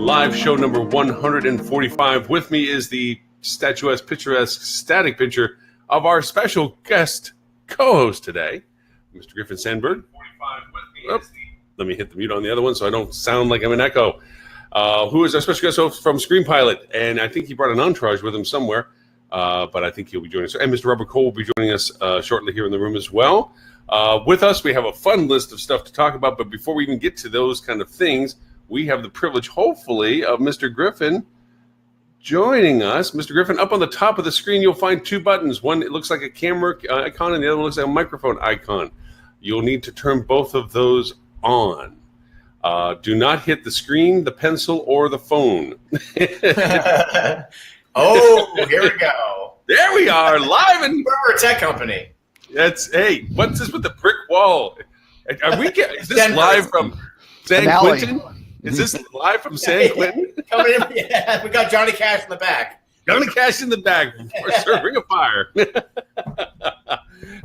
live show number 145. With me is the statuesque, picturesque, static picture of our special guest co-host today, Mr. Griffin Sandberg. Let me hit the mute on the other one so I don't sound like I'm an echo. Who is our special guest host from Screen Pilot, and I think he brought an entourage with him somewhere, but I think he'll be joining us. And Mr. Robert Cole will be joining us shortly here in the room as well. With us, we have a fun list of stuff to talk about, but before we even get to those kind of things, we have the privilege, hopefully, of Mr. Griffin joining us. Mr. Griffin, up on the top of the screen, you'll find two buttons. One, it looks like a camera icon, and the other one looks like a microphone icon. You'll need to turn both of those on. Do not hit the screen, the pencil, or the phone. Oh, here we go. There we are, live and we're a tech company. Hey, what's this with the brick wall? Is this Denver. live from San Finale. Quentin? Is this live from San Quentin? Coming in, yeah, we got Johnny Cash in the back. Johnny Cash in the back for sure. Ring of fire.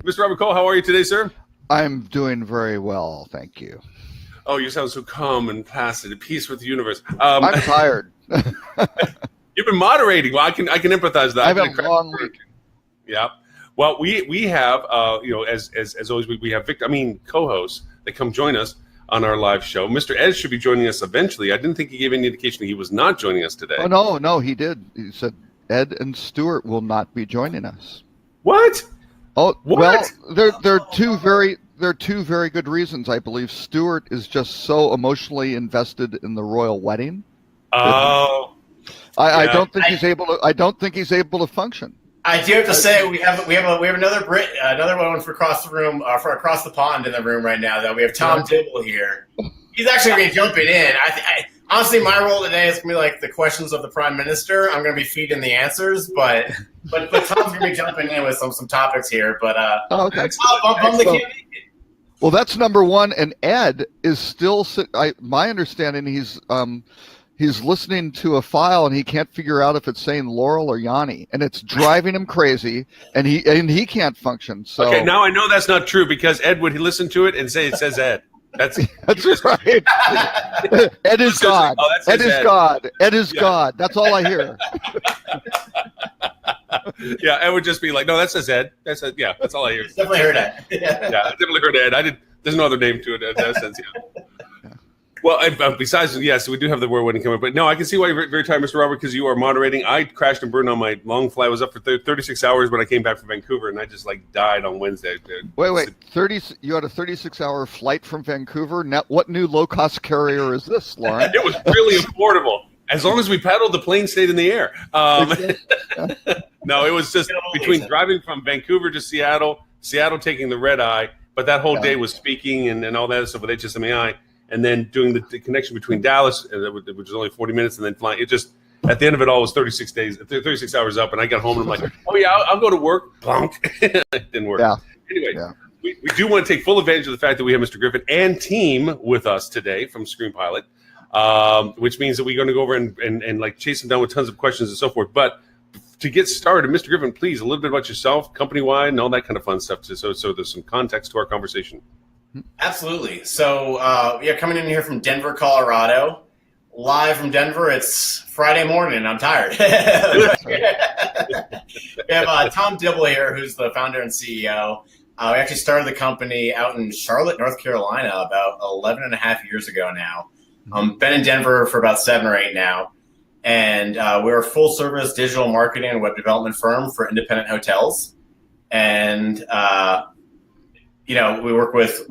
Mr. Robert Cole, how are you today, sir? I'm doing very well, thank you. Oh, you sound so calm and placid, at peace with the universe. I'm tired. You've been moderating. Well, I can empathize that. I've had a long week. Yeah. Well, we have as always we have co-hosts that come join us on our live show. Mr. Ed should be joining us eventually. I didn't think he gave any indication that he was not joining us today. Oh no, he did. He said Ed and Stuart will not be joining us. What? Oh What? well, there are two very good reasons. I believe Stuart is just so emotionally invested in the royal wedding. Oh. I Yeah. don't think he's able to. I don't think he's able to function. I do have to say we have another Brit, another one for across the room, for across the pond in the room right now. Though we have Tom Dibble here. He's actually going to be jumping in. I honestly, my role today is going to be like the questions of the Prime Minister. I'm going to be feeding the answers, but Tom's going to be jumping in with some topics here. But Okay. bum the can't make it. Well, that's number one. And Ed is still. My understanding, he's listening to a file and he can't figure out if it's saying Laurel or Yanni, and it's driving him crazy. And he can't function. So Okay, now I know that's not true because Ed would listen to it and say it says Ed. That's right. Ed is God. Oh, that says Ed is Ed. God. Ed is Yeah. God. That's all I hear. Yeah, Ed would just be like, no, that says Ed. That's it. Yeah, that's all I hear. Definitely heard that. Yeah, I definitely heard Ed. There's no other name to it in that sense. Yeah. Well, besides, yes, we do have the word wedding coming. But no, I can see why you're very tired, Mr. Robert, because you are moderating. I crashed and burned on my long flight. I was up for 36 hours when I came back from Vancouver, and I just died on Wednesday. Wait. 30. You had a 36-hour flight from Vancouver. Now, what new low-cost carrier is this, Lauren? It was really affordable. As long as we paddled, the plane stayed in the air. No, it was just between driving from Vancouver to Seattle taking the red eye, but that whole day was speaking and all that stuff with HSMAI. And then doing the connection between Dallas, which was only 40 minutes, and then flying. It just, at the end of it all, was 36 hours up. And I got home and I'm like, oh, yeah, I'll go to work. Plonk. It didn't work. Yeah. Anyway, Yeah. we do want to take full advantage of the fact that we have Mr. Griffin and team with us today from Screen Pilot, which means that we're going to go over and chase them down with tons of questions and so forth. But to get started, Mr. Griffin, please, a little bit about yourself, company-wide, and all that kind of fun stuff, so there's some context to our conversation. Absolutely. So, coming in here from Denver, Colorado, live from Denver. It's Friday morning. I'm tired. We have Tom Dibble here, who's the founder and CEO. We actually started the company out in Charlotte, North Carolina, about 11 and a half years ago now. Been in Denver for about 7 or 8 now. And we're a full-service digital marketing and web development firm for independent hotels. And we work with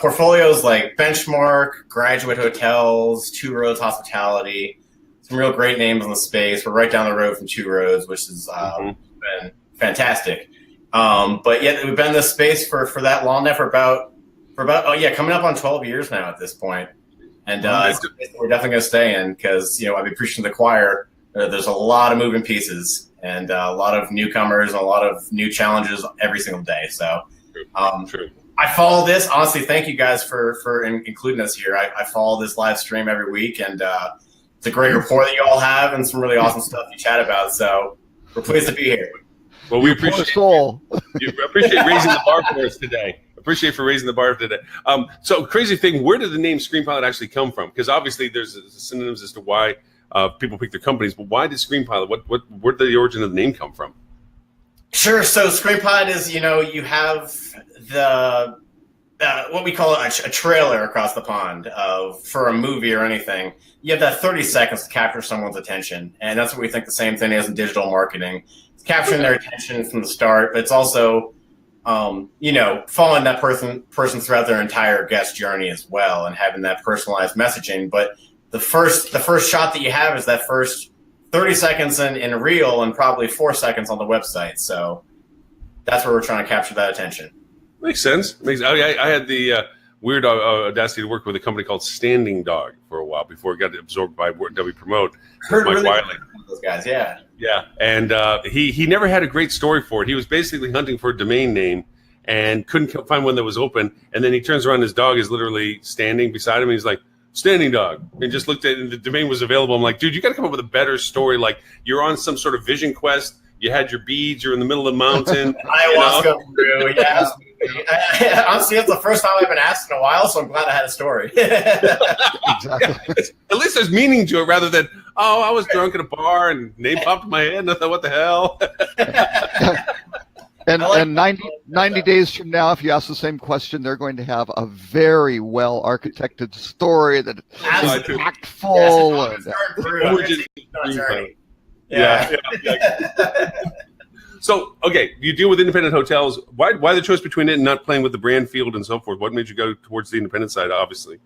portfolios like Benchmark, Graduate Hotels, Two Roads Hospitality, some real great names in the space. We're right down the road from Two Roads, which has been fantastic. But yet we've been in this space for that long now, for about coming up on 12 years now at this point. And we're definitely going to stay in because, I've been preaching to the choir. There's a lot of moving pieces and a lot of newcomers and a lot of new challenges every single day. So. True. I follow this. Honestly, thank you guys for including us here. I follow this live stream every week, and it's a great rapport that you all have and some really awesome stuff you chat about. So we're pleased to be here. Well, we appreciate soul. You appreciate raising the bar for us today. Appreciate for raising the bar today. So crazy thing, where did the name Screen Pilot actually come from? Because obviously there's synonyms as to why people pick their companies, but why did Screen Pilot? Where did the origin of the name come from? Sure. So Screen Pilot is, you have the what we call a trailer across the pond for a movie or anything. You have that 30 seconds to capture someone's attention, and that's what we think the same thing is in digital marketing. It's capturing their attention from the start, but it's also following that person throughout their entire guest journey as well, and having that personalized messaging. But the first shot that you have is that first 30 seconds in reel and probably 4 seconds on the website. So that's where we're trying to capture that attention. Makes sense. I had the weird audacity to work with a company called Standing Dog for a while before it got absorbed by W Promote. Heard Mike really Wiley. those guys, yeah. Yeah, and he never had a great story for it. He was basically hunting for a domain name and couldn't find one that was open. And then he turns around, his dog is literally standing beside him. And he's like, Standing Dog. And just looked at it, and the domain was available. I'm like, dude, you got to come up with a better story. Like, you're on some sort of vision quest. You had your beads. You're in the middle of the mountain. Ayahuasca brew, yeah. Honestly, it's the first time I've been asked in a while, so I'm glad I had a story. Exactly. At least there's meaning to it rather than, I was drunk at a bar and name popped in my head and I thought, what the hell? And 90 days from now, if you ask the same question, they're going to have a very well architected story that is impactful. Yeah. So, okay, you deal with independent hotels. Why the choice between it and not playing with the brand field and so forth? What made you go towards the independent side, obviously?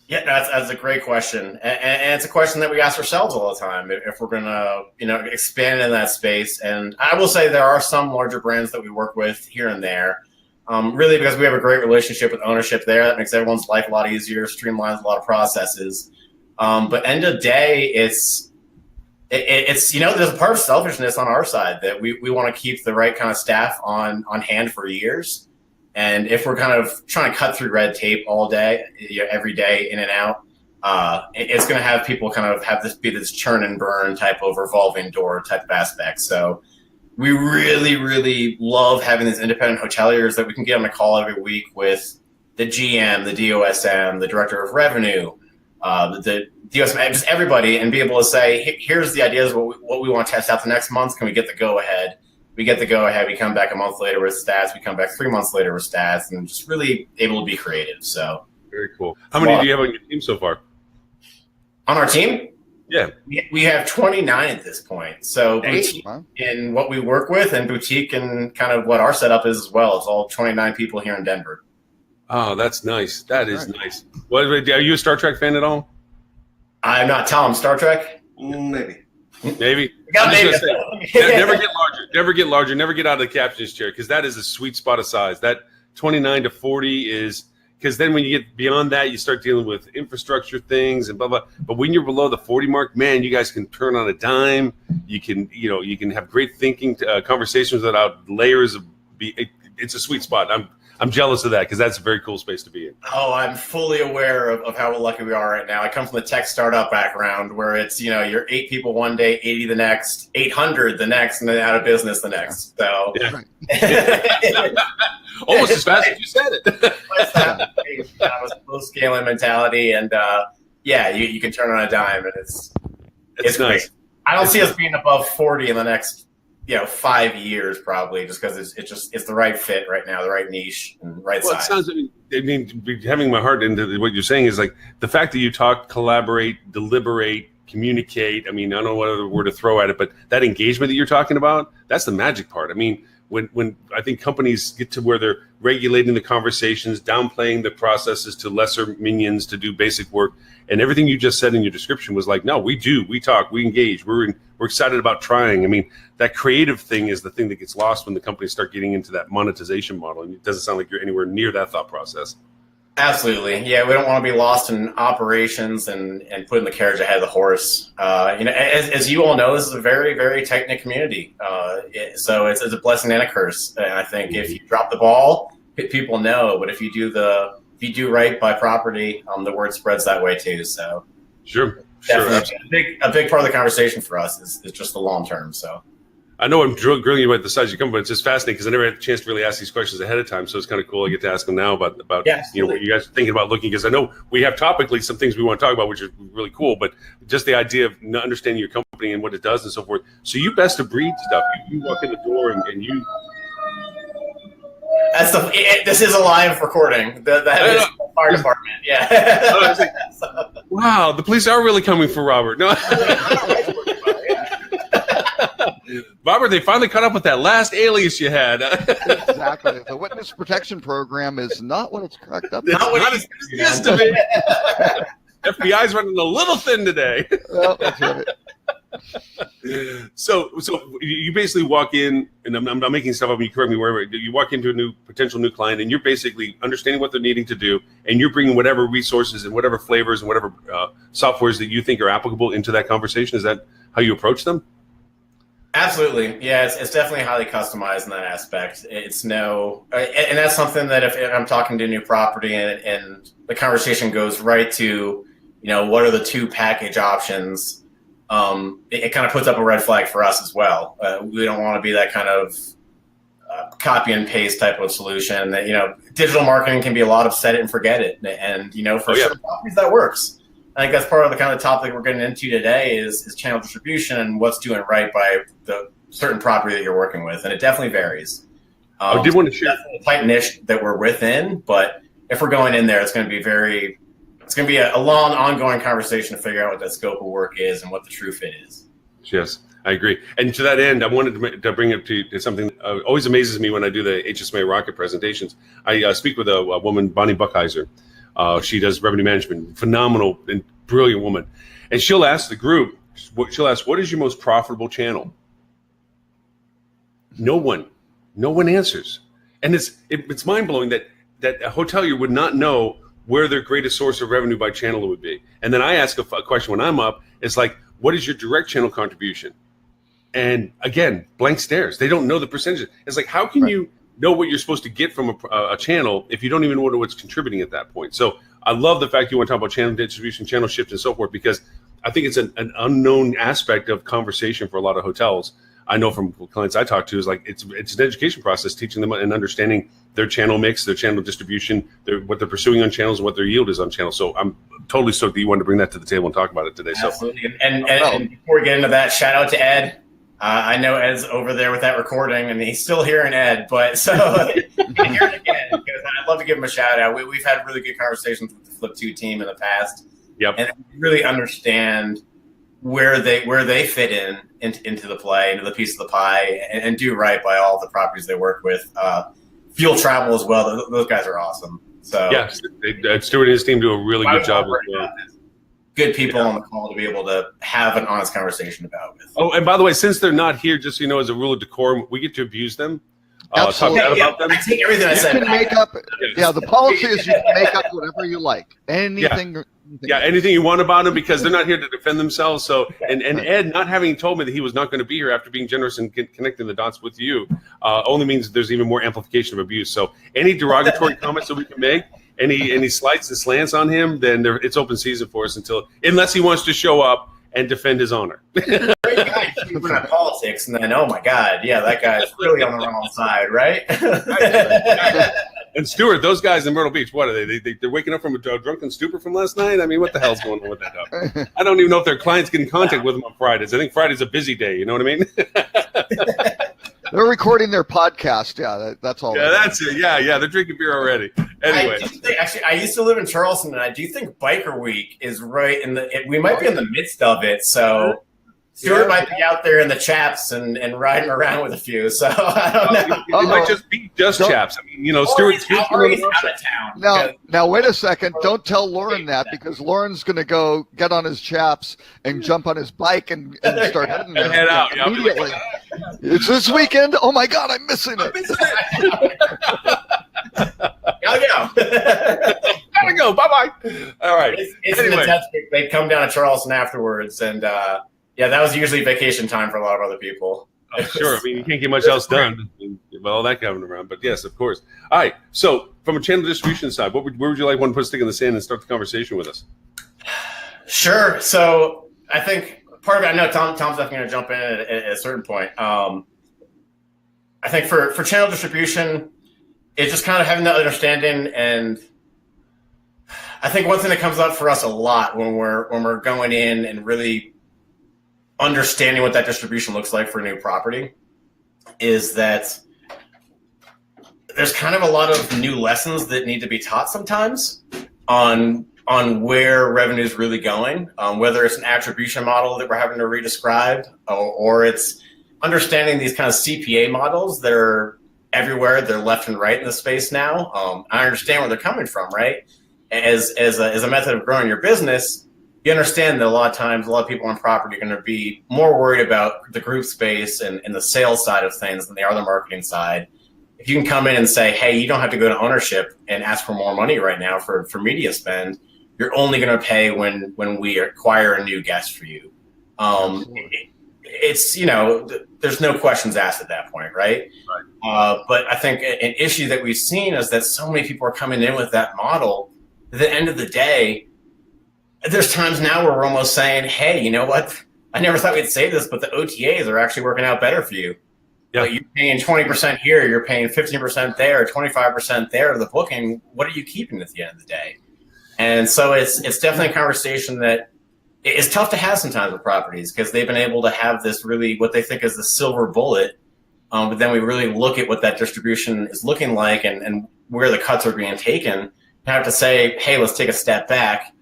Yeah, that's a great question. And it's a question that we ask ourselves all the time if we're going to, expand in that space. And I will say there are some larger brands that we work with here and there, really because we have a great relationship with ownership there. That makes everyone's life a lot easier, streamlines a lot of processes. But end of day, it's there's a part of selfishness on our side that we want to keep the right kind of staff on hand for years. And if we're kind of trying to cut through red tape all day, every day in and out, it's going to have people kind of have this churn and burn type of revolving door type of aspect. So we really, really love having these independent hoteliers that we can get on a call every week with the GM, the DOSM, the director of revenue, the DOSM, just everybody, and be able to say, here's the ideas, what we want to test out the next month. Can we get the go ahead? We get the go ahead. We come back a month later with stats. We come back 3 months later with stats, and just really able to be creative. So very cool. How many do you have on your team so far? On our team? Yeah, we have 29 at this point. So boutique in what we work with, and boutique and kind of what our setup is as well. It's all 29 people here in Denver. Oh, that's nice. That is nice. Are you a Star Trek fan at all? I'm not. Tell them Star Trek. Maybe. Maybe. Never get larger. Never get larger. Never get out of the captain's chair, because that is a sweet spot of size. That 29 to 40 is, because then when you get beyond that, you start dealing with infrastructure things and blah blah. But when you're below the 40 mark, man, you guys can turn on a dime. You can have great thinking conversations without layers of. It's a sweet spot. I'm jealous of that, because that's a very cool space to be in. Oh, I'm fully aware of how lucky we are right now. I come from the tech startup background where it's, you're 8 people one day, 80 the next, 800 the next, and then out of business the next. So yeah. Almost as fast as you said it. That was full scaling mentality, and you can turn on a dime, and it's nice. Great. I don't see us being above 40 in the next 5 years probably, just because it's the right fit right now, the right niche and right size. It sounds, having my heart into what you're saying is like the fact that you talk, collaborate, deliberate, communicate. I don't know what other word to throw at it, but that engagement that you're talking about, that's the magic part. When I think companies get to where they're regulating the conversations, downplaying the processes to lesser minions to do basic work, and everything you just said in your description was like, no, we talk, we engage, we're excited about trying. That creative thing is the thing that gets lost when the companies start getting into that monetization model, and it doesn't sound like you're anywhere near that thought process. Absolutely. Yeah, we don't want to be lost in operations and putting the carriage ahead of the horse. As you all know, this is a very, very tight-knit community. So it's a blessing and a curse. And I think if you drop the ball, people know. But if you do right by property, the word spreads that way too. So sure. Definitely. A big part of the conversation for us is just the long term. So I know I'm grilling you about the size you come, but it's just fascinating because I never had a chance to really ask these questions ahead of time. So it's kind of cool. I get to ask them now about what you guys are thinking about looking, because I know we have topically some things we want to talk about, which is really cool, but just the idea of understanding your company and what it does and so forth. So you best of breed stuff. You walk in the door and you. This is a live recording. That is the fire department. Yeah. Wow, the police are really coming for Robert. No. Robert, they finally caught up with that last alias you had. Exactly. The witness protection program is not what it's cracked up. Not what it used to be. FBI's running a little thin today. Well, that's right. So you basically walk in, and I'm not making stuff up, and you correct me wherever. You walk into a potential new client, and you're basically understanding what they're needing to do, and you're bringing whatever resources and whatever flavors and whatever softwares that you think are applicable into that conversation. Is that how you approach them? Absolutely. Yeah, it's definitely highly customized in that aspect. It's and that's something that if I'm talking to a new property and the conversation goes right to, what are the 2 package options, it kind of puts up a red flag for us as well. We don't want to be that kind of copy and paste type of solution. That digital marketing can be a lot of set it and forget it, and for certain properties that works. I think that's part of the kind of topic we're getting into today is channel distribution and what's doing right by the certain property that you're working with, and it definitely varies. I did want to share a tight niche that we're within, but if we're going in there, it's going to be a long, ongoing conversation to figure out what that scope of work is and what the true fit is. Yes, I agree. And to that end, I wanted to bring up to something that always amazes me when I do the HSMA Rocket presentations. I speak with a woman, Bonnie Buckheiser. She does revenue management, phenomenal and brilliant woman. And she'll ask the group, what is your most profitable channel? No one answers. And it's mind-blowing that a hotelier would not know where their greatest source of revenue by channel would be. And then I ask a question when I'm up, it's like, what is your direct channel contribution? And again, blank stares. They don't know the percentages. It's like, how can you know what you're supposed to get from a channel if you don't even know what's contributing at that point? So I love the fact you want to talk about channel distribution, channel shift, and so forth, because I think it's an unknown aspect of conversation for a lot of hotels. I know from clients I talk to is like it's an education process, teaching them and understanding their channel mix, their channel distribution, what they're pursuing on channels, and what their yield is on channels. So I'm totally stoked that you wanted to bring that to the table and talk about it today. Absolutely. So, and before we get into that, shout out to Ed. I know Ed's over there with that recording, and he's still hearing Ed, but so you can hear it again because I'd love to give him a shout out. We've had really good conversations with the Flip2 team in the past, and really understand where they fit into the play, into the piece of the pie, and do right by all the properties they work with. Fuel Travel as well; those guys are awesome. So Stuart and his team do a really good job with that. Good people on the call to be able to have an honest conversation about with. Oh, and by the way, since they're not here, just so you know, as a rule of decorum, we get to abuse them. Absolutely. Talk bad about them. I take everything I said. You can make up. Yeah, the policy is you can make up whatever you like. Anything. Yeah, anything you want about them, because they're not here to defend themselves. So, and Ed not having told me that he was not going to be here after being generous and connecting the dots with you, only means there's even more amplification of abuse. So, any derogatory comments that we can make, any slights and slants on him, then it's open season for us unless he wants to show up and defend his honor. Great guy keeping on politics, and then oh my God, yeah, that guy's really on the wrong side, right? And Stuart, those guys in Myrtle Beach, what are they? They're waking up from a drunken stupor from last night? I mean, what the hell's going on with that dog? I don't even know if their clients get in contact with them on Fridays. I think Friday's a busy day. You know what I mean? They're recording their podcast. Yeah, that's all. Yeah, that's it. Yeah, they're drinking beer already. Anyway. I used to live in Charleston, and I do think Biker Week is right we might be in the midst of it. So Stuart might be out there in the chaps and riding around with a few. So I don't know. It might just be chaps. I mean, Stuart's out of town. Now wait a second. Don't tell Lauren that, because Lauren's going to go get on his chaps and jump on his bike and start heading there. Head out immediately. It's this weekend. Oh my God, I'm missing it. Gotta go. Bye. All right. It's anyway. They'd come down to Charleston afterwards, and that was usually vacation time for a lot of other people. Sure. I mean, you can't get much else done with all that coming around. But yes, of course. All right. So from a channel distribution side, where would you like one to put a stick in the sand and start the conversation with us? Sure. So I think part of it, I know Tom's definitely going to jump in at a certain point. I think for channel distribution, it's just kind of having that understanding. And I think one thing that comes up for us a lot when we're going in and really understanding what that distribution looks like for a new property is that there's kind of a lot of new lessons that need to be taught sometimes on where revenue is really going, whether it's an attribution model that we're having to redescribe, or it's understanding these kind of CPA models that are everywhere. They're left and right in the space now. I understand where they're coming from, right? As a method of growing your business, you understand that a lot of times, a lot of people on property are going to be more worried about the group space and the sales side of things than they are the marketing side. If you can come in and say, hey, you don't have to go to ownership and ask for more money right now for media spend, you're only going to pay when we acquire a new guest for you. It's, there's no questions asked at that point, right? But I think an issue that we've seen is that so many people are coming in with that model. At the end of the day, there's times now where we're almost saying, hey, you know what? I never thought we'd say this, but the OTAs are actually working out better for you. Yeah. Like, you're paying 20% here, you're paying 15% there, 25% there of the booking. What are you keeping at the end of the day? And so it's definitely a conversation that is tough to have sometimes with properties, because they've been able to have this really what they think is the silver bullet. But then we really look at what that distribution is looking like and where the cuts are being taken, and have to say, hey, let's take a step back.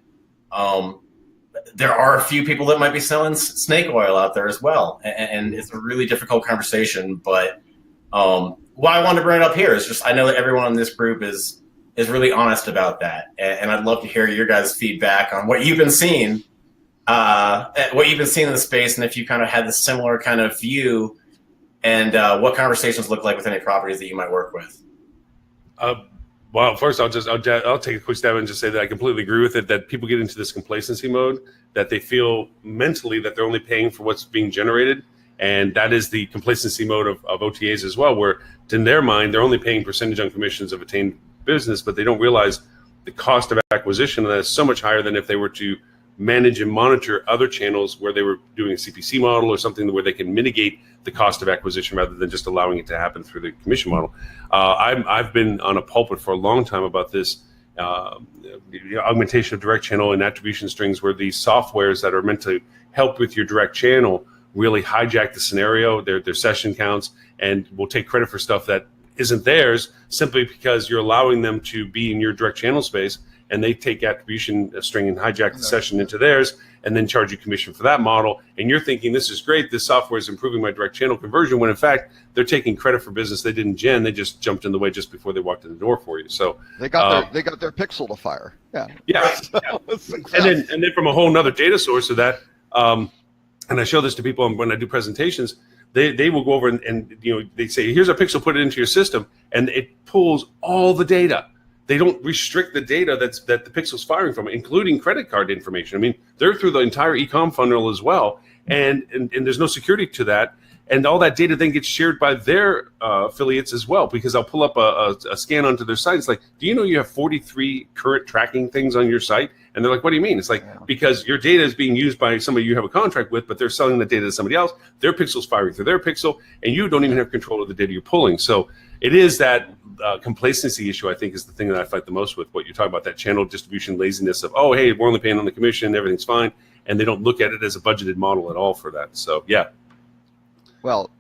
There are a few people that might be selling snake oil out there as well. And it's a really difficult conversation. But why I wanted to bring it up here is just I know that everyone in this group is really honest about that. And I'd love to hear your guys' feedback on what you've been seeing, in the space, and if you kind of had the similar kind of view, and what conversations look like with any properties that you might work with. Well, first I'll take a quick stab and just say that I completely agree with it, that people get into this complacency mode, that they feel mentally that they're only paying for what's being generated. And that is the complacency mode of OTAs as well, where in their mind, they're only paying percentage on commissions of attained business, but they don't realize the cost of acquisition of that is so much higher than if they were to manage and monitor other channels where they were doing a CPC model or something where they can mitigate the cost of acquisition rather than just allowing it to happen through the commission model. I've been on a pulpit for a long time about this the augmentation of direct channel and attribution strings, where these softwares that are meant to help with your direct channel really hijack the scenario, their session counts, and will take credit for stuff that isn't theirs simply because you're allowing them to be in your direct channel space, and they take attribution string and hijack the session into theirs and then charge you commission for that model. And you're thinking, this is great, this software is improving my direct channel conversion, when in fact they're taking credit for business they didn't gen. They just jumped in the way just before they walked in the door for you. So they got their pixel to fire. Yeah. And then from a whole nother data source of that, and I show this to people when I do presentations, they will go over and they say, here's a pixel, put it into your system, and it pulls all the data. They don't restrict the data that the pixel's firing from, including credit card information. I mean, they're through the entire e-com funnel as well, and there's no security to that. And all that data then gets shared by their affiliates as well, because I'll pull up a scan onto their site. It's like, do you know you have 43 current tracking things on your site? And they're like, what do you mean? It's like, because your data is being used by somebody you have a contract with, but they're selling the data to somebody else. Their pixel's firing through their pixel, and you don't even have control of the data you're pulling. So it is that complacency issue, I think, is the thing that I fight the most with. What you're talking about, that channel distribution laziness of, oh, hey, we're only paying on the commission, everything's fine. And they don't look at it as a budgeted model at all for that. So, yeah. Well,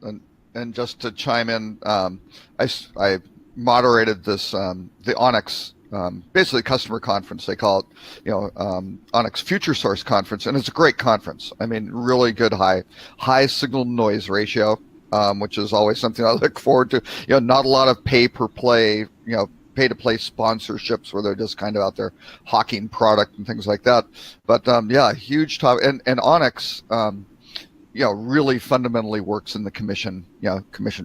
and just to chime in, I moderated this, the Onyx, basically customer conference. They call it, Onyx Future Source Conference, and it's a great conference. I mean, really good high signal noise ratio, which is always something I look forward to. Not a lot of pay to play sponsorships where they're just kind of out there hawking product and things like that. But huge top, and Onyx. Really fundamentally works in the commission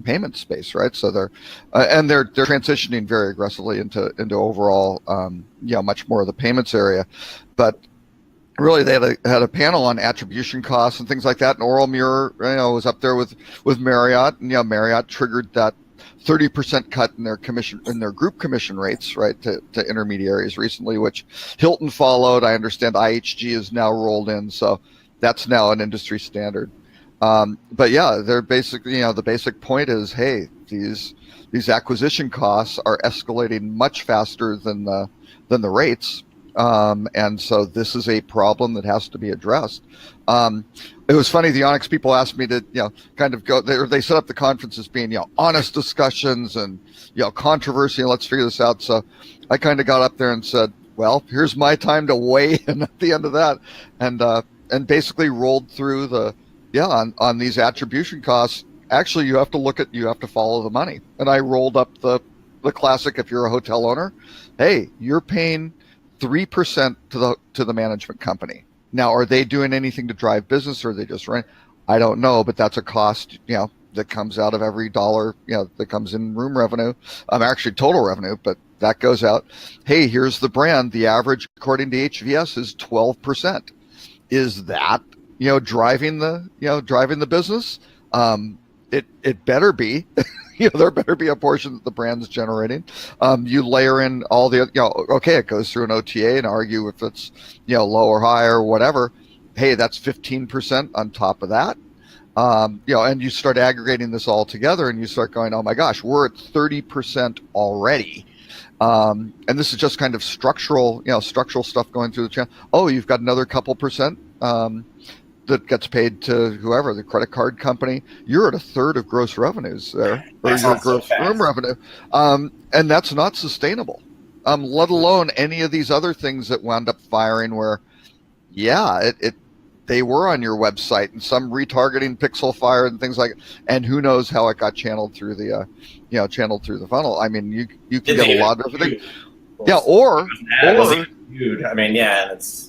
payment space, right? So they're transitioning very aggressively into overall, much more of the payments area. But really, they had a panel on attribution costs and things like that. And Oral Mirror, was up there with Marriott, and Marriott triggered that 30% cut in their group commission rates, right, to intermediaries recently, which Hilton followed. I understand IHG is now rolled in. So That's now an industry standard. But yeah, they're basically, the basic point is, hey, these acquisition costs are escalating much faster than the rates. And so this is a problem that has to be addressed. It was funny. The Onyx people asked me to, kind of go. They set up the conference as being, honest discussions and, controversy, and let's figure this out. So I kind of got up there and said, well, here's my time to weigh in at the end of that, and basically rolled through on these attribution costs. Actually, you have to follow the money. And I rolled up the classic. If you're a hotel owner, hey, you're paying 3% to the management company. Now, are they doing anything to drive business, or are they just rent? I don't know, but that's a cost, that comes out of every dollar, that comes in room revenue. Actually total revenue, but that goes out. Hey, here's the brand. The average, according to HVS, is 12%. Is that, driving the business? It better be. There better be a portion that the brand's generating. You layer in all the, okay, it goes through an OTA and argue if it's, low or high or whatever. Hey, that's 15% on top of that. And you start aggregating this all together and you start going, oh my gosh, we're at 30% already. And this is just kind of structural stuff going through the channel. Oh, you've got another couple percent that gets paid to whoever, the credit card company. You're at a third of gross revenues there, or your gross room revenue. And that's not sustainable, let alone any of these other things that wound up firing where, they were on your website and some retargeting pixel fire and things like, and who knows how it got channeled through the, funnel. I mean, you can get a lot of everything. Yeah. Or it's.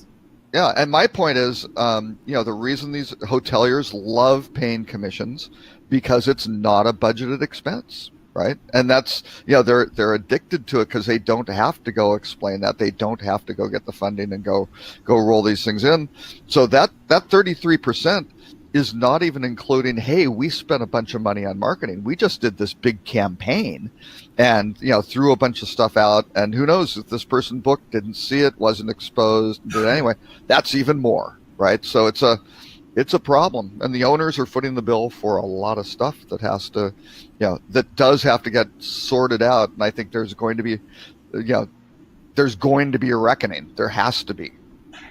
Yeah, and my point is, the reason these hoteliers love paying commissions because it's not a budgeted expense, right? And that's, they're addicted to it because they don't have to go explain that. They don't have to go get the funding and go roll these things in. So that 33% is not even including, hey, we spent a bunch of money on marketing. We just did this big campaign and, threw a bunch of stuff out. And who knows if this person booked, didn't see it, wasn't exposed. But anyway, that's even more, right? So it's a problem. And the owners are footing the bill for a lot of stuff that has to, that does have to get sorted out. And I think there's going to be, a reckoning. There has to be.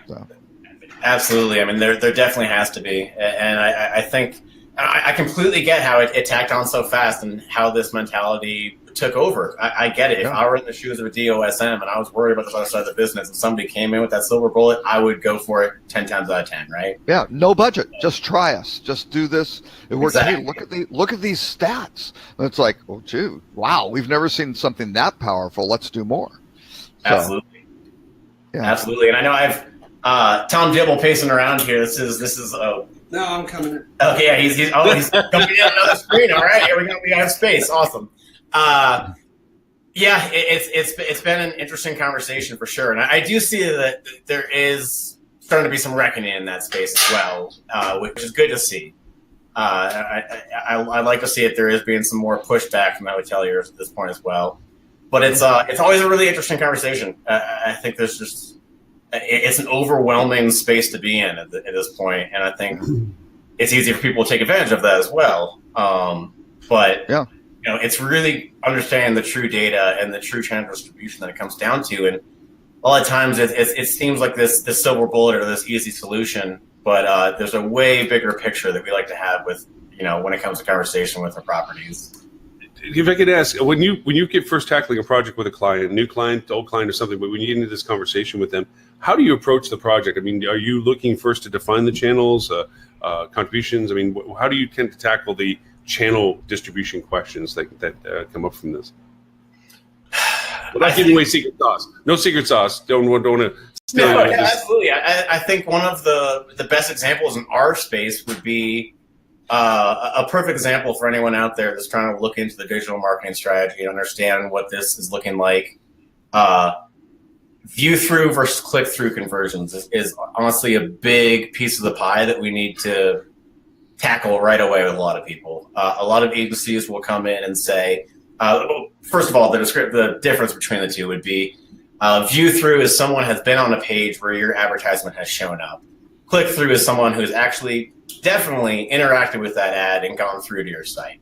So. Absolutely. I mean, there definitely has to be. And I think I completely get how it tacked on so fast and how this mentality took over. I get it. If I were in the shoes of a DOSM and I was worried about the other side of the business and somebody came in with that silver bullet, I would go for it 10 times out of 10, right? Yeah, no budget. Just try us. Just do this. It works. Exactly. Hey, look at these stats. And it's like, oh, gee, wow, we've never seen something that powerful. Let's do more. So, absolutely. Yeah. Absolutely. And I know I've Tom Dibble pacing around here. This is no, I'm coming in. Okay, yeah, he's coming in another screen. All right, here we go. We got space. Awesome. It's been an interesting conversation for sure, and I do see that there is starting to be some reckoning in that space as well, which is good to see. I like to see it. There is being some more pushback from the hoteliers at this point as well, but it's always a really interesting conversation. I think there's just it's an overwhelming space to be in at this point, and I think it's easy for people to take advantage of that as well. But yeah. It's really understanding the true data and the true channel distribution that it comes down to. And a lot of times it seems like this silver bullet or this easy solution, but there's a way bigger picture that we like to have with, when it comes to conversation with our properties. If I could ask, when you get first tackling a project with a client, new client, old client or something, but when you get into this conversation with them, how do you approach the project? I mean, are you looking first to define the channels, contributions? I mean, how do you tend to tackle the channel distribution questions that come up from this? Without giving away secret sauce. No secret sauce. Don't want to steal. No, yeah, absolutely. I think one of the best examples in our space would be a perfect example for anyone out there that's trying to look into the digital marketing strategy and understand what this is looking like. View-through versus click-through conversions is honestly a big piece of the pie that we need to tackle right away with a lot of people. A lot of agencies will come in and say, first of all, the difference between the two would be view-through is someone has been on a page where your advertisement has shown up. click-through is someone who's actually definitely interacted with that ad and gone through to your site.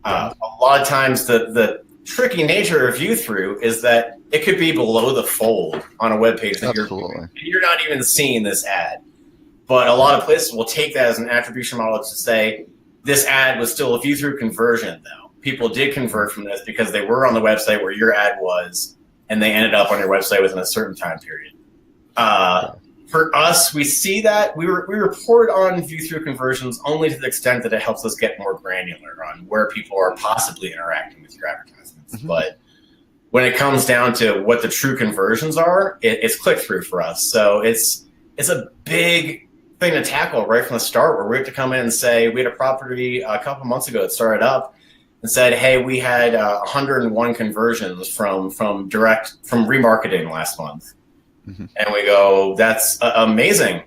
A lot of times the tricky nature of view-through is that it could be below the fold on a web page that you're not even seeing this ad. But a lot of places will take that as an attribution model to say, this ad was still a view-through conversion, though. People did convert from this because they were on the website where your ad was, and they ended up on your website within a certain time period. For us, we see that. We report on view-through conversions only to the extent that it helps us get more granular on where people are possibly interacting with your advertisements. Mm-hmm. But when it comes down to what the true conversions are, it's click-through for us. So it's a big thing to tackle right from the start, where we have to come in and say, we had a property a couple months ago that started up and said, hey, we had 101 conversions from remarketing last month. Mm-hmm. And we go, that's amazing.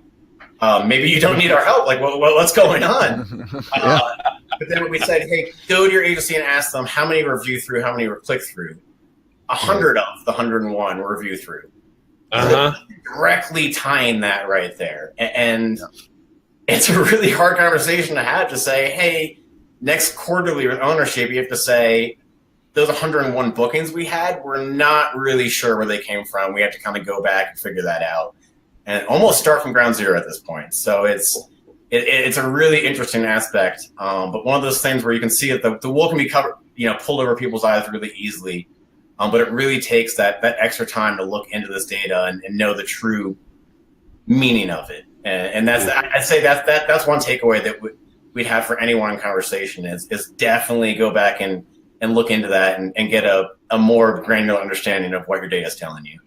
Maybe you don't need our help. Like, what's going on? But then we said, hey, go to your agency and ask them how many were view through, how many were click through. 100 of the 101 were view through. Directly tying that right there. And it's a really hard conversation to have, to say, hey, next quarterly with ownership, you have to say, those 101 bookings we had, we're not really sure where they came from. We have to kind of go back and figure that out and almost start from ground zero at this point. So it's a really interesting aspect. But one of those things where you can see that the wool can be covered, pulled over people's eyes really easily. But it really takes that extra time to look into this data and know the true meaning of it. And that's, I'd say that's one takeaway that we'd have for anyone in conversation is definitely go back and look into that and get a more granular understanding of what your data is telling you.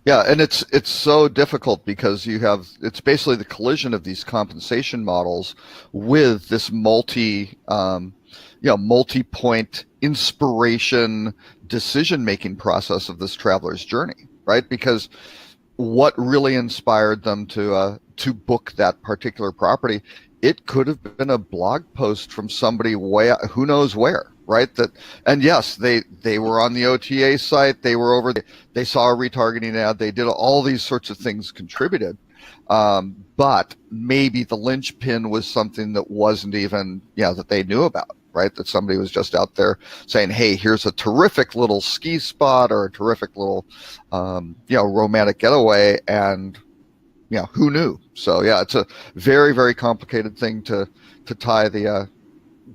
Yeah, and it's so difficult because it's basically the collision of these compensation models with this multi-point inspiration decision-making process of this traveler's journey, right? Because what really inspired them to book that particular property, it could have been a blog post from somebody who knows where, right? And yes, they were on the OTA site, they were over, they saw a retargeting ad, they did all these sorts of things contributed. But maybe the linchpin was something that wasn't even, that they knew about, right? That somebody was just out there saying, hey, here's a terrific little ski spot or a terrific little, romantic getaway. And, who knew? So yeah, it's a very, very complicated thing to tie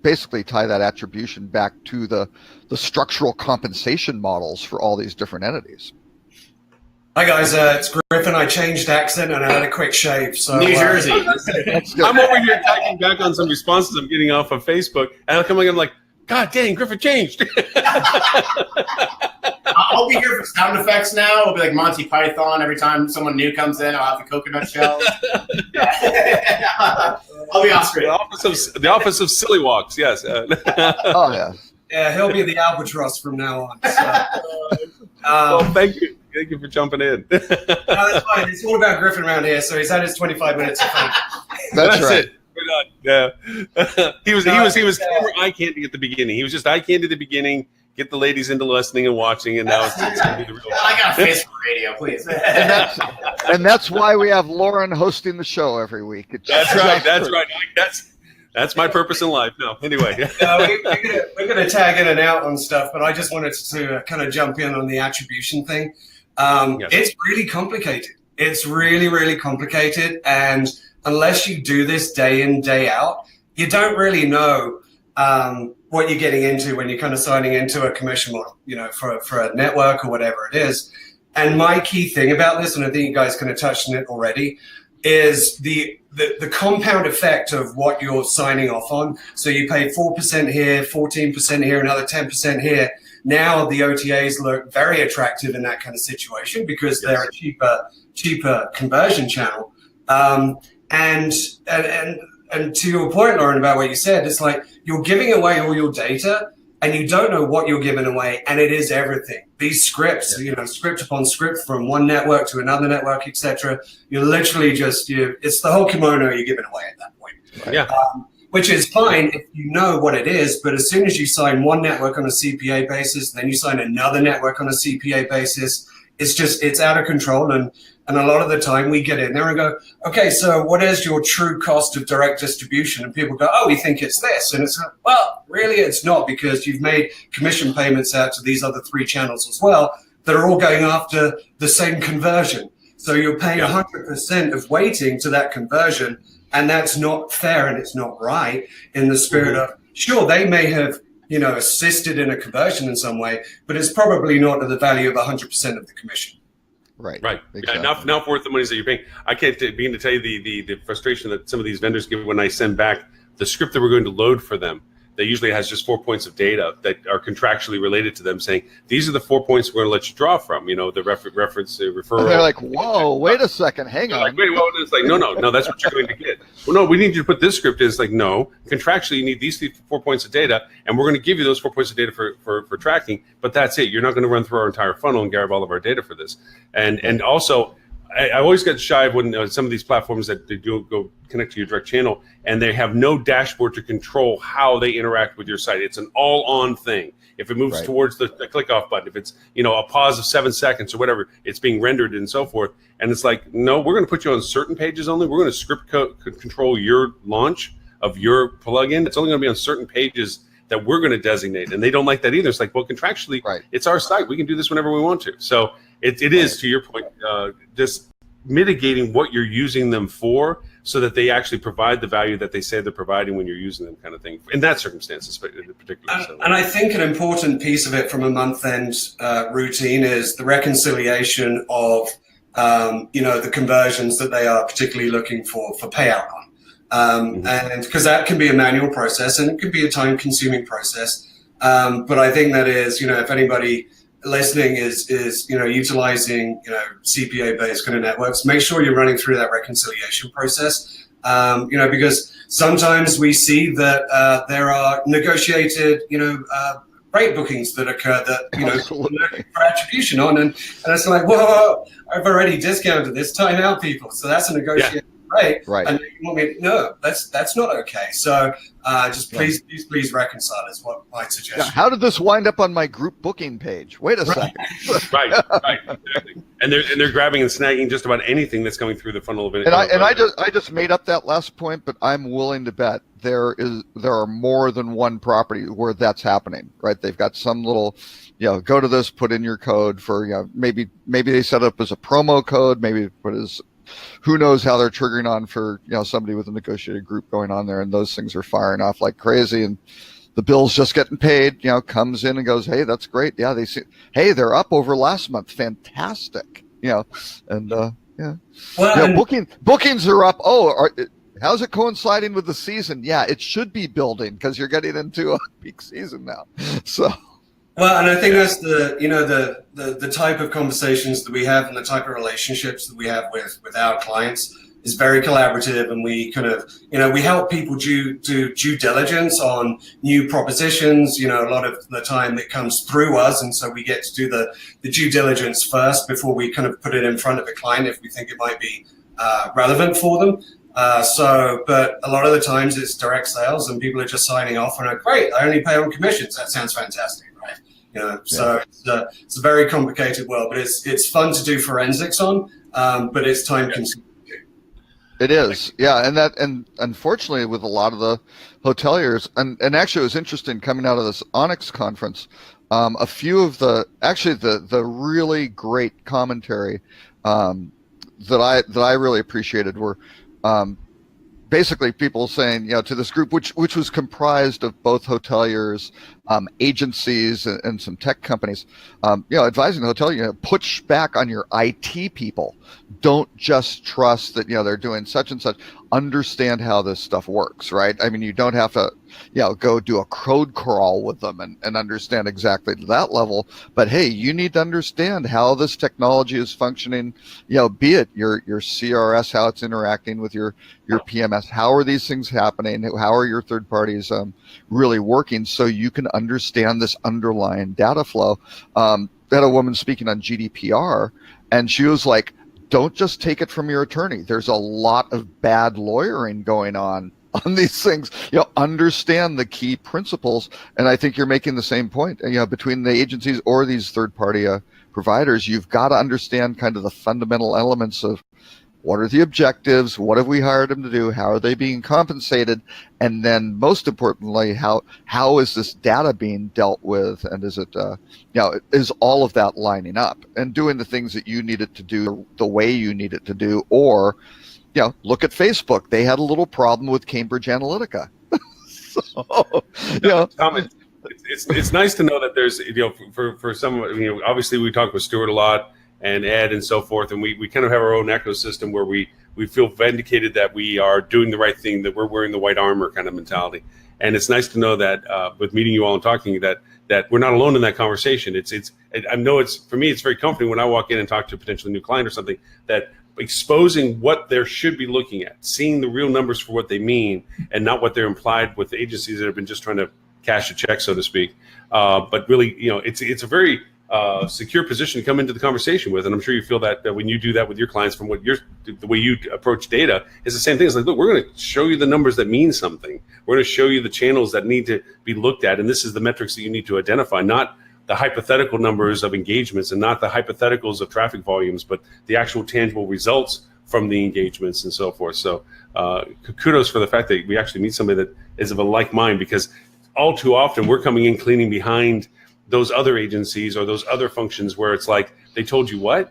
basically tie that attribution back to the structural compensation models for all these different entities. Hi guys, it's Griffin. I changed accent and I had a quick shave. So New Jersey. I'm over here tagging back on some responses I'm getting off of Facebook, and I'm like, God dang, Griffin changed. I'll be here for sound effects now. It'll be like Monty Python. Every time someone new comes in, I'll have the coconut shell. I'll be Oscar. The office of Silly Walks, yes. Oh, yeah. Yeah, he'll be the albatross from now on. So. Well, thank you. Thank you for jumping in. No, that's fine. It's all about Griffin around here, so he's had his 25 minutes of fun. That's right. It. We're done. Yeah. He was former eye candy at the beginning. He was just eye candy at the beginning, get the ladies into listening and watching, and now it's going to be the real. I got a face for radio, please. and that's why we have Lauren hosting the show every week. That's right. That's my purpose in life. No, anyway. We're going to tag in and out on stuff, but I just wanted to kind of jump in on the attribution thing. Yes. It's really complicated. It's really, really complicated. And unless you do this day in, day out, you don't really know what you're getting into when you're kind of signing into a commission model, for a network or whatever it is. And my key thing about this, and I think you guys kind of touched on it already, is the compound effect of what you're signing off on. So you pay 4% here, 14% here, another 10% here. Now the OTAs look very attractive in that kind of situation because they're a cheaper conversion channel. And to your point, Lauren, about what you said, it's like you're giving away all your data and you don't know what you're giving away, and it is everything. These scripts, script upon script from one network to another network, etc. You're literally it's the whole kimono you're giving away at that point. Right? Yeah. Which is fine if you know what it is, but as soon as you sign one network on a CPA basis, then you sign another network on a CPA basis, it's out of control. And And a lot of the time we get in there and go, okay, so what is your true cost of direct distribution? And people go, oh, we think it's this. And it's like, well, really it's not, because you've made commission payments out to these other 3 channels as well that are all going after the same conversion. So you're paying 100% of weighting to that conversion. And that's not fair and it's not right in the spirit of, sure, they may have, assisted in a conversion in some way, but it's probably not at the value of 100% of the commission. Right. Exactly. Yeah, not worth the money that you're paying. I can't begin to tell you the frustration that some of these vendors give when I send back the script that we're going to load for them. That usually has just 4 points of data that are contractually related to them, saying these are the 4 points we're going to let you draw from. The reference, referral. And they're like, whoa, wait a second, hang on. Like, wait, well, it's like, no, that's what you're going to get. Well, no, we need you to put this script in. It's like, no, contractually you need these 4 points of data, and we're going to give you those 4 points of data for tracking, but that's it. You're not going to run through our entire funnel and grab all of our data for this. And also, I always get shy of when some of these platforms that they do go connect to your direct channel and they have no dashboard to control how they interact with your site. It's an all-on thing. If it moves towards the click-off button, if it's a pause of 7 seconds or whatever, it's being rendered and so forth. And it's like, no, we're going to put you on certain pages only. We're going to script control your launch of your plugin. It's only going to be on certain pages that we're going to designate. And they don't like that either. It's like, well, contractually, it's our site. We can do this whenever we want to. So it is, to your point, just mitigating what you're using them for so that they actually provide the value that they say they're providing when you're using them, kind of thing, in that circumstance particularly. And I think an important piece of it from a month-end routine is the reconciliation of, the conversions that they are particularly looking for payout on. And because that can be a manual process and it can be a time-consuming process. But I think that is, if anybody listening is utilizing CPA-based kind of networks, make sure you're running through that reconciliation process. Because sometimes we see that there are negotiated rate bookings that occur that for attribution on, and it's like, whoa, I've already discounted this, time out, people. So that's a negotiated rate, and you want me to, no, that's not okay. So just please reconcile is what my suggestion. How did this wind up on my group booking page? Wait a second. Right, exactly. And they're grabbing and snagging just about anything that's coming through the funnel of it. I just made up that last point, but I'm willing to bet there are more than one property where that's happening. Right? They've got some little, go to this, put in your code for maybe they set it up as a promo code, maybe put as, who knows how they're triggering on for somebody with a negotiated group going on there, and those things are firing off like crazy, and the bill's just getting paid. Comes in and goes, hey, that's great. Yeah, they see, hey, they're up over last month. Fantastic. And bookings are up. Oh, how's it coinciding with the season? Yeah, it should be building because you're getting into a peak season now. So. Well, and I think that's the type of conversations that we have and the type of relationships that we have with our clients is very collaborative, and we kind of, we help people do due diligence on new propositions. A lot of the time it comes through us, and so we get to do the due diligence first before we kind of put it in front of the client if we think it might be relevant for them. But a lot of the times it's direct sales and people are just signing off and are great, I only pay on commissions. That sounds fantastic, right? So it's a very complicated world, but it's fun to do forensics on, but it's time consuming. It is, yeah, and unfortunately with a lot of the hoteliers, and actually it was interesting coming out of this Onyx conference, a few of the really great commentary that I really appreciated were basically people saying, to this group, which was comprised of both hoteliers, agencies, and some tech companies, advising the hotel, push back on your IT people. Don't just trust that, they're doing such and such. Understand how this stuff works, right? I mean, you don't have to, go do a code crawl with them and understand exactly to that level. But hey, you need to understand how this technology is functioning, be it your CRS, how it's interacting with your PMS. How are these things happening? How are your third parties really working so you can understand this underlying data flow? I had a woman speaking on GDPR, and she was like, don't just take it from your attorney. There's a lot of bad lawyering going on on these things. Understand the key principles, and I think you're making the same point. Between the agencies or these third-party providers, you've got to understand kind of the fundamental elements of what are the objectives, what have we hired them to do, how are they being compensated, and then most importantly, how is this data being dealt with, and is it is all of that lining up and doing the things that you need it to do the way you need it to do? Or look at Facebook. They had a little problem with Cambridge Analytica. Tom, it's nice to know that there's for some obviously we talk with Stuart a lot and Ed and so forth, and we kind of have our own ecosystem where we feel vindicated that we are doing the right thing, that we're wearing the white armor kind of mentality. And it's nice to know that with meeting you all and talking that we're not alone in that conversation. I know for me, it's very comforting when I walk in and talk to a potentially new client or something, that exposing what they should be looking at, seeing the real numbers for what they mean and not what they're implied with the agencies that have been just trying to cash a check, so to speak. But really, it's a very secure position to come into the conversation with, and I'm sure you feel that when you do that with your clients, from the way you approach data is the same thing. It's like, look, we're going to show you the numbers that mean something. We're going to show you the channels that need to be looked at, and this is the metrics that you need to identify, not the hypothetical numbers of engagements and not the hypotheticals of traffic volumes, but the actual tangible results from the engagements and so forth. So kudos for the fact that we actually meet somebody that is of a like mind, because all too often we're coming in cleaning behind those other agencies or those other functions where it's like, they told you what?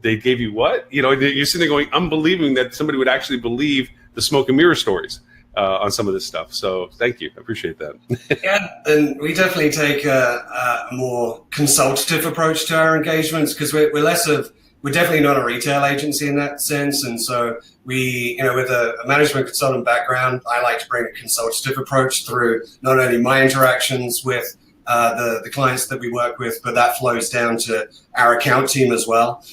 They gave you what? You're sitting there going, I'm believing that somebody would actually believe the smoke and mirror stories on some of this stuff. So thank you. I appreciate that. Yeah, and we definitely take a more consultative approach to our engagements, because we're definitely not a retail agency in that sense. And so we, with a management consultant background, I like to bring a consultative approach through not only my interactions with the clients that we work with, but that flows down to our account team as well.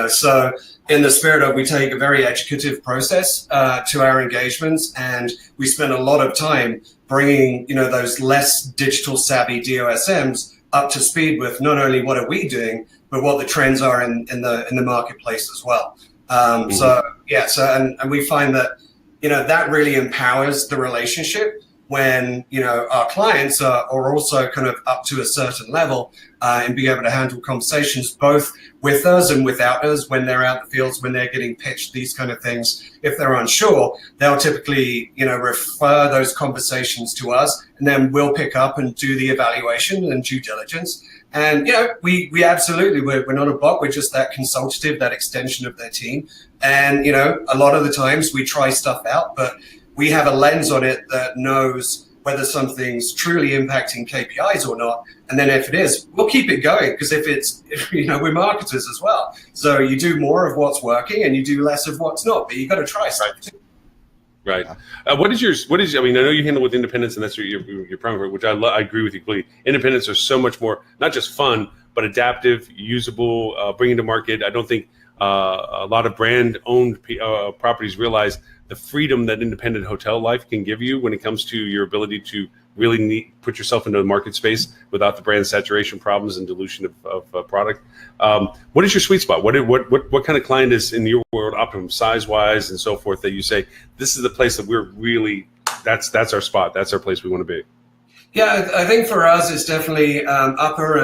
So in the spirit of, we take a very educative process to our engagements, and we spend a lot of time bringing, those less digital savvy DOSMs up to speed with not only what are we doing, but what the trends are in the marketplace as well. And we find that, that really empowers the relationship when, our clients are also kind of up to a certain level and being able to handle conversations both with us and without us when they're out in the fields, when they're getting pitched these kind of things. If they're unsure, they'll typically, refer those conversations to us, and then we'll pick up and do the evaluation and due diligence. And, we absolutely, we're not a bot. We're just that consultative, that extension of their team. And, a lot of the times we try stuff out, but we have a lens on it that knows whether something's truly impacting KPIs or not. And then if it is, we'll keep it going, because we're marketers as well. So you do more of what's working and you do less of what's not, but you got to try something. Right. What is I mean, I know you handle with independents, and that's your primary, which I agree with you completely. Independents are so much more, not just fun, but adaptive, usable, bringing to market. I don't think a lot of brand-owned properties realize the freedom that independent hotel life can give you when it comes to your ability to really put yourself into the market space without the brand saturation problems and dilution of product. What is your sweet spot? What kind of client is in your world optimum size-wise and so forth that you say, this is the place that we're really, that's our spot, that's our place we want to be? Yeah, I think for us, it's definitely upper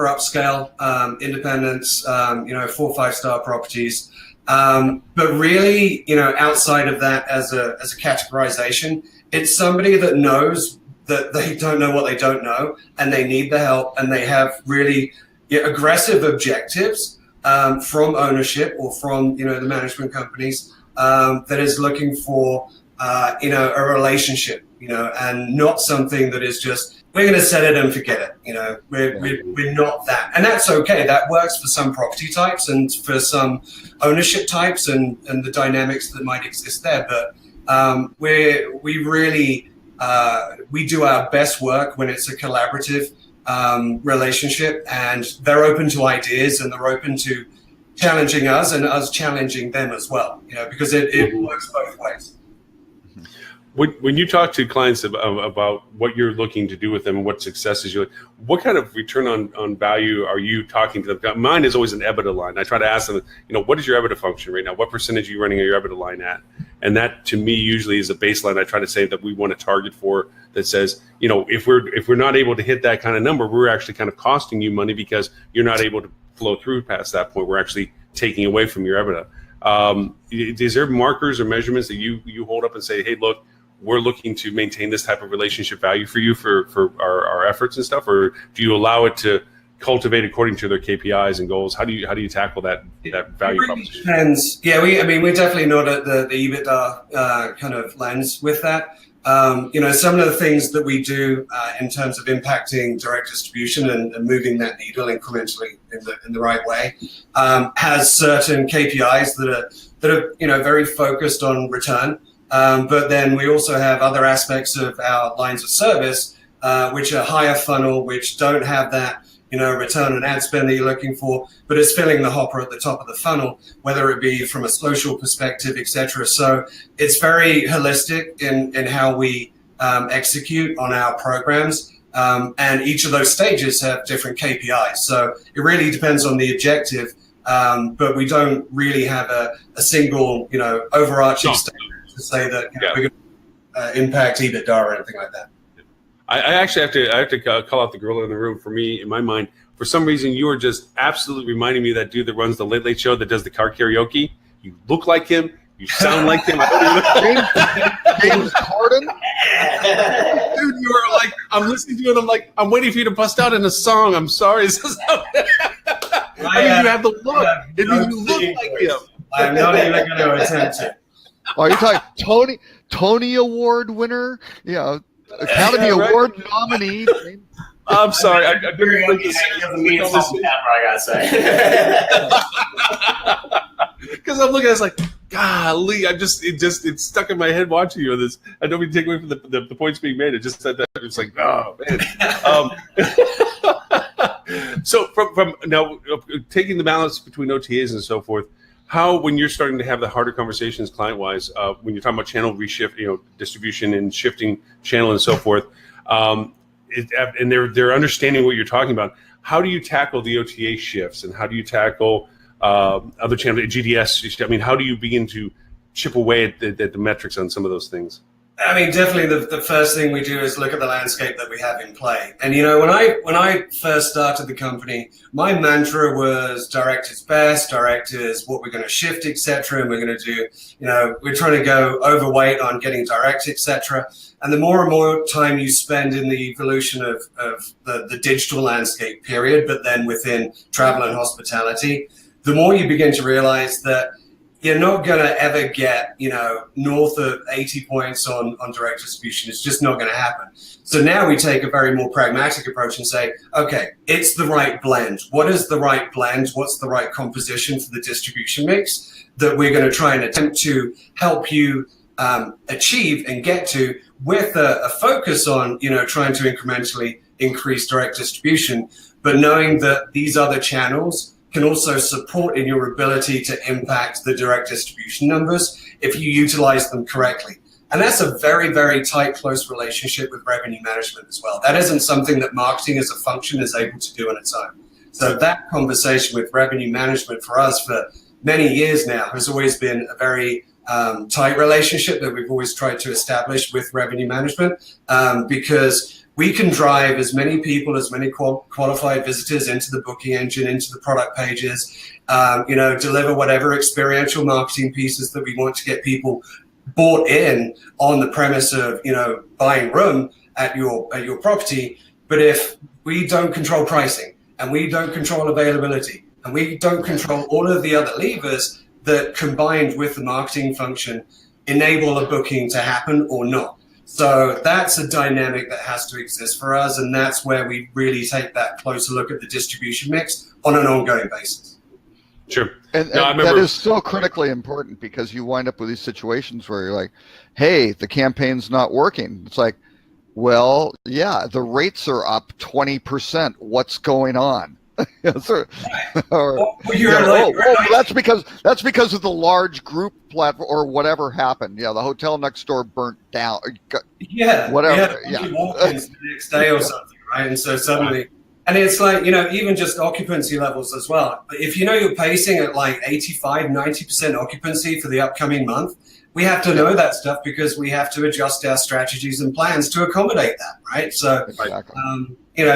upscale independents, 4 or 5 star properties. But really, outside of that, as a categorization, it's somebody that knows that they don't know what they don't know, and they need the help, and they have really aggressive objectives from ownership or from the management companies that is looking for a relationship, and not something that is just, we're going to set it and forget it. We're not that. And that's okay. That works for some property types and for some ownership types and the dynamics that might exist there. But we really do our best work when it's a collaborative relationship, and they're open to ideas and they're open to challenging us and us challenging them as well, because it works both ways. When you talk to clients about what you're looking to do with them and what successes you, what kind of return on value are you talking to them? Mine is always an EBITDA line. I try to ask them, what is your EBITDA function right now? What percentage are you running your EBITDA line at? And that to me usually is a baseline I try to say that we want to target for, that says, if we're not able to hit that kind of number, we're actually kind of costing you money because you're not able to flow through past that point. We're actually taking away from your EBITDA. Is there markers or measurements that you hold up and say, hey, look, we're looking to maintain this type of relationship value for you for our efforts and stuff, or do you allow it to cultivate according to their KPIs and goals? How do you tackle that value proposition? Depends. Yeah, we're definitely not at the EBITDA kind of lens with that. Some of the things that we do in terms of impacting direct distribution and moving that needle incrementally in the right way has certain KPIs that are very focused on return. But then we also have other aspects of our lines of service, which are higher funnel, which don't have that, return on ad spend that you're looking for, but it's filling the hopper at the top of the funnel, whether it be from a social perspective, etc. So it's very holistic in how we execute on our programs. And each of those stages have different KPIs. So it really depends on the objective, but we don't really have a single, overarching standard to say that we're going to impact EBITDA or anything like that. I actually have to call out the gorilla in the room. For me, in my mind, for some reason, you are just absolutely reminding me of that dude that runs the Late Late Show that does the car karaoke. You look like him. You sound like him. James Corden? Dude, you are like, I'm listening to you and I'm like, I'm waiting for you to bust out in a song. I'm sorry. You have the look. You look like him. I'm not even going to attempt it. Are you talking Tony Award winner? Academy Award nominee. I'm sorry. I gotta say. Because I'm looking at it, it's like, golly, it's stuck in my head watching you on this. I don't mean to take away from the points being made. It just said that it's like, oh man. So from now, taking the balance between OTAs and so forth, how, when you're starting to have the harder conversations client-wise, when you're talking about channel reshift, distribution and shifting channel and so forth, and they're understanding what you're talking about, how do you tackle the OTA shifts and how do you tackle other channels, GDS? I mean, how do you begin to chip away at the metrics on some of those things? I mean, definitely the first thing we do is look at the landscape that we have in play. And, when I first started the company, my mantra was direct is best, direct is what we're going to shift, etc. And we're going to do, we're trying to go overweight on getting direct, etc. And the more and more time you spend in the evolution of the digital landscape period, but then within travel and hospitality, the more you begin to realize that you're not going to ever get, north of 80 points on direct distribution. It's just not going to happen. So now we take a very more pragmatic approach and say, okay, it's the right blend. What is the right blend? What's the right composition for the distribution mix that we're going to try and attempt to help you achieve and get to, with a focus on, trying to incrementally increase direct distribution, but knowing that these other channels can also support in your ability to impact the direct distribution numbers if you utilize them correctly. And that's a very, very tight, close relationship with revenue management as well. That isn't something that marketing as a function is able to do on its own. So that conversation with revenue management for us for many years now has always been a very tight relationship that we've always tried to establish with revenue management, because we can drive as many people, as many qualified visitors into the booking engine, into the product pages, deliver whatever experiential marketing pieces that we want to get people bought in on the premise of, buying room at your property. But if we don't control pricing and we don't control availability and we don't control all of the other levers that combined with the marketing function enable a booking to happen or not. So that's a dynamic that has to exist for us, and that's where we really take that closer look at the distribution mix on an ongoing basis. Sure. And that is so critically important, because you wind up with these situations where you're like, hey, the campaign's not working. It's like, well, yeah, the rates are up 20%. What's going on? Yes, sir. That's because of the large group platform or whatever happened. Yeah, the hotel next door burnt down. Yeah, whatever. Yeah, walk-ins the next day or something, right? And so suddenly, and it's like, even just occupancy levels as well. If you're pacing at like 85, 90% occupancy for the upcoming month, we have to know that stuff because we have to adjust our strategies and plans to accommodate that, right? So, exactly. and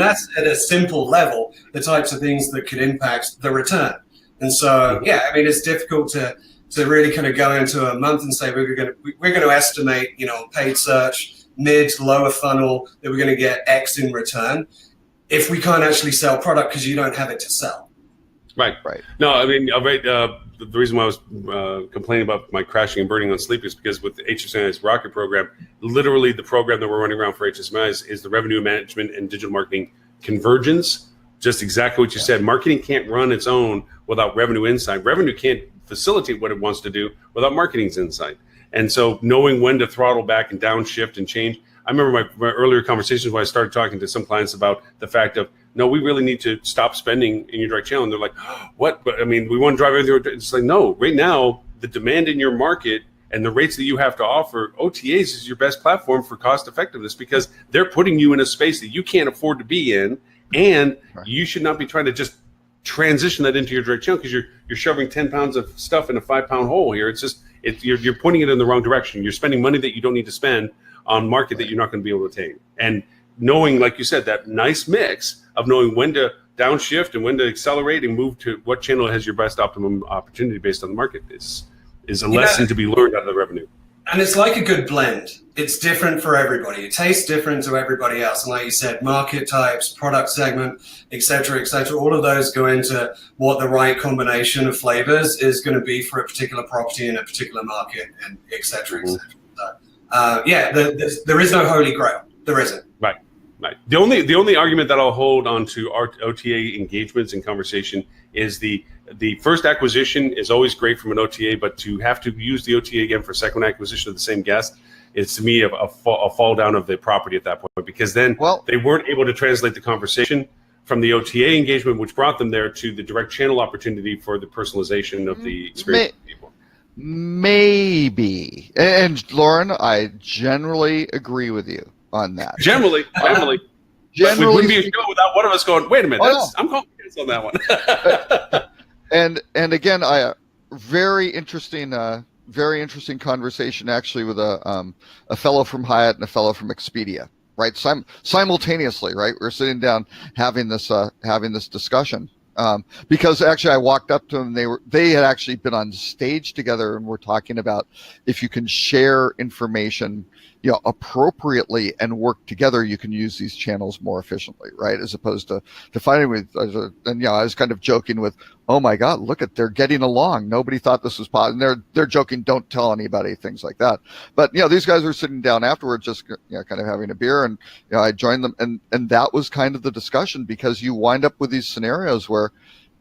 that's at a simple level, the types of things that could impact the return. And so, it's difficult to really kind of go into a month and say we're going to estimate, paid search, mid, lower funnel, that we're going to get X in return if we can't actually sell product because you don't have it to sell. Right. No, I mean, the reason why I was complaining about my crashing and burning on sleep is because with the HSMI's Rocket program, literally the program that we're running around for HSMI's is the revenue management and digital marketing convergence. Just exactly what you said. Marketing can't run its own without revenue insight. Revenue can't facilitate what it wants to do without marketing's insight. And so knowing when to throttle back and downshift and change. I remember my earlier conversations when I started talking to some clients about the fact of, no, we really need to stop spending in your direct channel. And they're like, what? But I mean, we want to drive everything. It's like, no, right now, the demand in your market and the rates that you have to offer, OTAs is your best platform for cost effectiveness because they're putting you in a space that you can't afford to be in. And you should not be trying to just transition that into your direct channel because you're shoving 10 pounds of stuff in a 5-pound hole here. It's just, you're pointing it in the wrong direction. You're spending money that you don't need to spend on market that you're not going to be able to attain. And knowing, like you said, that nice mix of knowing when to downshift and when to accelerate and move to what channel has your best optimum opportunity based on the market is a lesson to be learned out of the revenue. And it's like a good blend. It's different for everybody. It tastes different to everybody else. And like you said, market types, product segment, et cetera, all of those go into what the right combination of flavors is going to be for a particular property in a particular market, and et cetera, et cetera. So, there is no holy grail. There isn't. Right. The only argument that I'll hold on to our OTA engagements and conversation is the first acquisition is always great from an OTA, but to have to use the OTA again for second acquisition of the same guest is to me a fall down of the property at that point, because then they weren't able to translate the conversation from the OTA engagement, which brought them there, to the direct channel opportunity for the personalization of the experience for people. Maybe. And Lauren, I generally agree with you on that. Generally. We wouldn't be a show without one of us going, wait a minute, I'm calling on that one. and again, very interesting conversation actually with a fellow from Hyatt and a fellow from Expedia, right? Simultaneously, right? We're sitting down having this discussion. Because actually I walked up to them, they had actually been on stage together and we're talking about if you can share information, appropriately and work together, you can use these channels more efficiently, right? As opposed to fighting with, and I was kind of joking with, oh my God, look at, they're getting along. Nobody thought this was possible. And they're joking, don't tell anybody, things like that. But, these guys were sitting down afterwards, just, kind of having a beer, and, I joined them. And that was kind of the discussion, because you wind up with these scenarios where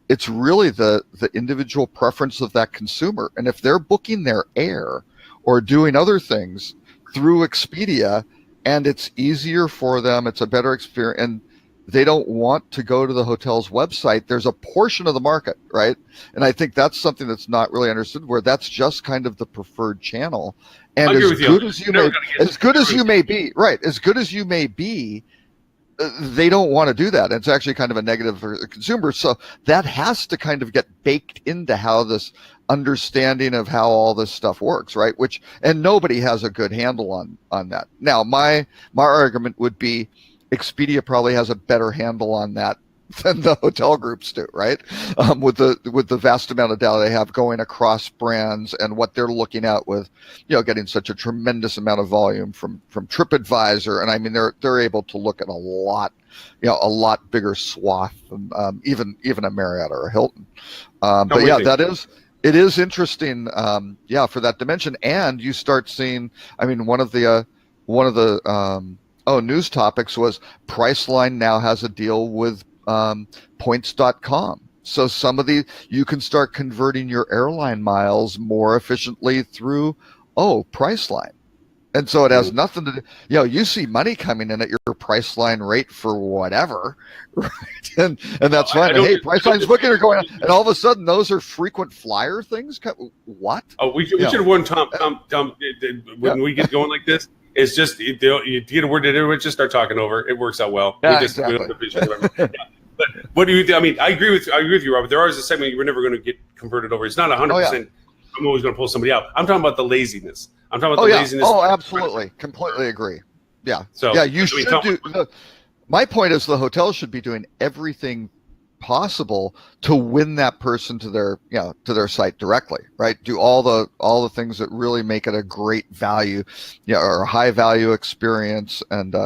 it's really the individual preference of that consumer. And if they're booking their air or doing other things through Expedia, and it's easier for them, it's a better experience, and they don't want to go to the hotel's website, there's a portion of the market, right? And I think that's something that's not really understood, where that's just kind of the preferred channel. And as good as you may be, they don't want to do that. It's actually kind of a negative for the consumer. So that has to kind of get baked into how this understanding of how all this stuff works, right? And nobody has a good handle on that. Now, my argument would be Expedia probably has a better handle on that than the hotel groups do, right? With the vast amount of data they have going across brands and what they're looking at with, getting such a tremendous amount of volume from TripAdvisor. And I mean, they're able to look at a lot bigger swath than even a Marriott or a Hilton. But yeah, it is interesting. For that dimension. And you start seeing, I mean, one of the news topics was Priceline now has a deal with points.com. So you can start converting your airline miles more efficiently through Priceline. And so it has nothing to do, you see money coming in at your Priceline rate for whatever, right? And that's fine. Hey, Priceline's booking are going on, and all of a sudden those are frequent flyer things. What? Oh, we should have warned Tom. When we get going like this, it's just you get a word that everyone just start talking over. It works out well. Yeah, exactly. But what do you? I mean, I agree with you, Robert. There is a segment you were never going to get converted over. It's not 100%. I'm always going to pull somebody out. I'm talking about the laziness. I'm talking about the laziness. Oh, absolutely. Completely agree. Yeah. So, you should do. My point is the hotel should be doing everything possible to win that person to their site directly, right? Do all the things that really make it a great value, or a high value experience, and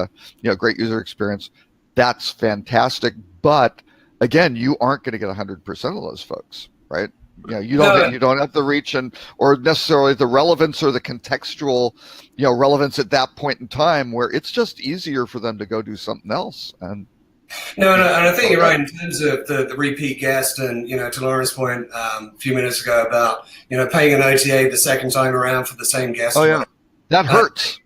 great user experience. That's fantastic. But again, you aren't going to get 100% of those folks, right? You don't have the reach or necessarily the relevance or the contextual, relevance at that point in time where it's just easier for them to go do something else. And and I think you're right in terms of the repeat guest, and to Lauren's point a few minutes ago about paying an OTA the second time around for the same guest. Oh yeah, that hurts.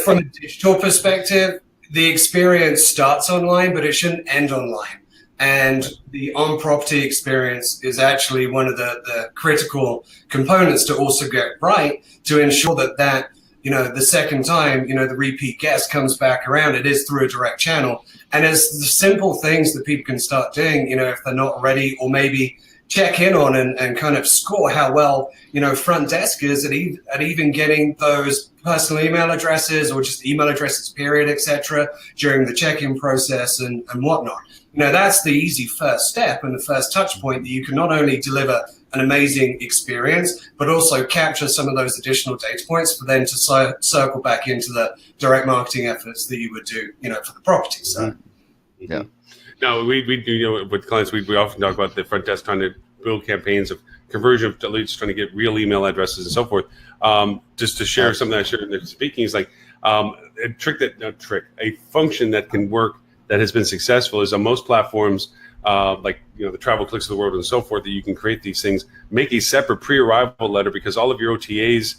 From a digital perspective, the experience starts online, but it shouldn't end online. And the on-property experience is actually one of the critical components to also get right to ensure that the second time, the repeat guest comes back around, it is through a direct channel. And it's the simple things that people can start doing, if they're not ready, or maybe check in on and kind of score how well, front desk is at even getting those personal email addresses or just email addresses, period, etc., during the check-in process and whatnot. That's the easy first step and the first touch point that you can not only deliver an amazing experience, but also capture some of those additional data points for then to circle back into the direct marketing efforts that you would do, for the property. So, yeah. No, we do, with clients, we often talk about the front desk trying to build campaigns of conversion of leads, trying to get real email addresses and so forth. Just to share something I shared in the speaking is like a function that can work that has been successful is on most platforms, like the Travel Clicks of the world and so forth, that you can create these things, make a separate pre-arrival letter, because all of your OTAs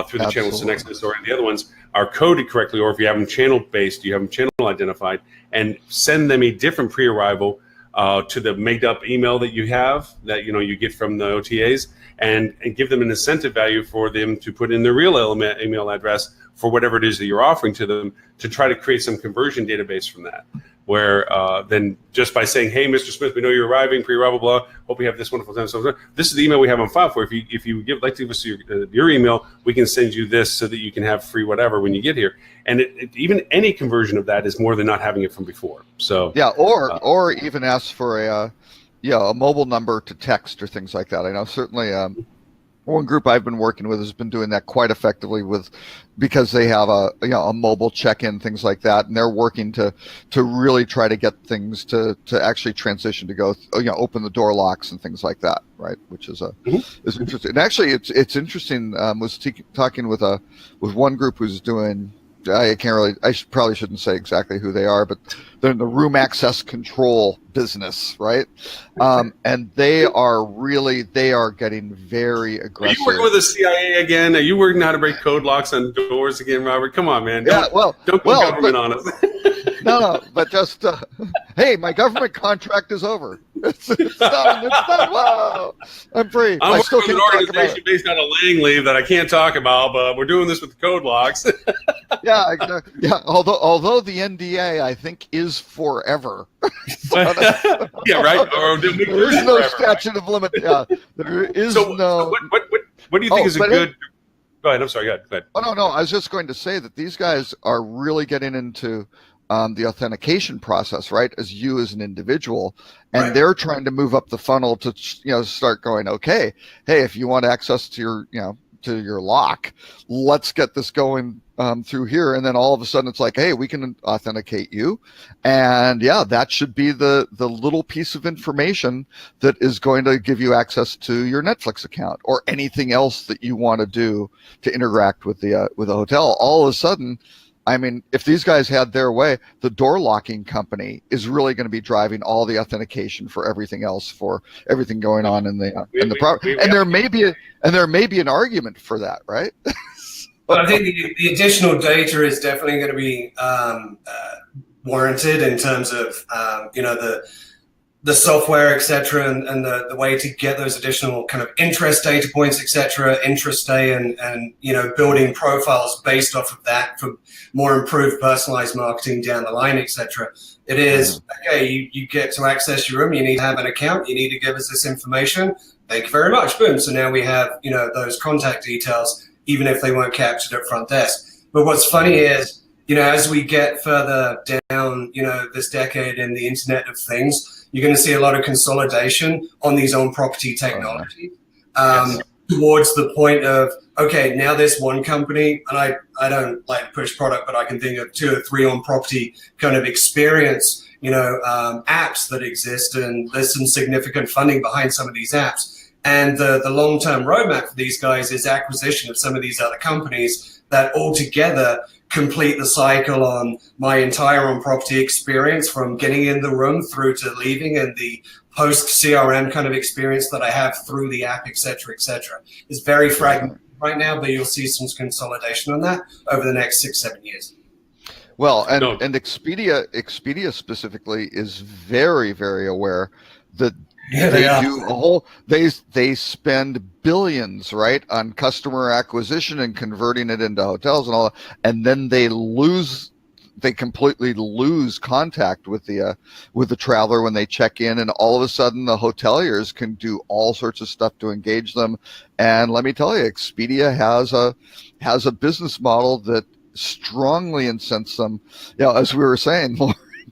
through the channel Synexus or the other ones are coded correctly, or if you have them channel-based, you have them channel identified, and send them a different pre-arrival to the made-up email that you have, that you get from the OTAs, and give them an incentive value for them to put in their real email address for whatever it is that you're offering to them, to try to create some conversion database from that. Where then just by saying, hey, Mr. Smith, we know you're arriving, pre-arrival, blah, hope you have this wonderful time. So this is the email we have on file for. If you like to give us your email, we can send you this so that you can have free whatever when you get here. And even any conversion of that is more than not having it from before. So yeah, or even ask for a mobile number to text or things like that. I know certainly one group I've been working with has been doing that quite effectively because they have a mobile check-in, things like that, and they're working to really try to get things to actually transition to go open the door locks and things like that, right? Which is is interesting. And actually, it's interesting. Was talking with one group who's doing. I probably shouldn't say exactly who they are, but they're in the room access control business, right? And they are getting very aggressive. Are you working with the CIA again? Are you working how to break code locks on doors again, Robert? Come on, man. Don't go government on us. No, but just hey, my government contract is over. It's done. Whoa, I'm free. I still can't talk about it. I'm working with an organization based out of Langley that I can't talk about, but we're doing this with the code locks. Yeah, exactly. Yeah. Although the NDA I think is forever. Yeah, right. Or there is no statute of limit. Yeah, there is no. So what do you think is a good? Go ahead. I'm sorry. Go ahead. Oh no. I was just going to say that these guys are really getting into the authentication process, right? As you as an individual, and they're trying to move up the funnel to start going. Okay, hey, if you want access to your lock, let's get this going through here. And then all of a sudden it's like, hey, we can authenticate you. And yeah, that should be the little piece of information that is going to give you access to your Netflix account or anything else that you want to do to interact with the hotel. All of a sudden, I mean, if these guys had their way, the door locking company is really going to be driving all the authentication for everything else, for everything going on in the property. And there may be an argument for that, right? I think the additional data is definitely going to be warranted in terms of the software, etc., and the way to get those additional kind of interest data points, etc., intraday, and building profiles based off of that for more improved personalized marketing down the line, etc. It is okay. You get to access your room. You need to have an account. You need to give us this information. Thank you very much. Boom. So now we have those contact details, even if they weren't captured at front desk. But what's funny is as we get further down this decade in the Internet of Things, you're going to see a lot of consolidation on these on-property technologies towards the point of, okay, now there's one company, and I don't like to push product, but I can think of 2 or 3 on-property kind of experience, apps that exist, and there's some significant funding behind some of these apps. And the long-term roadmap for these guys is acquisition of some of these other companies that altogether complete the cycle on my entire on-property experience, from getting in the room through to leaving, and the post-CRM kind of experience that I have through the app, et cetera, et cetera. It's very fragmented right now, but you'll see some consolidation on that over the next 6-7 years. Well, and Expedia specifically is very, very aware that they spend billions, right, on customer acquisition and converting it into hotels and all that, and then they completely lose contact with the traveler when they check in, and all of a sudden the hoteliers can do all sorts of stuff to engage them. And let me tell you, Expedia has a business model that strongly incents them, as we were saying,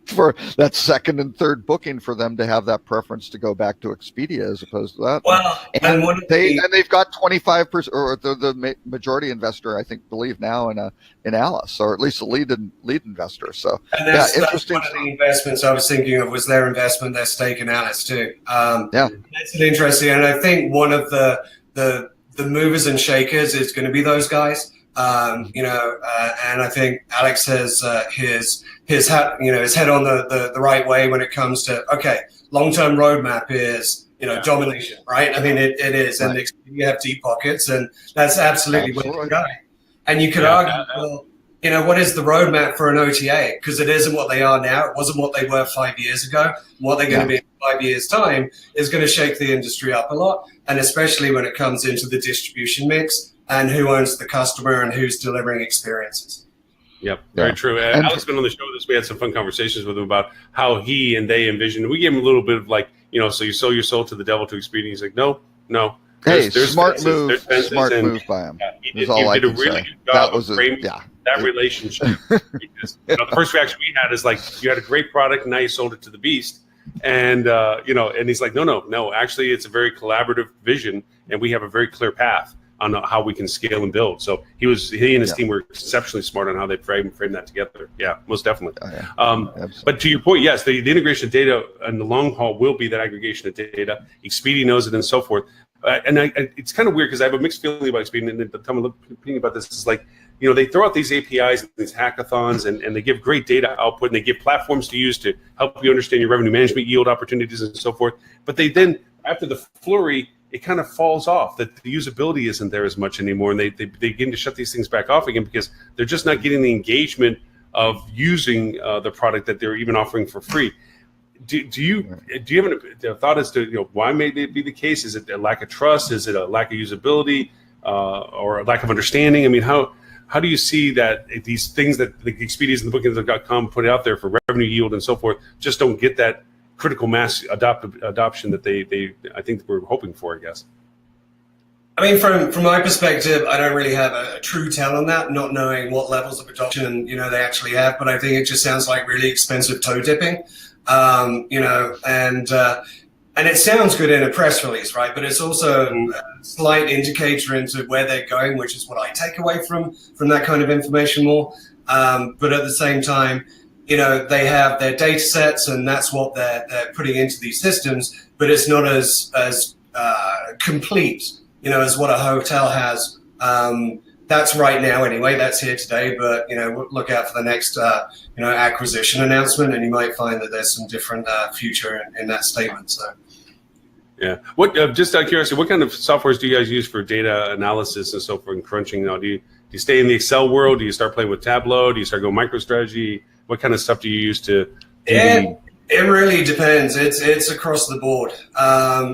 for that second and third booking, for them to have that preference to go back to Expedia as opposed to that. Well, and they've got 25%, or the majority investor, I think, believe now in Alice, or at least the lead investor. So that's interesting. One of the investments I was thinking of was their investment, their stake in Alice too. That's an interesting, and I think one of the movers and shakers is going to be those guys. And I think Alex has his head on the right way when it comes to, okay, long-term roadmap is domination, right? I mean, it is, right. And you have deep pockets, and that's absolutely where you're going. And you could argue, well, what is the roadmap for an OTA? Because it isn't what they are now. It wasn't what they were 5 years ago. What they're going to be in 5 years' time is going to shake the industry up a lot, and especially when it comes into the distribution mix and who owns the customer and who's delivering experiences. Yep, very true. Alex has been on the show with us. We had some fun conversations with him about how he and they envisioned. We gave him a little bit of so you sell your soul to the devil to Expedia. He's like, no. There's smart move by him. He did a really good job of framing that relationship. Because, the first reaction we had is like, you had a great product, and now you sold it to the beast. And and he's like, no. Actually, it's a very collaborative vision, and we have a very clear path on how we can scale and build. So he and his team were exceptionally smart on how they frame that together. Yeah, most definitely. But to your point, yes, the integration of data in the long haul will be that aggregation of data. Expedia knows it, and so forth. And it's kind of weird because I have a mixed feeling about Expedia. And the time I'm thinking about this is like, they throw out these APIs and these hackathons, and they give great data output, and they give platforms to use to help you understand your revenue management yield opportunities and so forth. But they then, after the flurry, it kind of falls off, that the usability isn't there as much anymore, and they begin to shut these things back off again because they're just not getting the engagement of using the product that they're even offering for free. Do you have a thought as to why may it be the case? Is it a lack of trust? Is it a lack of usability, or a lack of understanding? I mean, how do you see that these things that the Expedias and the Bookings.com put out there for revenue yield and so forth just don't get that critical mass adoption that they I think we're hoping for, I guess? I mean, from my perspective, I don't really have a true tell on that, not knowing what levels of adoption they actually have. But I think it just sounds like really expensive toe dipping, and it sounds good in a press release, right? But it's also a slight indicator into where they're going, which is what I take away from that kind of information more. But at the same time, they have their data sets, and that's what they're putting into these systems, but it's not as complete, as what a hotel has. That's right now anyway, that's here today, but, look out for the next, acquisition announcement, and you might find that there's some different future in that statement, so. Yeah. What just out of curiosity, what kind of softwares do you guys use for data analysis and so forth and crunching now? you stay in the Excel world? Do you start playing with Tableau? Do you start going MicroStrategy? What kind of stuff do you use to do It really depends. It's across the board.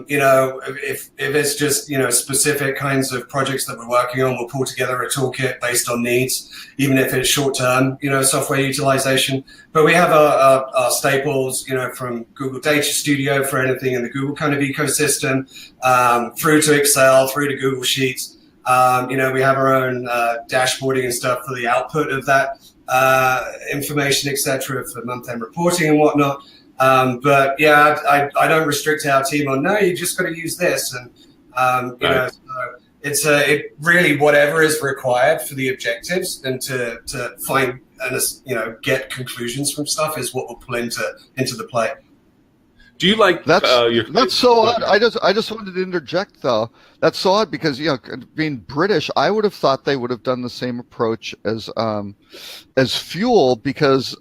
If it's just, specific kinds of projects that we're working on, we'll pull together a toolkit based on needs, even if it's short-term, software utilization. But we have our staples, from Google Data Studio for anything in the Google kind of ecosystem, through to Excel, through to Google Sheets. We have our own dashboarding and stuff for the output of that information, etc., for month-end reporting and whatnot. But yeah, I don't restrict our team on, no, you just got to use this. And, so it's it really whatever is required for the objectives and to find and, get conclusions from stuff is what we'll pull into the play. Do you like that's so odd? I just wanted to interject though. That's so odd because being British, I would have thought they would have done the same approach as Fuel, because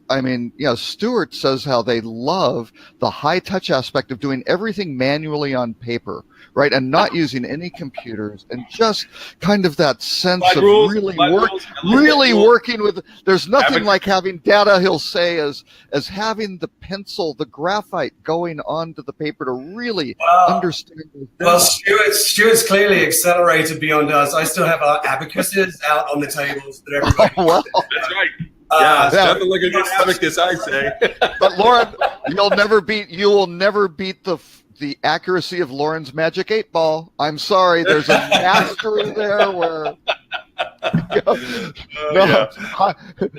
Stuart says how they love the high touch aspect of doing everything manually on paper, right, and not using any computers, and just kind of that sense of really working with. There's nothing like having data. He'll say as having the pencil, the graphite going onto the paper to really understand. Well, Stuart's clearly accelerated beyond us. I still have our abacuses out on the tables that everybody. Oh, well. That's right. Yeah, nothing like a good abacus, I say. But Lauren, you will never beat the accuracy of Lauren's Magic 8-Ball. I'm sorry, there's a mastery there where.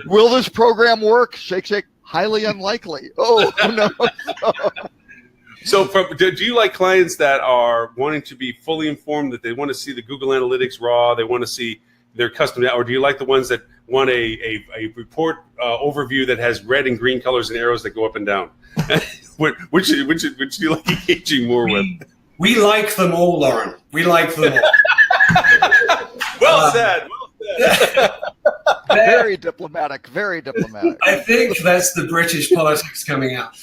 Will this program work? Shake, shake. Highly unlikely. Oh no. So do you like clients that are wanting to be fully informed, that they want to see the Google Analytics raw, they want to see their custom, or do you like the ones that want a report overview that has red and green colors and arrows that go up and down? which do you like engaging more with? We like them all, Lauren. We like them all. Well said. Very diplomatic. Very diplomatic. I think that's the British politics coming out.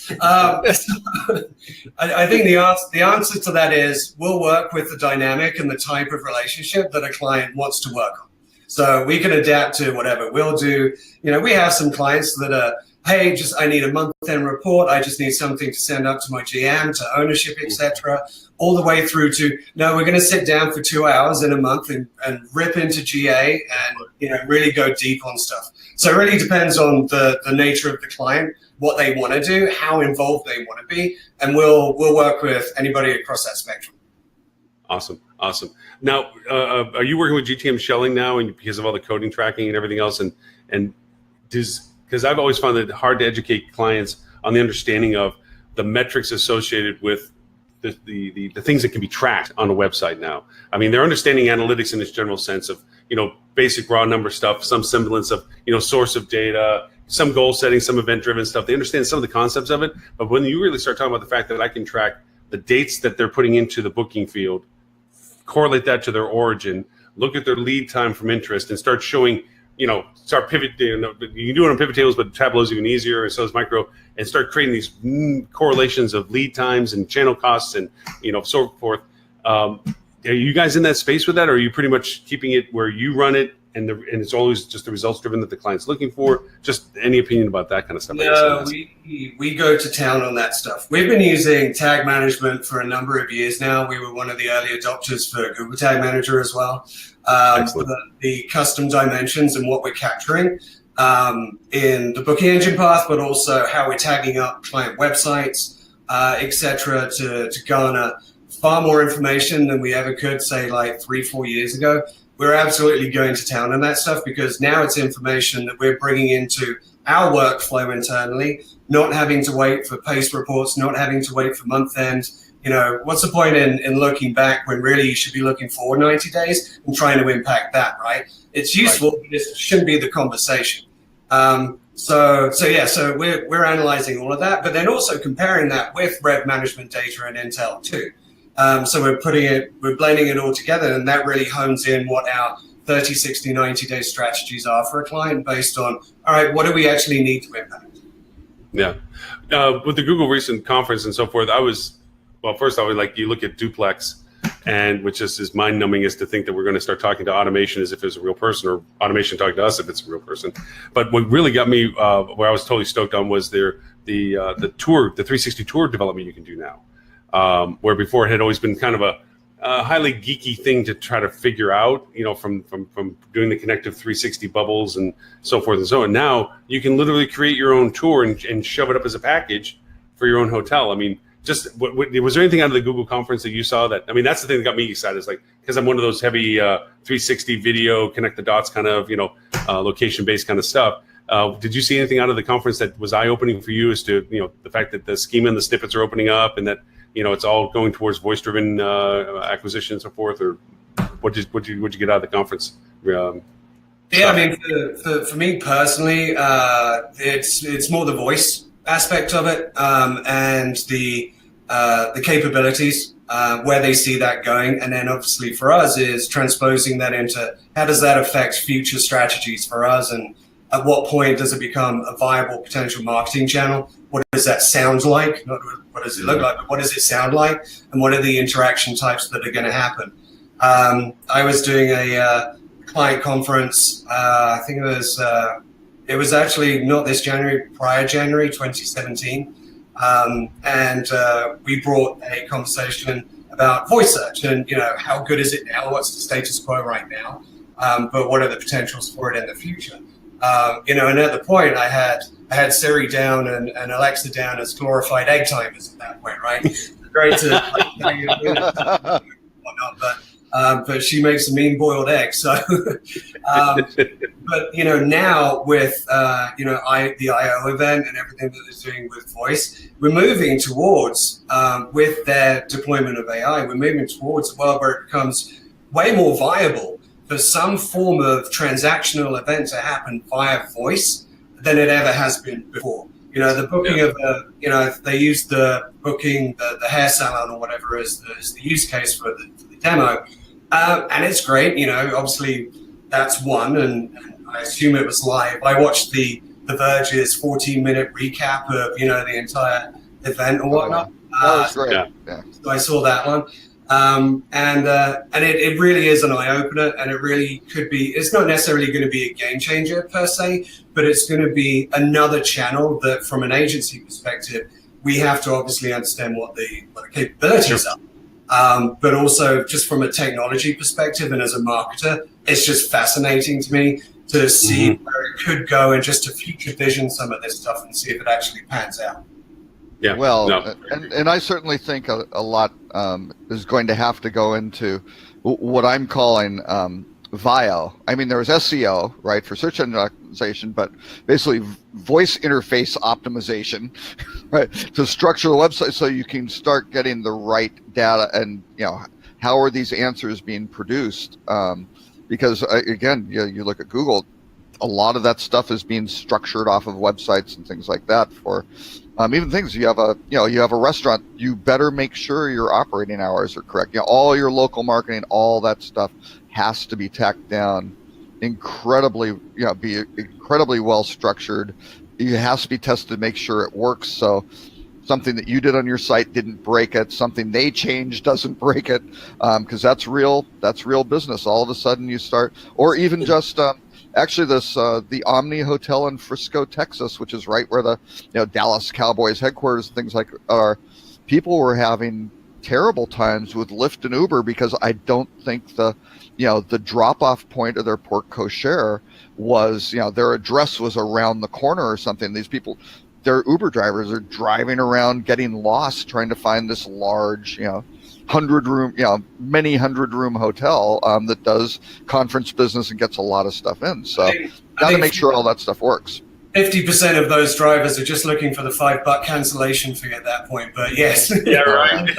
I think the answer to that is we'll work with the dynamic and the type of relationship that a client wants to work on. So we can adapt to whatever we'll do. We have some clients that are, hey, I need a month-end report. I just need something to send up to my GM, to ownership, etc. All the way through to, no, we're going to sit down for 2 hours in a month and rip into GA and really go deep on stuff. So it really depends on the nature of the client, what they want to do, how involved they want to be, and we'll work with anybody across that spectrum. Awesome. Now, are you working with GTM shelling now, and because of all the coding tracking and everything else, and because I've always found it hard to educate clients on the understanding of the metrics associated with the things that can be tracked on a website now. I mean, they're understanding analytics in its general sense of, basic raw number stuff, some semblance of, source of data, some goal setting, some event-driven stuff. They understand some of the concepts of it, but when you really start talking about the fact that I can track the dates that they're putting into the booking field, correlate that to their origin, look at their lead time from interest, and start showing, start pivot. You can do it on pivot tables, but Tableau is even easier, and so is Micro, and start creating these correlations of lead times and channel costs and so forth. Are you guys in that space with that, or are you pretty much keeping it where you run it and it's always just the results driven that the client's looking for? Just any opinion about that kind of stuff? No, we go to town on that stuff. We've been using Tag Management for a number of years now. We were one of the early adopters for Google Tag Manager as well. The custom dimensions and what we're capturing in the booking engine path, but also how we're tagging up client websites, etc., to garner far more information than we ever could, say, like 3-4 years ago. We're absolutely going to town on that stuff because now it's information that we're bringing into our workflow internally, not having to wait for PACE reports, not having to wait for month end. What's the point in looking back when really you should be looking forward 90 days and trying to impact that, right? It's useful, but it shouldn't be the conversation. So we're analyzing all of that, but then also comparing that with Rev Management data and Intel too. So we're blending it all together, and that really hones in what our 30, 60, 90-day strategies are for a client based on, all right, what do we actually need to impact? Yeah. With the Google recent conference and so forth, first I was like, you look at Duplex and which is mind numbing, is to think that we're going to start talking to automation as if it's a real person, or automation talking to us if it's a real person. But what really got me, where I was totally stoked on, was the tour, the 360 tour development you can do now, where before it had always been kind of a highly geeky thing to try to figure out, from doing the connective 360 bubbles and so forth and so on. Now you can literally create your own tour and shove it up as a package for your own hotel. I mean, just was there anything out of the Google conference that you saw that? I mean, that's the thing that got me excited. Is like, because I'm one of those heavy 360 video, connect the dots kind of, location based kind of stuff. Did you see anything out of the conference that was eye opening for you as to the fact that the schema and the snippets are opening up, and that it's all going towards voice driven acquisition and so forth? Or what did you get out of the conference? Yeah, I mean, for me personally, it's more the voice aspect of it, and the capabilities, where they see that going, and then obviously for us is transposing that into how does that affect future strategies for us, and at what point does it become a viable potential marketing channel? What does that sound like? Not what does it look like, but what does it sound like, and what are the interaction types that are going to happen? I was doing a client conference. I think it was actually not this January, prior January 2017. And we brought a conversation about voice search and, how good is it now? What's the status quo right now? But what are the potentials for it in the future? And at the point I had Siri down and Alexa down as glorified egg timers at that point, right? Great to but she makes a mean boiled egg. So, but now with the I/O event and everything that they're doing with voice, we're moving towards with their deployment of AI, we're moving towards a world where it becomes way more viable for some form of transactional event to happen via voice than it ever has been before. The booking of they use the booking the hair salon or whatever as the use case for the demo. And it's great, obviously that's one, and I assume it was live. I watched the Verge's 14-minute recap of, the entire event or whatnot. That was great. Yeah. So I saw that one. And it really is an eye-opener, and it really could be, it's not necessarily going to be a game changer per se, but it's going to be another channel that from an agency perspective, we have to obviously understand what the capabilities are. But also just from a technology perspective and as a marketer, it's just fascinating to me to see where it could go and just to future vision some of this stuff and see if it actually pans out. Yeah. Well, and I certainly think a lot is going to have to go into what I'm calling VIO. I mean, there was SEO, right, for search engine optimization, but basically voice interface optimization, right, to structure the website so you can start getting the right data and, how are these answers being produced? Because, again, you look at Google, a lot of that stuff is being structured off of websites and things like that for even things you have a restaurant, you better make sure your operating hours are correct. All your local marketing, all that stuff has to be tacked down incredibly, be incredibly well structured. It has to be tested to make sure it works. So something that you did on your site didn't break it. Something they changed doesn't break it, because that's real business. All of a sudden you start, or even just actually the Omni Hotel in Frisco, Texas, which is right where the Dallas Cowboys headquarters and things like are. People were having terrible times with Lyft and Uber because I don't think the drop-off point of their port cochere was, their address was around the corner or something. These people, their Uber drivers are driving around getting lost trying to find this large, 100-room, many 100-room hotel that does conference business and gets a lot of stuff in. So got to make sure all that stuff works. 50% of those drivers are just looking for the $5 cancellation fee at that point. But yes, yeah, right.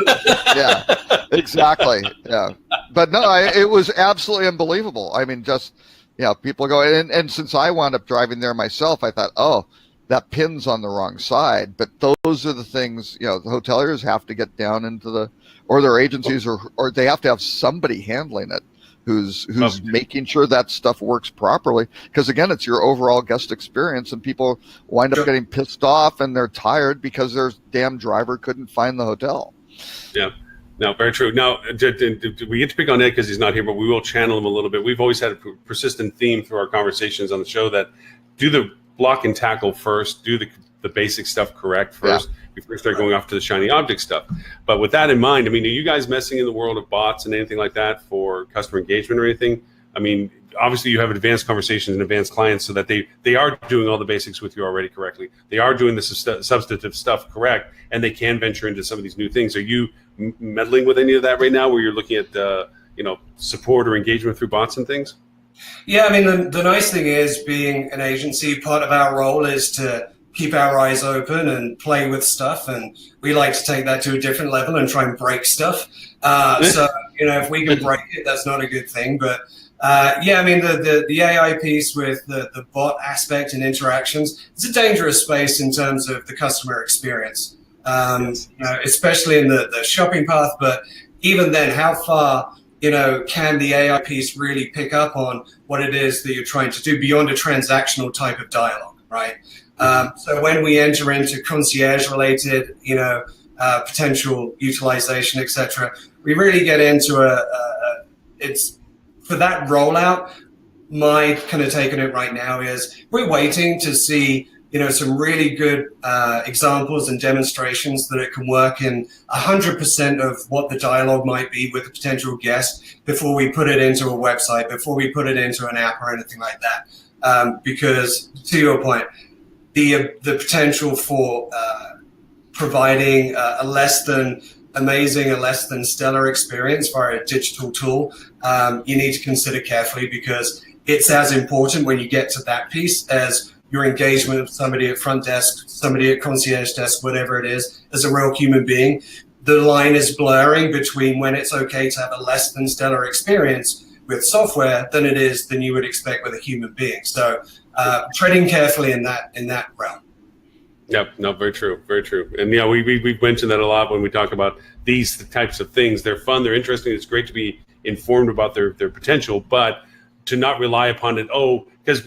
Yeah, exactly. Yeah, but no, it was absolutely unbelievable. I mean, just people go and since I wound up driving there myself, I thought, oh, that pin's on the wrong side. But those are the things the hoteliers have to get down into or their agencies or they have to have somebody handling it who's making sure that stuff works properly, because again, it's your overall guest experience, and people wind up getting pissed off and they're tired because their damn driver couldn't find the hotel. Yeah. No, very true. Now, we get to pick on Ed because he's not here, but we will channel him a little bit. We've always had a persistent theme through our conversations on the show that do the block and tackle first, do the basic stuff correct first before you start going off to the shiny object stuff. But with that in mind, I mean, are you guys messing in the world of bots and anything like that for customer engagement or anything? I mean, obviously you have advanced conversations and advanced clients so that they are doing all the basics with you already correctly. They are doing the substantive stuff correct, and they can venture into some of these new things. Are you meddling with any of that right now where you're looking at support or engagement through bots and things? Yeah, I mean, the nice thing is being an agency, part of our role is to keep our eyes open and play with stuff. And we like to take that to a different level and try and break stuff. So, if we can break it, that's not a good thing. But yeah, I mean, the AI piece with the bot aspect and interactions, it's a dangerous space in terms of the customer experience, especially in the shopping path. But even then, how far can the AI piece really pick up on what it is that you're trying to do beyond a transactional type of dialogue, right? So when we enter into concierge-related, potential utilization, et cetera, we really get into it's for that rollout. My kind of take on it right now is we're waiting to see some really good examples and demonstrations that it can work in 100% of what the dialogue might be with a potential guest before we put it into a website, before we put it into an app or anything like that. Because to your point, the potential for providing a less than amazing, a less than stellar experience via a digital tool, you need to consider carefully, because it's as important when you get to that piece as your engagement with somebody at front desk, somebody at concierge desk, whatever it is, as a real human being. The line is blurring between when it's okay to have a less than stellar experience with software than you would expect with a human being. So treading carefully in that realm. Yep. No, very true. Very true. And we mentioned that a lot when we talk about these types of things. They're fun. They're interesting. It's great to be informed about their potential, but to not rely upon it. Because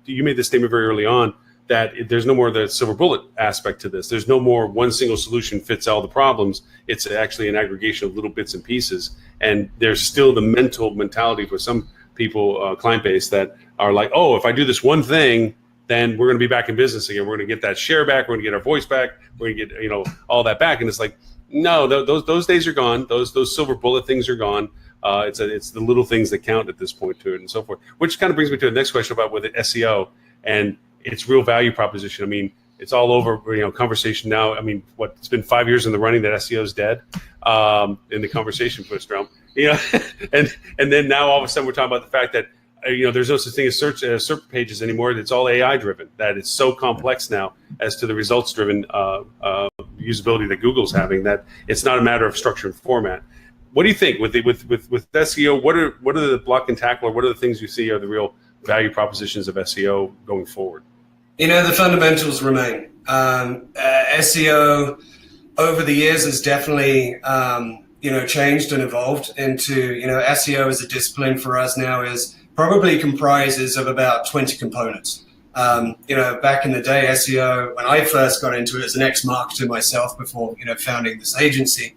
you made this statement very early on that there's no more the silver bullet aspect to this. There's no more one single solution fits all the problems. It's actually an aggregation of little bits and pieces. And there's still the mentality for some people, client base, that are like, if I do this one thing, then we're going to be back in business again. We're going to get that share back. We're going to get our voice back. We're going to get all that back. And it's like, no, those days are gone. Those silver bullet things are gone. It's the little things that count at this point to it, and so forth. Which kind of brings me to the next question about with SEO and its real value proposition. I mean, it's all over conversation now. I mean, it's been 5 years in the running that SEO is dead in the conversation Twistrom. And then now all of a sudden we're talking about the fact that there's no such thing as search pages anymore. It's all AI driven. That it's so complex now as to the results driven usability that Google's having, that it's not a matter of structure and format. What do you think with SEO? What are the block and tackle, or what are the things you see are the real value propositions of SEO going forward? The fundamentals remain. SEO over the years has definitely changed and evolved into SEO as a discipline for us now is probably comprises of about 20 components. Back in the day, SEO, when I first got into it as an ex-marketer myself before founding this agency.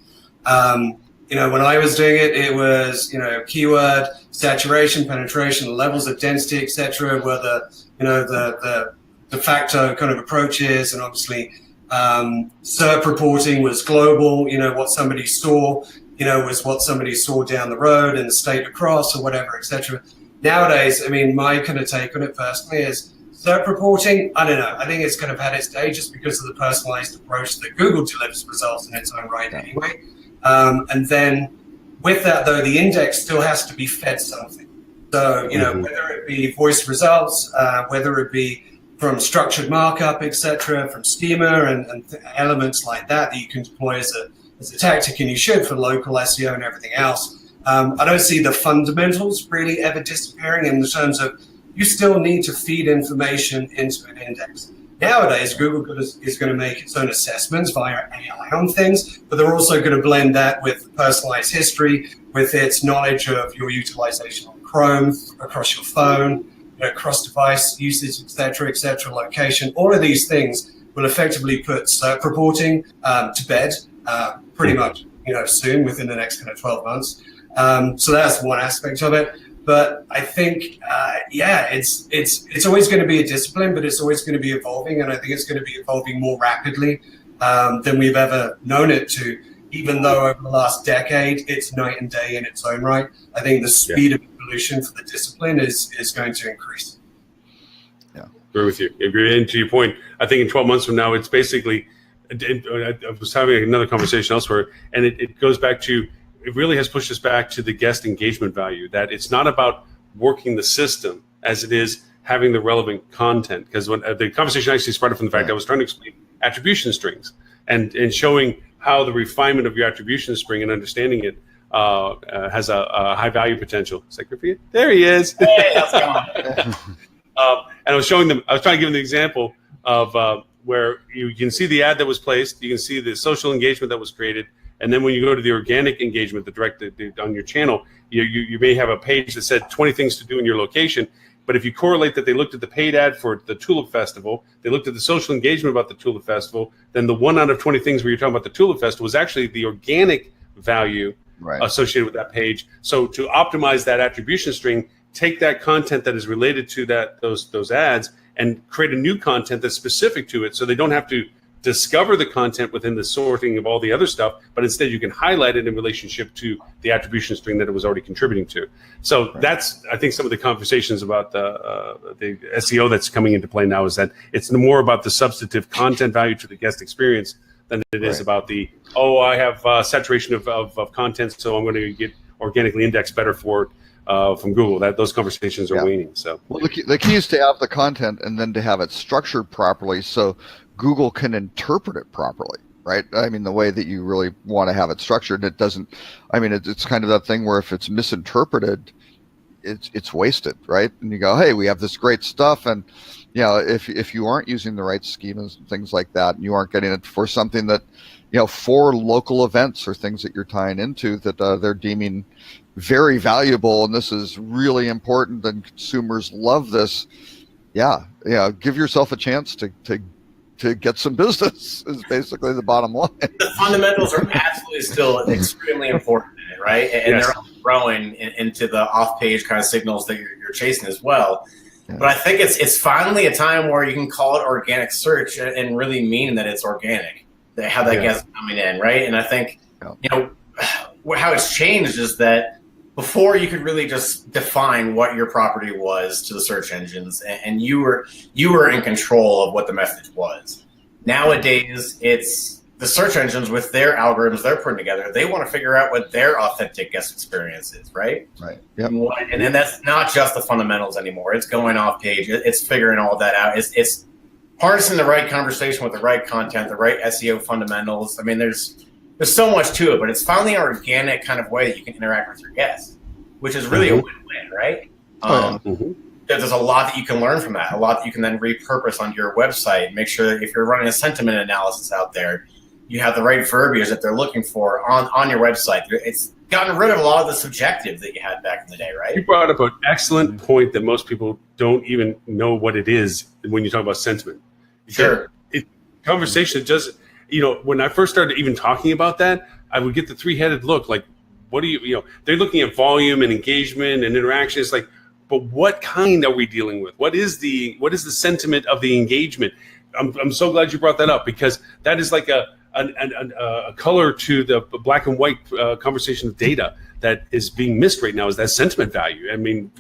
When I was doing it, it was, keyword, saturation, penetration, levels of density, et cetera, were the de facto kind of approaches. And obviously, SERP reporting was global. What somebody saw, was what somebody saw down the road in the state across or whatever, et cetera. Nowadays, I mean, my kind of take on it personally is SERP reporting, I don't know. I think it's kind of had its day just because of the personalized approach that Google delivers results in its own right anyway. And then with that, though, the index still has to be fed something. So, whether it be voice results, whether it be from structured markup, et cetera, from schema and elements like that you can deploy as a tactic, and you should for local SEO and everything else. I don't see the fundamentals really ever disappearing in the terms of you still need to feed information into an index. Nowadays, Google is going to make its own assessments via AI on things, but they're also going to blend that with personalized history, with its knowledge of your utilization on Chrome, across your phone, cross-device usage, et cetera, location. All of these things will effectively put SERP reporting to bed, pretty much. soon within the next kind of 12 months. So that's one aspect of it. But I think, it's always going to be a discipline, but it's always going to be evolving. And I think it's going to be evolving more rapidly than we've ever known it to, even though over the last decade, it's night and day in its own right. I think the speed of evolution for the discipline is going to increase. Yeah, agree with you. And to your point, I think in 12 months from now, it's basically, I was having another conversation elsewhere, and it goes back to, it really has pushed us back to the guest engagement value, that it's not about working the system as it is having the relevant content. Because when the conversation actually started from the fact I was trying to explain attribution strings and showing how the refinement of your attribution string and understanding it has a high value potential. Is that good for you? There he is. Hey, how's it going? And I was showing them, I was trying to give them the example of where you can see the ad that was placed, you can see the social engagement that was created, and then when you go to the organic engagement, the direct on your channel, you may have a page that said 20 things to do in your location. But if you correlate that they looked at the paid ad for the Tulip Festival, they looked at the social engagement about the Tulip Festival, then the 1 out of 20 things where you're talking about the Tulip Festival was actually the organic value associated with that page. So to optimize that attribution string, take that content that is related to those ads and create a new content that's specific to it, so they don't have to discover the content within the sorting of all the other stuff, but instead you can highlight it in relationship to the attribution string that it was already contributing to. So that's, I think, some of the conversations about the SEO that's coming into play now, is that it's more about the substantive content value to the guest experience than it is about the, I have saturation of content, so I'm going to get organically indexed better for it from Google. Those conversations are waning. So the key is to have the content and then to have it structured properly so Google can interpret it properly, right? I mean, the way that you really want to have it structured, it doesn't, I mean, it's kind of that thing where if it's misinterpreted, it's wasted, right? And you go, hey, we have this great stuff, and if you aren't using the right schemas and things like that, and you aren't getting it for something that, for local events or things that you're tying into that they're deeming very valuable, and this is really important, and consumers love this, give yourself a chance to get some business is basically the bottom line. The fundamentals are absolutely still extremely important, right? And they're all growing into the off-page kind of signals that you're chasing as well. Yeah. But I think it's finally a time where you can call it organic search and really mean that it's organic, how that gets coming in, right? And I think, how it's changed is that before you could really just define what your property was to the search engines, and you were in control of what the message was. Nowadays, it's the search engines with their algorithms they're putting together. They want to figure out what their authentic guest experience is, right? Right. Yep. And that's not just the fundamentals anymore. It's going off page. It's figuring all that out. It's harnessing the right conversation with the right content, the right SEO fundamentals. I mean, there's so much to it, but it's finally an organic kind of way that you can interact with your guests, which is really a win-win, right? There's a lot that you can learn from that, a lot that you can then repurpose onto your website. Make sure that if you're running a sentiment analysis out there, you have the right verbiage that they're looking for on your website. It's gotten rid of a lot of the subjective that you had back in the day, right? You brought up an excellent point that most people don't even know what it is when you talk about sentiment. Sure. Conversation doesn't, when I first started even talking about that, I would get the three-headed look, like, what do they're looking at volume and engagement and interaction. It's like, but what kind are we dealing with? What is the sentiment of the engagement? I'm so glad you brought that up, because that is like a color to the black and white conversation of data that is being missed right now, is that sentiment value. I mean,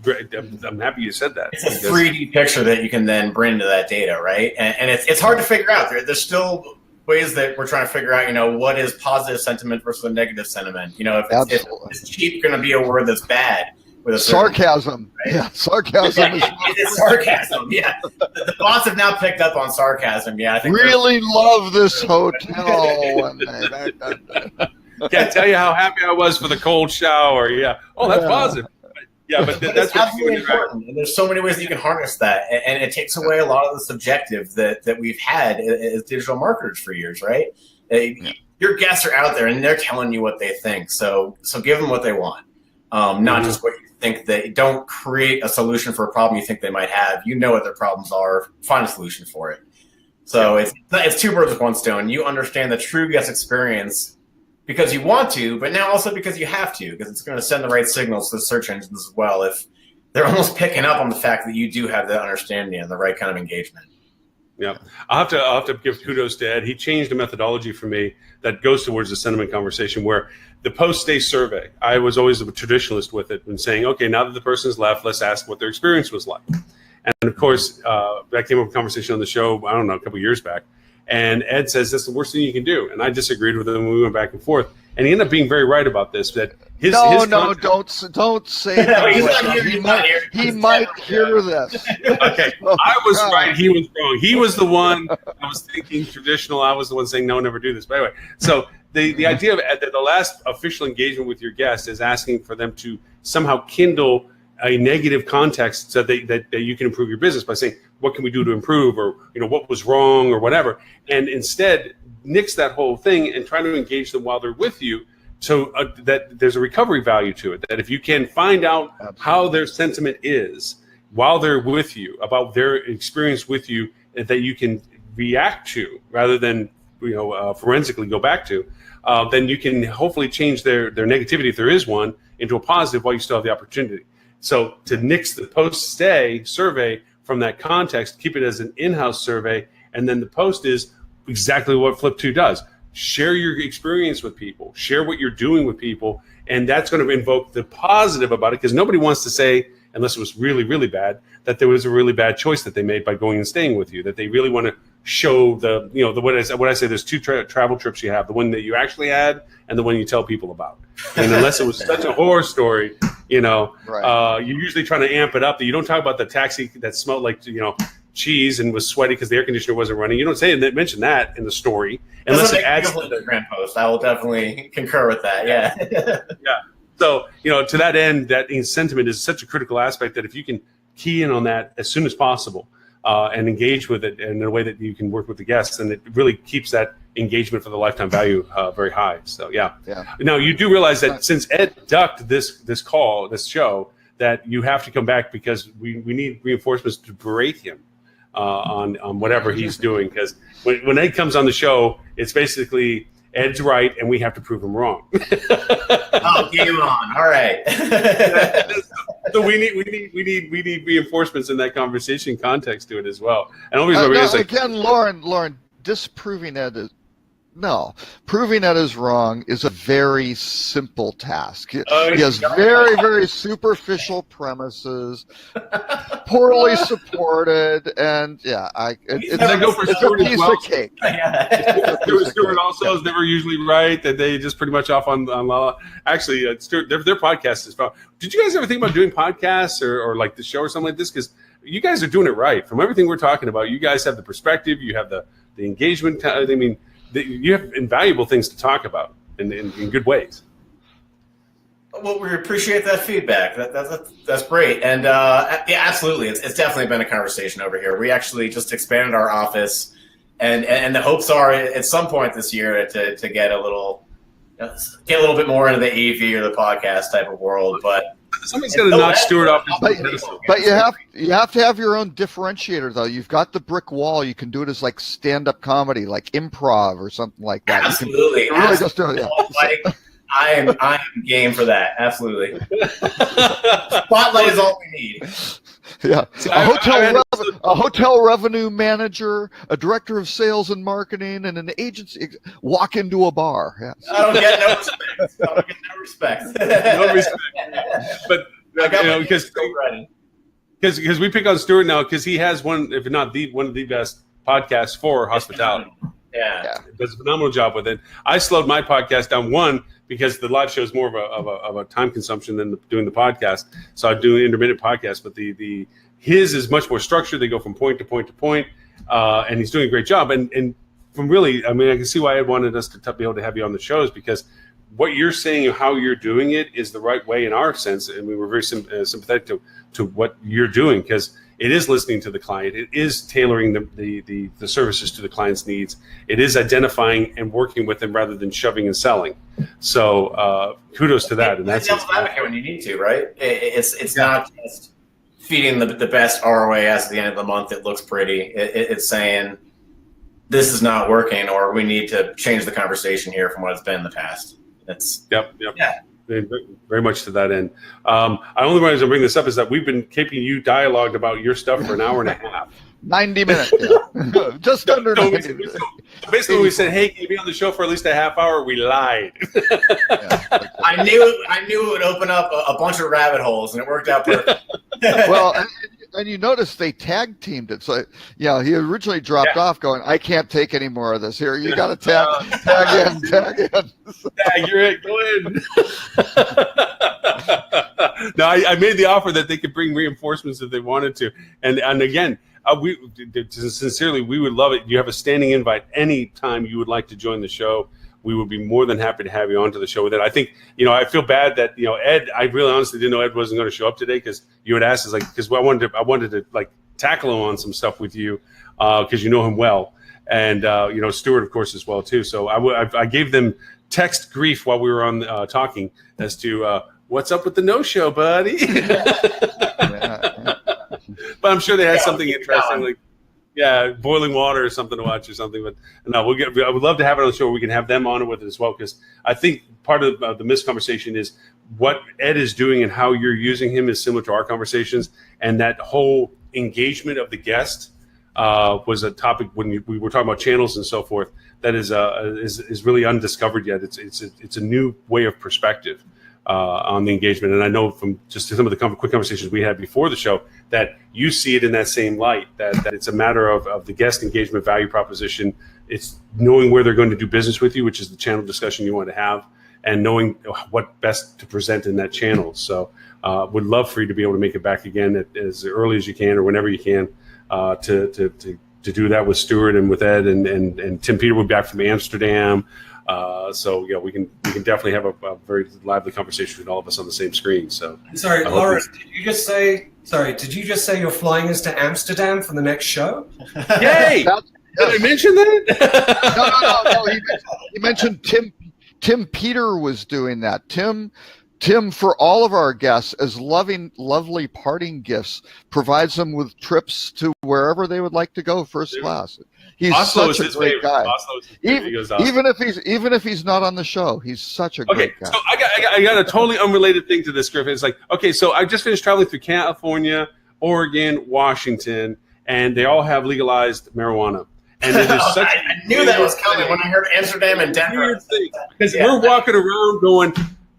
I'm happy you said that. It's a 3D picture that you can then bring to that data, right? And it's hard to figure out. There's still ways that we're trying to figure out, what is positive sentiment versus a negative sentiment. If it's cheap going to be a word that's bad. With a sarcasm. Right? Yeah, sarcasm. It's sarcasm. Yeah, the bots have now picked up on sarcasm. Yeah, I think really love this hotel. Can't tell you how happy I was for the cold shower. Yeah. Oh, that's positive. Yeah, but that's absolutely important. And there's so many ways that you can harness that, and it takes away a lot of the subjective that we've had as digital marketers for years, right? Your guests are out there and they're telling you what they think. So give them what they want, not just what you think. Don't create a solution for a problem you think they might have. You know what their problems are. Find a solution for it. So it's two birds with one stone. You understand the true guest experience because you want to, but now also because you have to, because it's going to send the right signals to the search engines as well. If they're almost picking up on the fact that you do have the understanding and the right kind of engagement. Yeah, I'll have to give kudos to Ed. He changed the methodology for me that goes towards the sentiment conversation, where the post-day survey, I was always a traditionalist with it and saying, okay, now that the person's left, let's ask what their experience was like. And of course, that came up a conversation on the show, I don't know, a couple of years back. And Ed says, that's the worst thing you can do. And I disagreed with him, and we went back and forth. And he ended up being very right about this, that don't say that. He might hear this. Okay, I was right. He was wrong. He was the one I was thinking traditional. I was the one saying no, never do this. But anyway, so the idea of that the last official engagement with your guest is asking for them to somehow kindle a negative context so that you can improve your business by saying, what can we do to improve, or what was wrong, or whatever, and instead nix that whole thing and try to engage them while they're with you, so that there's a recovery value to it. That if you can find out how their sentiment is while they're with you, about their experience with you, that you can react to rather than forensically go back to, then you can hopefully change their negativity, if there is one, into a positive while you still have the opportunity. So to nix the post-stay survey from that context, keep it as an in-house survey, and then the post is exactly what Flip2 does. Share your experience with people, share what you're doing with people, and that's going to invoke the positive about it, because nobody wants to say, unless it was really, really bad, that there was a really bad choice that they made by going and staying with you, that they really want to show what I say, there's two travel trips you have, the one that you actually had and the one you tell people about. And unless it was such a horror story, you're usually trying to amp it up, that you don't talk about the taxi that smelled like, cheese and was sweaty because the air conditioner wasn't running. You don't mention that in the story unless it adds to the grand post. I will definitely concur with that. Yeah. Yeah. So, to that end, that sentiment is such a critical aspect that if you can key in on that as soon as possible and engage with it in a way that you can work with the guests, then it really keeps that engagement for the lifetime value very high. So, yeah. Now, you do realize that since Ed ducked this show, that you have to come back, because we need reinforcements to berate him on whatever he's doing, because when Ed comes on the show, it's basically Ed's right and we have to prove him wrong. Oh, game on! All right. So we need reinforcements in that conversation context to it as well. And again, Lauren, disproving Ed is. No, proving that is wrong is a very simple task. He has very, very superficial premises, poorly supported, and it's a piece of cake. Stuart also is never usually right. That they just pretty much off on Lala. Actually, Stuart, their podcast is found. Did you guys ever think about doing podcasts or like the show or something like this? Because you guys are doing it right. From everything we're talking about, you guys have the perspective, you have the engagement. I mean, you have invaluable things to talk about in good ways. Well, we appreciate that feedback. That's great. And absolutely. It's definitely been a conversation over here. We actually just expanded our office, and the hopes are at some point this year to get a little bit more into the AV or the podcast type of world. But somebody's got to knock Stuart off his pedestal. But you have to have your own differentiator, though. You've got the brick wall. You can do it as like stand-up comedy, like improv or something like that. Absolutely. You can really just do it. Yeah. I am game for that. Absolutely. Spotlight is all we need. Yeah. A hotel revenue manager, a director of sales and marketing, and an agency walk into a bar. Yes. I don't get no respect. No respect. But because we pick on Stuart now, because he has one, if not one of the best podcasts for hospitality. Yeah. Does a phenomenal job with it. I slowed my podcast down, because the live show is more of a time consumption than doing the podcast. So I do an intermittent podcast, but his is much more structured. They go from point to point to point, and he's doing a great job. And from really, I mean, I can see why Ed wanted us to be able to have you on the shows, because what you're saying and how you're doing it is the right way in our sense, and we were very sympathetic to what you're doing, because it is listening to the client. It is tailoring the services to the client's needs. It is identifying and working with them rather than shoving and selling. So kudos to that. And that's advocate when you need to, right? It's not just feeding the best ROAS at the end of the month. It looks pretty. It's saying this is not working, or we need to change the conversation here from what it's been in the past. It's Yep. Yeah. Very much to that end. I only wanted to bring this up is that we've been keeping you dialogued about your stuff for an hour and a half. 90 minutes. Yeah. Just under 90 minutes. So basically, when we said, "Hey, can you be on the show for at least a half hour?" We lied. Yeah. I knew it would open up a bunch of rabbit holes, and it worked out perfect. Well, and you notice they tag teamed it. So, yeah, he originally dropped off going, I can't take any more of this. Here, you got to tag in. Yeah, you're it. Go in. No, I made the offer that they could bring reinforcements if they wanted to. And again, sincerely, we would love it. You have a standing invite anytime you would like to join the show. We would be more than happy to have you onto the show with it. I think, I feel bad that, Ed, I really honestly didn't know Ed wasn't going to show up today because you had asked us, because I wanted to tackle him on some stuff with you because you know him well. And, Stuart, of course, as well, too. So I gave them text grief while we were on talking as to what's up with the no-show, buddy. But I'm sure they had something interesting, like, boiling water or something to watch or something. But no, I would love to have it on the show where we can have them on it with it as well, because I think part of the missed conversation is what Ed is doing and how you're using him is similar to our conversations, and that whole engagement of the guest was a topic when we were talking about channels and so forth that is really undiscovered yet. It's a new way of perspective on the engagement, and I know from just some of the quick conversations we had before the show that you see it in that same light, that it's a matter of the guest engagement value proposition. It's knowing where they're going to do business with you, which is the channel discussion you want to have, and knowing what best to present in that channel. So would love for you to be able to make it back again as early as you can or whenever you can to do that with Stuart and with Ed, and Tim Peter will be back from Amsterdam. So we can definitely have a very lively conversation with all of us on the same screen. So sorry, Laura, did you just say you're flying us to Amsterdam for the next show? Yay! Did I mention that? No. He mentioned Tim Peter was doing that. Tim, for all of our guests, as lovely parting gifts, provides them with trips to wherever they would like to go first class. He's Oslo such a great guy. Even if he's not on the show, he's such a great guy. So I got a totally unrelated thing to this, Griffin. It's like, okay, so I just finished traveling through California, Oregon, Washington, and they all have legalized marijuana. And it is such I knew that was coming when I heard Amsterdam and Denver. Because we're walking around going,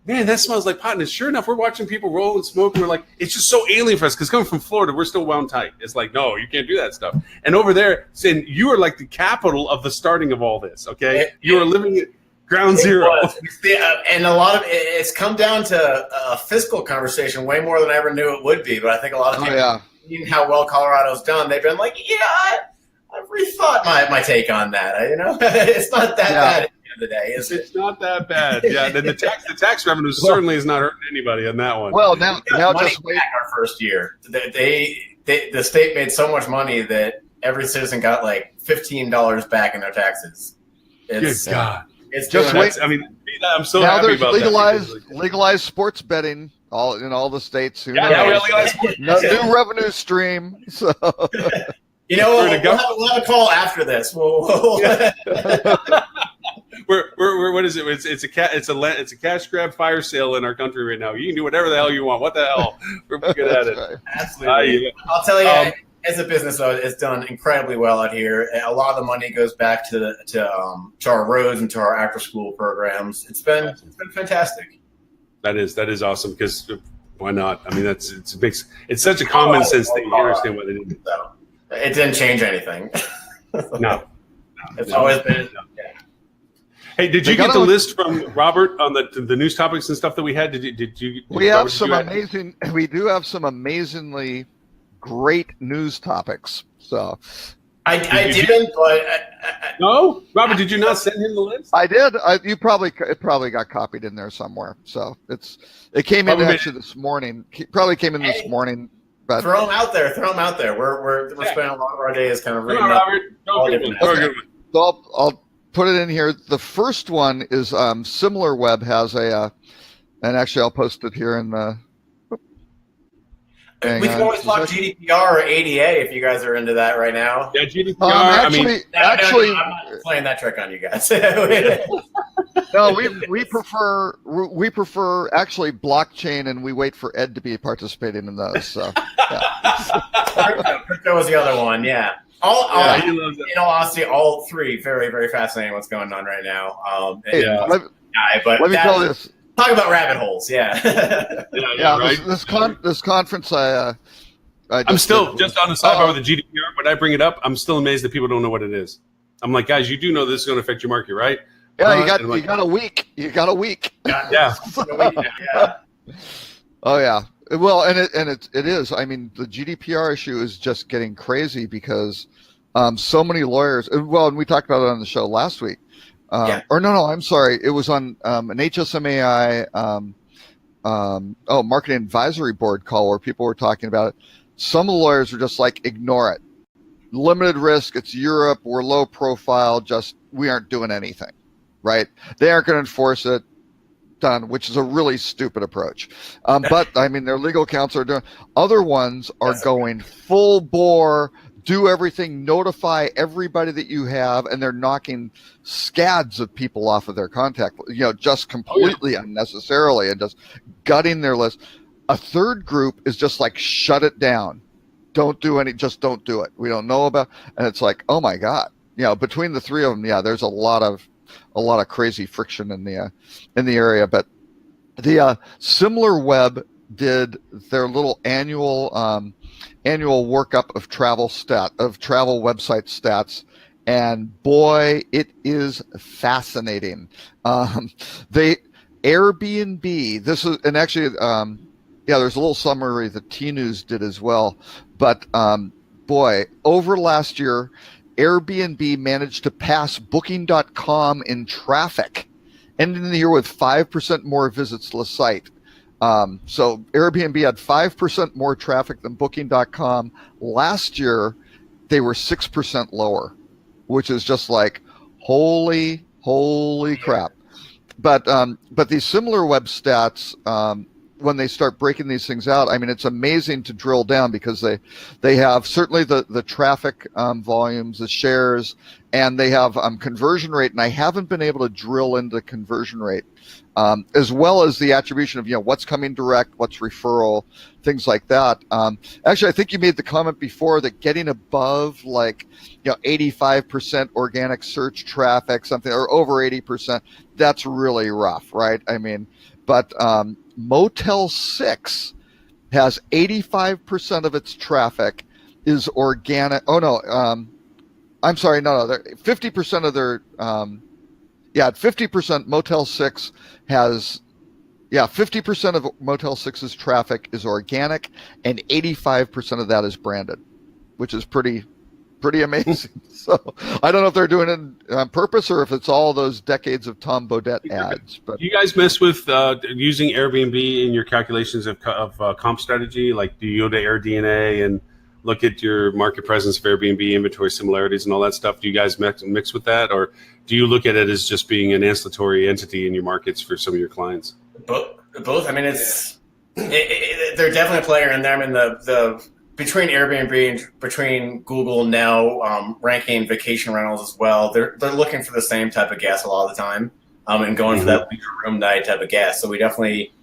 man, that smells like pot. And sure enough, we're watching people roll and smoke. And we're like, it's just so alien for us. Because coming from Florida, we're still wound tight. It's like, no, you can't do that stuff. And over there, saying you are like the capital of the starting of all this. Okay, you are living at ground zero. And a lot of it's come down to a fiscal conversation way more than I ever knew it would be. But I think a lot of people, seeing how well Colorado's done, they've been like, I've rethought my take on that. It's not that bad. The day, it's not that bad. Yeah, the tax revenue certainly is not hurting anybody on that one. Well, now just wait. Back our first year, the state made so much money that every citizen got like $15 back in their taxes. Good God! It's just wait. I mean, I'm so now happy about that. Legalized sports betting in all the states. We legalized new revenue stream. So. We'll have a call after this. What is it? It's a cash grab fire sale in our country right now. You can do whatever the hell you want. What the hell? We're good at it. Right. Absolutely. I'll tell you, as a business, though, it's done incredibly well out here. A lot of the money goes back to our roads and to our after school programs. It's been fantastic. That is awesome, because why not? I mean, it's such a common sense thing. You understand what they did. So, it didn't change anything. No. It's always been. Hey, did you get the list from Robert on the news topics and stuff that we had? We have some amazing. We do have some amazingly great news topics. So I didn't, but no, Robert, did you not send him the list? I did. It probably got copied in there somewhere. So it came in actually this morning. Probably came in this morning. But throw them out there. We're spending a lot of our days kind of reading Robert. So I'll put it in here. The first one is SimilarWeb has and actually I'll post it here in the. We can always talk GDPR or ADA if you guys are into that right now. Yeah, GDPR. I'm not playing that trick on you guys. No, we prefer actually blockchain, and we wait for Ed to be participating in those. So, yeah. Crypto was the other one. Yeah. In all honesty, all three very, very fascinating. What's going on right now? Let me tell you this. Talk about rabbit holes. Yeah. Right? This conference, I'm still just on the sidebar with the GDPR. When I bring it up, I'm still amazed that people don't know what it is. I'm like, guys, you do know this is going to affect your market, right? Yeah, you got a week. You got a week. Yeah. Oh yeah. Well, and it is. I mean, the GDPR issue is just getting crazy because so many lawyers. Well, and we talked about it on the show last week. Or no, I'm sorry. It was on an HSMAI marketing advisory board call where people were talking about it. Some of the lawyers are just like, ignore it. Limited risk. It's Europe. We're low profile. Just we aren't doing anything, right? They aren't going to enforce it. Done, which is a really stupid approach. But I mean, their legal counsel are doing. Other ones are going full bore, do everything, notify everybody that you have, and they're knocking scads of people off of their contact, just completely unnecessarily, and just gutting their list. A third group is just like, shut it down. Just don't do it. We don't know about, and it's like, oh my God, between the three of them, there's a lot of crazy friction in the area. But the SimilarWeb did their little annual workup of travel website stats, and boy, it is fascinating. Airbnb. This is, and actually, there's a little summary that T-News did as well. But boy, over last year, Airbnb managed to pass Booking.com in traffic, ending the year with 5% more visits to the site. So Airbnb had 5% more traffic than Booking.com. Last year, they were 6% lower, which is just like, holy crap. But these SimilarWeb stats, when they start breaking these things out, I mean, it's amazing to drill down because they have certainly the traffic volumes, the shares, and they have conversion rate. And I haven't been able to drill into conversion rate, as well as the attribution of what's coming direct, what's referral, things like that. Actually, I think you made the comment before that getting above 85% organic search traffic, something, or over 80%, that's really rough, right? I mean, but Motel 6 has 85% of its traffic is organic. Oh no, I'm sorry, no, 50% of their 50% Motel 6 has 50% of Motel 6's traffic is organic, and 85% of that is branded, which is pretty amazing. So I don't know if they're doing it on purpose or if it's all those decades of Tom Bodett ads. But do you guys mess with using Airbnb in your calculations of comp strategy? Like, do you go to AirDNA and look at your market presence of Airbnb, inventory similarities, and all that stuff? Do you guys mix with that, or do you look at it as just being an ancillary entity in your markets for some of your clients? Both. I mean, they're definitely a player in there. I mean, the between Airbnb and between Google now ranking vacation rentals as well, they're looking for the same type of guest a lot of the time, and going for that leisure room night type of guest. So we definitely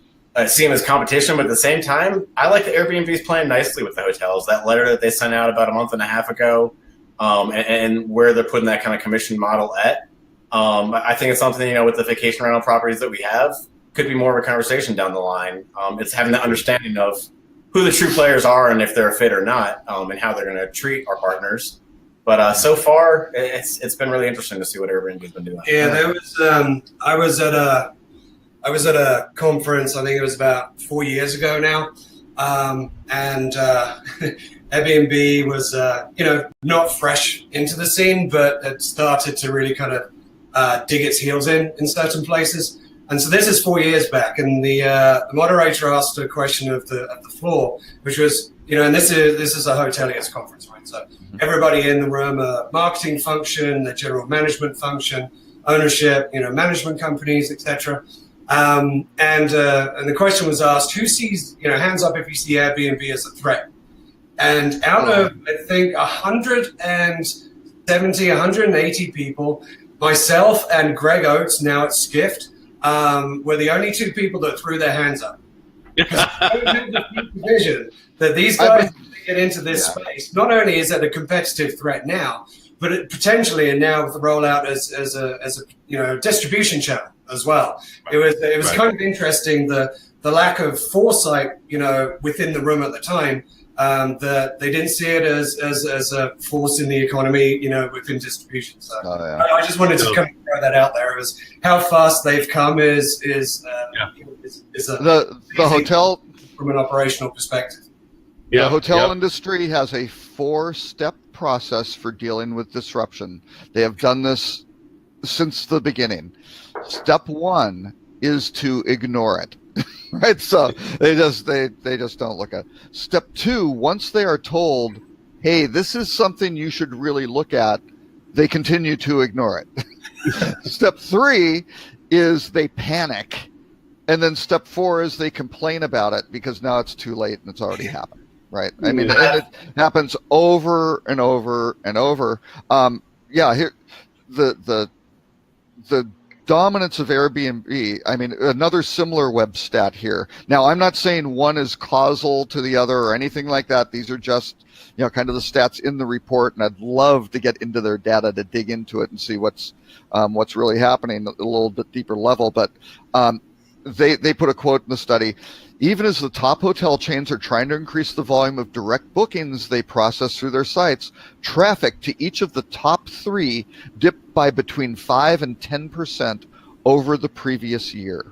see them as competition, but at the same time, I like the Airbnb's playing nicely with the hotels. That letter that they sent out about a month and a half ago, and where they're putting that kind of commission model at, I think it's something, with the vacation rental properties that we have, could be more of a conversation down the line. It's having that understanding of who the true players are and if they're a fit or not, and how they're going to treat our partners. But so far, it's been really interesting to see what Airbnb's been doing. Yeah, there was. I was at a conference. I think it was about 4 years ago now, and Airbnb was not fresh into the scene, but it started to really kind of dig its heels in certain places. And so this is 4 years back, and the moderator asked a question of the floor, which was, and this is a hoteliers conference, right? So everybody in the room, marketing function, the general management function, ownership, management companies, etc. And the question was asked, who sees, hands up if you see Airbnb as a threat? And out of, I think, 170, 180 people, myself and Greg Oates, now at Skift, were the only two people that threw their hands up. Vision that these guys get into this space. Not only is it a competitive threat now, but it potentially, and now with the rollout as a distribution channel as well. It was kind of interesting the lack of foresight within the room at the time, that they didn't see it as a force in the economy within distribution. So I just wanted to kind of throw that out there. As how fast they've come is the hotel from an operational perspective. The hotel industry has a 4-step process for dealing with disruption. They have done this since the beginning. Step 1 is to ignore it. Right? So they just don't look at it. Step 2, once they are told, hey, this is something you should really look at, they continue to ignore it. Step 3 is they panic. And then step 4 is they complain about it because now it's too late and it's already happened. Right. I mean, and it happens over and over and over. Here, the dominance of Airbnb. I mean, another similar web stat here. Now, I'm not saying one is causal to the other or anything like that. These are just, kind of the stats in the report, and I'd love to get into their data to dig into it and see what's really happening at a little bit deeper level. But they put a quote in the study. Even as the top hotel chains are trying to increase the volume of direct bookings they process through their sites, traffic to each of the top 3 dipped by between 5 and 10% over the previous year,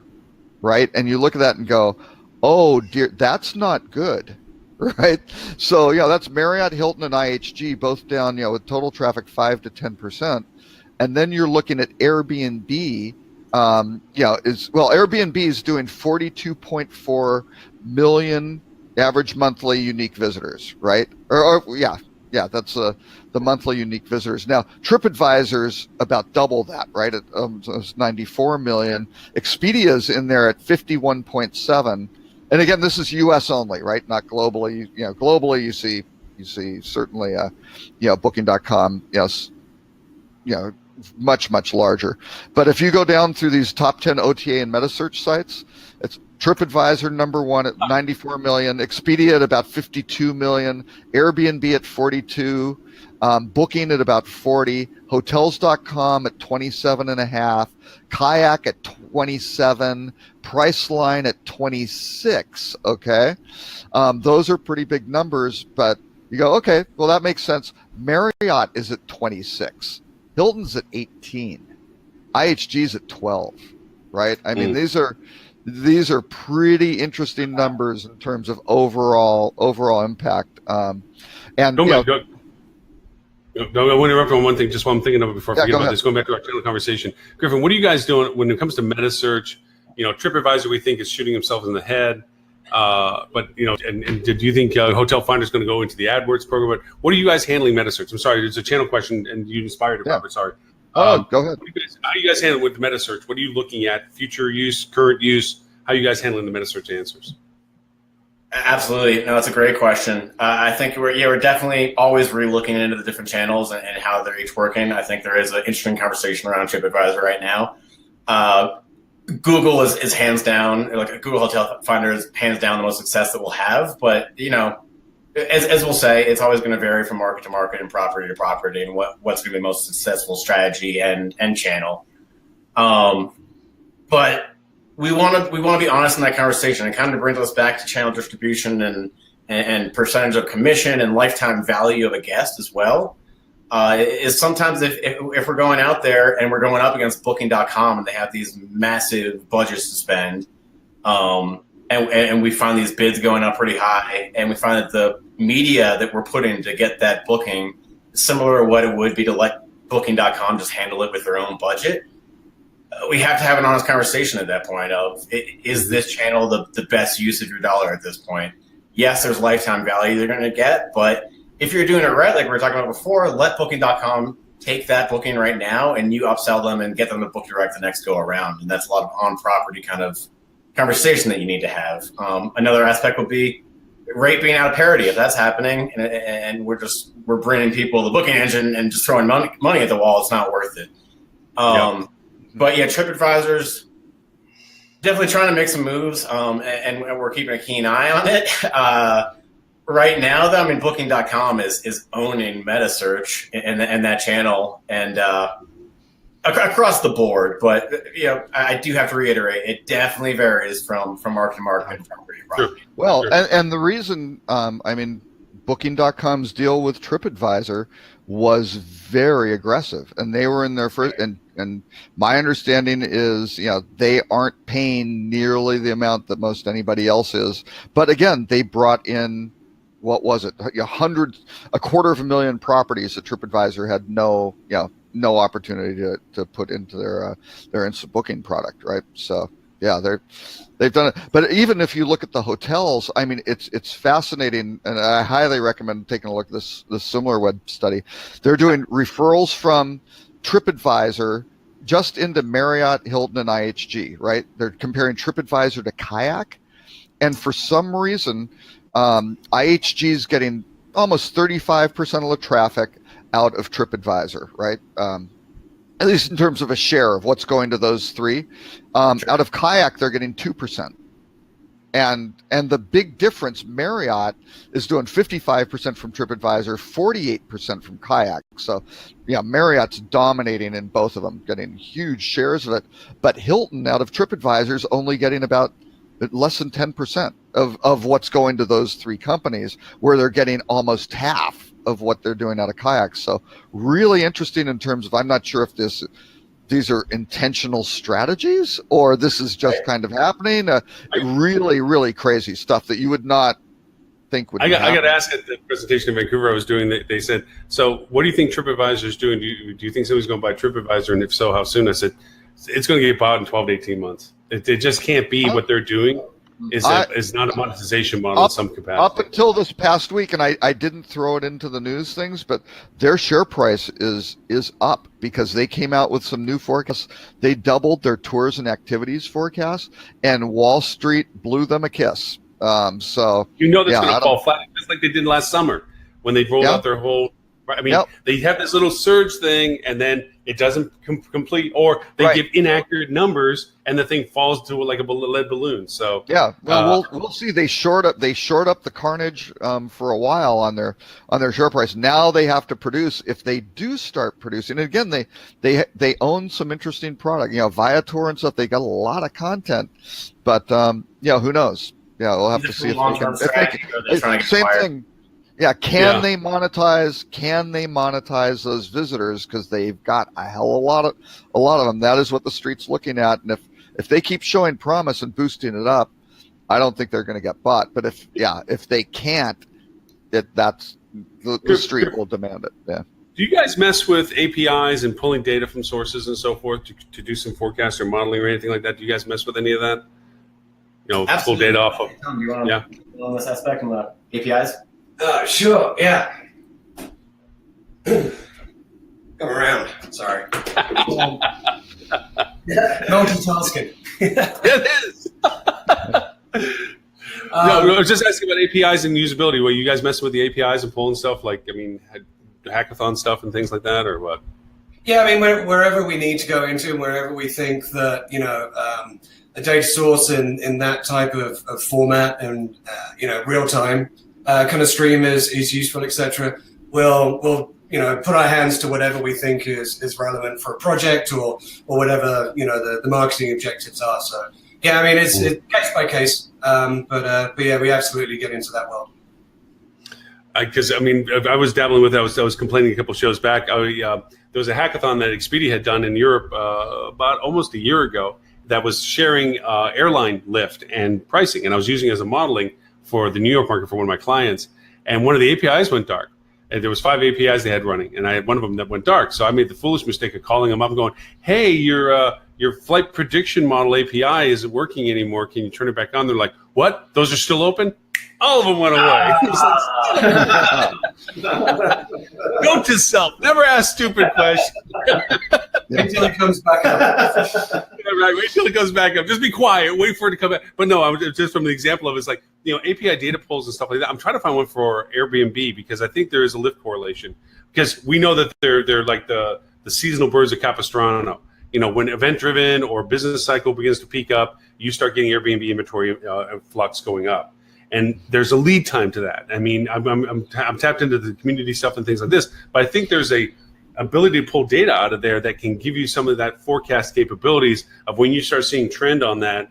right? And you look at that and go, oh dear, that's not good, right? So, that's Marriott, Hilton, and IHG both down, with total traffic 5 to 10%. And then you're looking at Airbnb. Airbnb is doing 42.4 million average monthly unique visitors, right? That's the monthly unique visitors. Now, TripAdvisor's about double that, right? It's 94 million. Expedia's in there at 51.7. And again, this is U.S. only, right? Not globally. Globally, you see certainly, Booking.com, yes, much, much larger. But if you go down through these top 10 OTA and metasearch sites, it's TripAdvisor number 1 at 94 million, Expedia at about 52 million, Airbnb at 42, Booking at about 40, Hotels.com at 27.5, Kayak at 27, Priceline at 26. Okay, those are pretty big numbers, but you go, okay, well that makes sense. Marriott is at 26. Hilton's at 18, IHG's at 12, right? I mean, these are pretty interesting numbers in terms of overall impact. I want to interrupt on one thing, just while I'm thinking of it before I forget about this. Going back to our channel conversation, Griffin, what are you guys doing when it comes to meta search? TripAdvisor we think is shooting himself in the head. But and do you think Hotel Finder is going to go into the AdWords program? But what are you guys handling meta search? I'm sorry, it's a channel question, and you inspired it, Robert. Sorry. Go ahead. How are you guys handling with the meta search? What are you looking at? Future use, current use? How are you guys handling the meta search answers? Absolutely, no, that's a great question. I think we're definitely always re-looking into the different channels and how they're each working. I think there is an interesting conversation around TripAdvisor right now. Google is hands down, like Google Hotel Finder is hands down the most success that we'll have. But, as we'll say, it's always going to vary from market to market and property to property and what's going to be the most successful strategy and channel. But we want to be honest in that conversation. It kind of brings us back to channel distribution and percentage of commission and lifetime value of a guest as well. Is sometimes if we're going out there and we're going up against Booking.com and they have these massive budgets to spend, and we find these bids going up pretty high, and we find that the media that we're putting to get that booking is similar to what it would be to let Booking.com just handle it with their own budget. We have to have an honest conversation at that point of, is this channel the best use of your dollar at this point? Yes, there's lifetime value they're going to get, but if you're doing it right, like we were talking about before, let Booking.com take that booking right now and you upsell them and get them to book direct the next go around. And that's a lot of on-property kind of conversation that you need to have. Another aspect would be rate being out of parity. If that's happening and we're bringing people the booking engine and just throwing money at the wall, it's not worth it. But yeah, TripAdvisor's definitely trying to make some moves, and we're keeping a keen eye on it. Right now, though, I mean, Booking.com is owning metasearch and that channel, and across the board. But I do have to reiterate, it definitely varies from market to market. Well, and the reason, I mean, Booking.com's deal with TripAdvisor was very aggressive, and they were in their first. And my understanding is, they aren't paying nearly the amount that most anybody else is. But again, they brought in, what was it? 250,000 properties that TripAdvisor had no opportunity to put into their instant booking product, right? So yeah, they've done it. But even if you look at the hotels, I mean, it's fascinating, and I highly recommend taking a look at this SimilarWeb study. They're doing referrals from TripAdvisor just into Marriott, Hilton, and IHG, right? They're comparing TripAdvisor to Kayak, and for some reason, IHG is getting almost 35% of the traffic out of TripAdvisor, right? At least in terms of a share of what's going to those three. Out of Kayak, they're getting 2%. And the big difference, Marriott is doing 55% from TripAdvisor, 48% from Kayak. So, Marriott's dominating in both of them, getting huge shares of it. But Hilton, out of TripAdvisor, is only getting about less than 10% of what's going to those three companies, where they're getting almost half of what they're doing out of Kayak. So really interesting in terms of, I'm not sure if these are intentional strategies or this is just kind of happening. Really, really crazy stuff that you would not think would. I got asked at the presentation in Vancouver I was doing. They said, "So what do you think TripAdvisor is doing? Do you think somebody's going to buy TripAdvisor? And if so, how soon?" I said, "It's going to get bought in 12 to 18 months. It just can't be what they're doing." Is not a monetization model in some capacity. Up until this past week, and I didn't throw it into the news things, but their share price is up because they came out with some new forecasts. They doubled their tours and activities forecast, and Wall Street blew them a kiss. So that's going to fall flat, just like they did last summer when they rolled out their whole. I mean, they have this little surge thing, and then it doesn't complete, or they give inaccurate numbers, and the thing falls to like a lead balloon. So we'll see. They short up the carnage for a while on their share price. Now they have to produce. If they do start producing, and again, they own some interesting product. Viator and stuff. They got a lot of content, but who knows? Yeah, we'll have to see if they can. Same thing. Yeah, can they monetize those visitors, because they've got a lot of them. That is what the street's looking at, and if they keep showing promise and boosting it up, I don't think they're going to get bought. But if they can't, that's the street will demand it. Yeah. Do you guys mess with APIs and pulling data from sources and so forth to do some forecast or modeling or anything like that? Do you guys mess with any of that? Absolutely. Pull data off of. Tom, do you want to on this aspect on the APIs? Sure, yeah. Come around. Sorry. Multitasking. It is. No, I was just asking about APIs and usability. Were you guys messing with the APIs and pulling stuff like, hackathon stuff and things like that, or what? Yeah, I mean, wherever we need to go into, and wherever we think that, a data source in that type of format and, real time kind of stream is useful, etc. We'll put our hands to whatever we think is relevant for a project or whatever the marketing objectives are. So yeah, I mean it's case by case, but yeah, we absolutely get into that world. Because I was dabbling with it. I was complaining a couple shows back. There was a hackathon that Expedia had done in Europe about almost a year ago that was sharing airline lift and pricing, and I was using it as a modeling for the New York market for one of my clients, and one of the APIs went dark. And there was 5 APIs they had running, and I had one of them that went dark. So I made the foolish mistake of calling them up and going, "Hey, your flight prediction model API isn't working anymore. Can you turn it back on?" They're like, "What? Those are still open?" All of them went away. Note to self: never ask stupid questions. Wait till it comes back up. Right, wait till it goes back up. Just be quiet. Wait for it to come back. But no, I was just from the example of it's like, API data pulls and stuff like that. I'm trying to find one for Airbnb because I think there is a lift correlation, because we know that they're like the the seasonal birds of Capistrano. When event driven or business cycle begins to peak up, you start getting Airbnb inventory flux going up. And there's a lead time to that. I mean, I'm tapped into the community stuff and things like this, but I think there's a ability to pull data out of there that can give you some of that forecast capabilities of when you start seeing trend on that,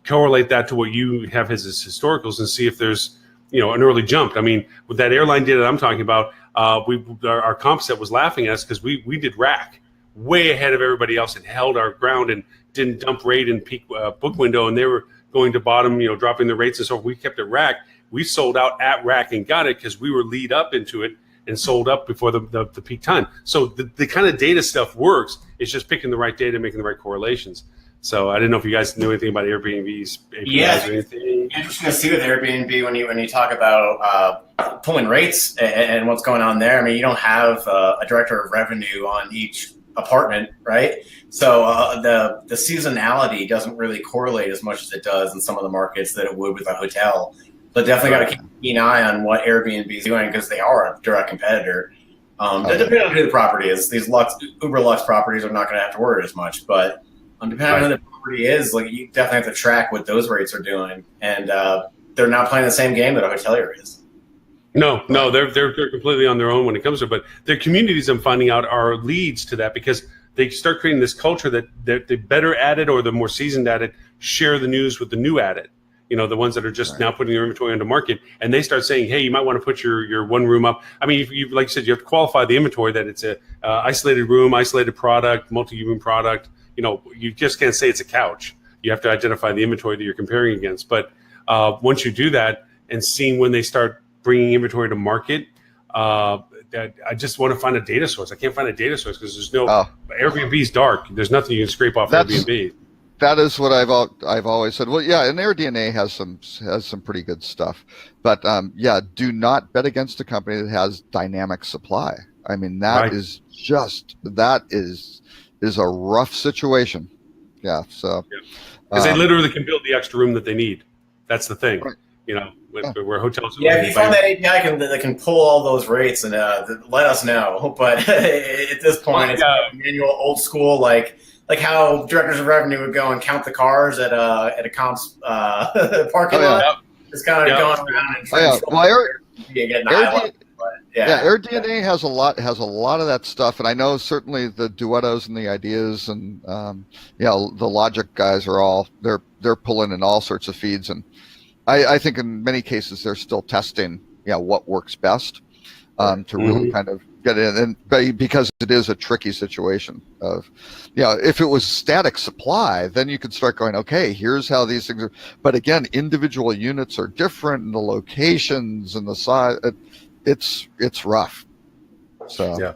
correlate that to what you have as historicals and see if there's, an early jump. I mean, with that airline data that I'm talking about, our comp set was laughing at us because we did rack way ahead of everybody else and held our ground and didn't dump rate in peak book window, and they were going to bottom, dropping the rates and so we kept it rack. We sold out at rack and got it because we were lead up into it and sold up before the peak time. So the kind of data stuff works. It's just picking the right data, making the right correlations. So I didn't know if you guys knew anything about Airbnb's APIs or anything. Interesting to see with Airbnb when you talk about pulling rates and what's going on there. I mean, you don't have a director of revenue on each apartment, right? So the seasonality doesn't really correlate as much as it does in some of the markets that it would with a hotel. But definitely got to keep a keen eye on what Airbnb is doing because they are a direct competitor. Depending on who the property is, these uber luxe properties are not going to have to worry as much. But depending on who the property is, like you definitely have to track what those rates are doing, and they're not playing the same game that a hotelier is. No, they're completely on their own when it comes to it. But their communities, I'm finding out, are leads to that because they start creating this culture that the better at it or the more seasoned at it share the news with the new at it. The ones that are just now putting their inventory onto market, and they start saying, hey, you might want to put your one room up. I mean, you like you said, you have to qualify the inventory that it's a isolated room, isolated product, multi-room product. You just can't say it's a couch. You have to identify the inventory that you're comparing against. But once you do that and seeing when they start bringing inventory to market, that I just want to find a data source. I can't find a data source because there's no Airbnb's dark. There's nothing you can scrape off Airbnb. That is what I've always said. Well, yeah, and AirDNA has some pretty good stuff, but do not bet against a company that has dynamic supply. I mean, that is a rough situation. Yeah, so because they literally can build the extra room that they need. That's the thing. Right. Where hotels. Yeah, if you find that API that can pull all those rates and let us know. But at this point, it's manual, old school, like how directors of revenue would go and count the cars at a comp's parking lot. Just kind of going around and trying to get AirDNA has a lot of that stuff, and I know certainly the Duettos and the Ideas and the Logic guys are they're pulling in all sorts of feeds, and I think in many cases they're still testing what works best to really kind of get in, and because it is a tricky situation of if it was static supply, then you could start going, okay, here's how these things are, but again, individual units are different and the locations and the size, it's rough. So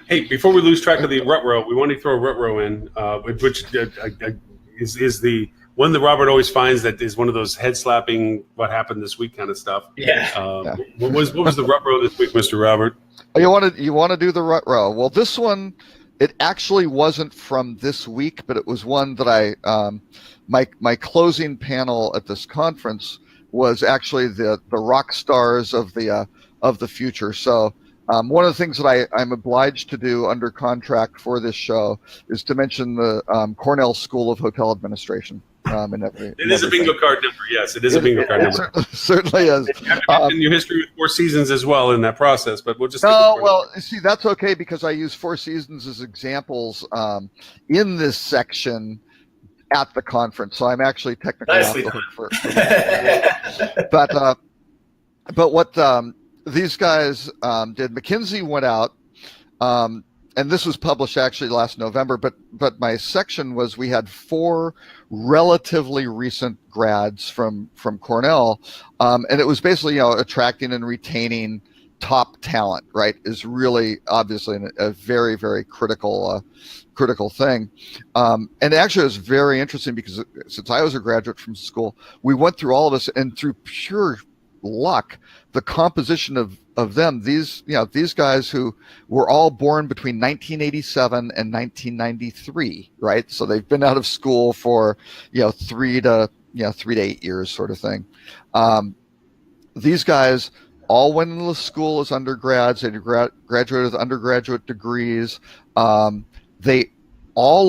hey, before we lose track of the rut row, we want to throw a rut row in, which is the one that Robert always finds that is one of those head slapping what happened this week kind of stuff. What was the rut row this week, Mr. Robert? You want to do the rut row? Well, this one, it actually wasn't from this week, but it was one that my closing panel at this conference was actually the rock stars of the future. So one of the things that I'm obliged to do under contract for this show is to mention the Cornell School of Hotel Administration. It is a bingo card number. Yes, it is a bingo card number. Certainly is. You have to mention your history with Four Seasons as well in that process, but we'll just. See, that's okay because I use Four Seasons as examples in this section at the conference, so I'm actually technically off the hook for but what these guys did, McKinsey went out. And this was published actually last November, but my section was we had 4 relatively recent grads from Cornell, and it was basically attracting and retaining top talent, right, is really obviously a very, very critical thing. And actually it was very interesting because since I was a graduate from school, we went through all of this, and through pure luck, the composition of them, these guys who were all born between 1987 and 1993, right? So they've been out of school for 3 to 8 years, sort of thing. These guys all went into the school as undergrads. They graduated with undergraduate degrees. All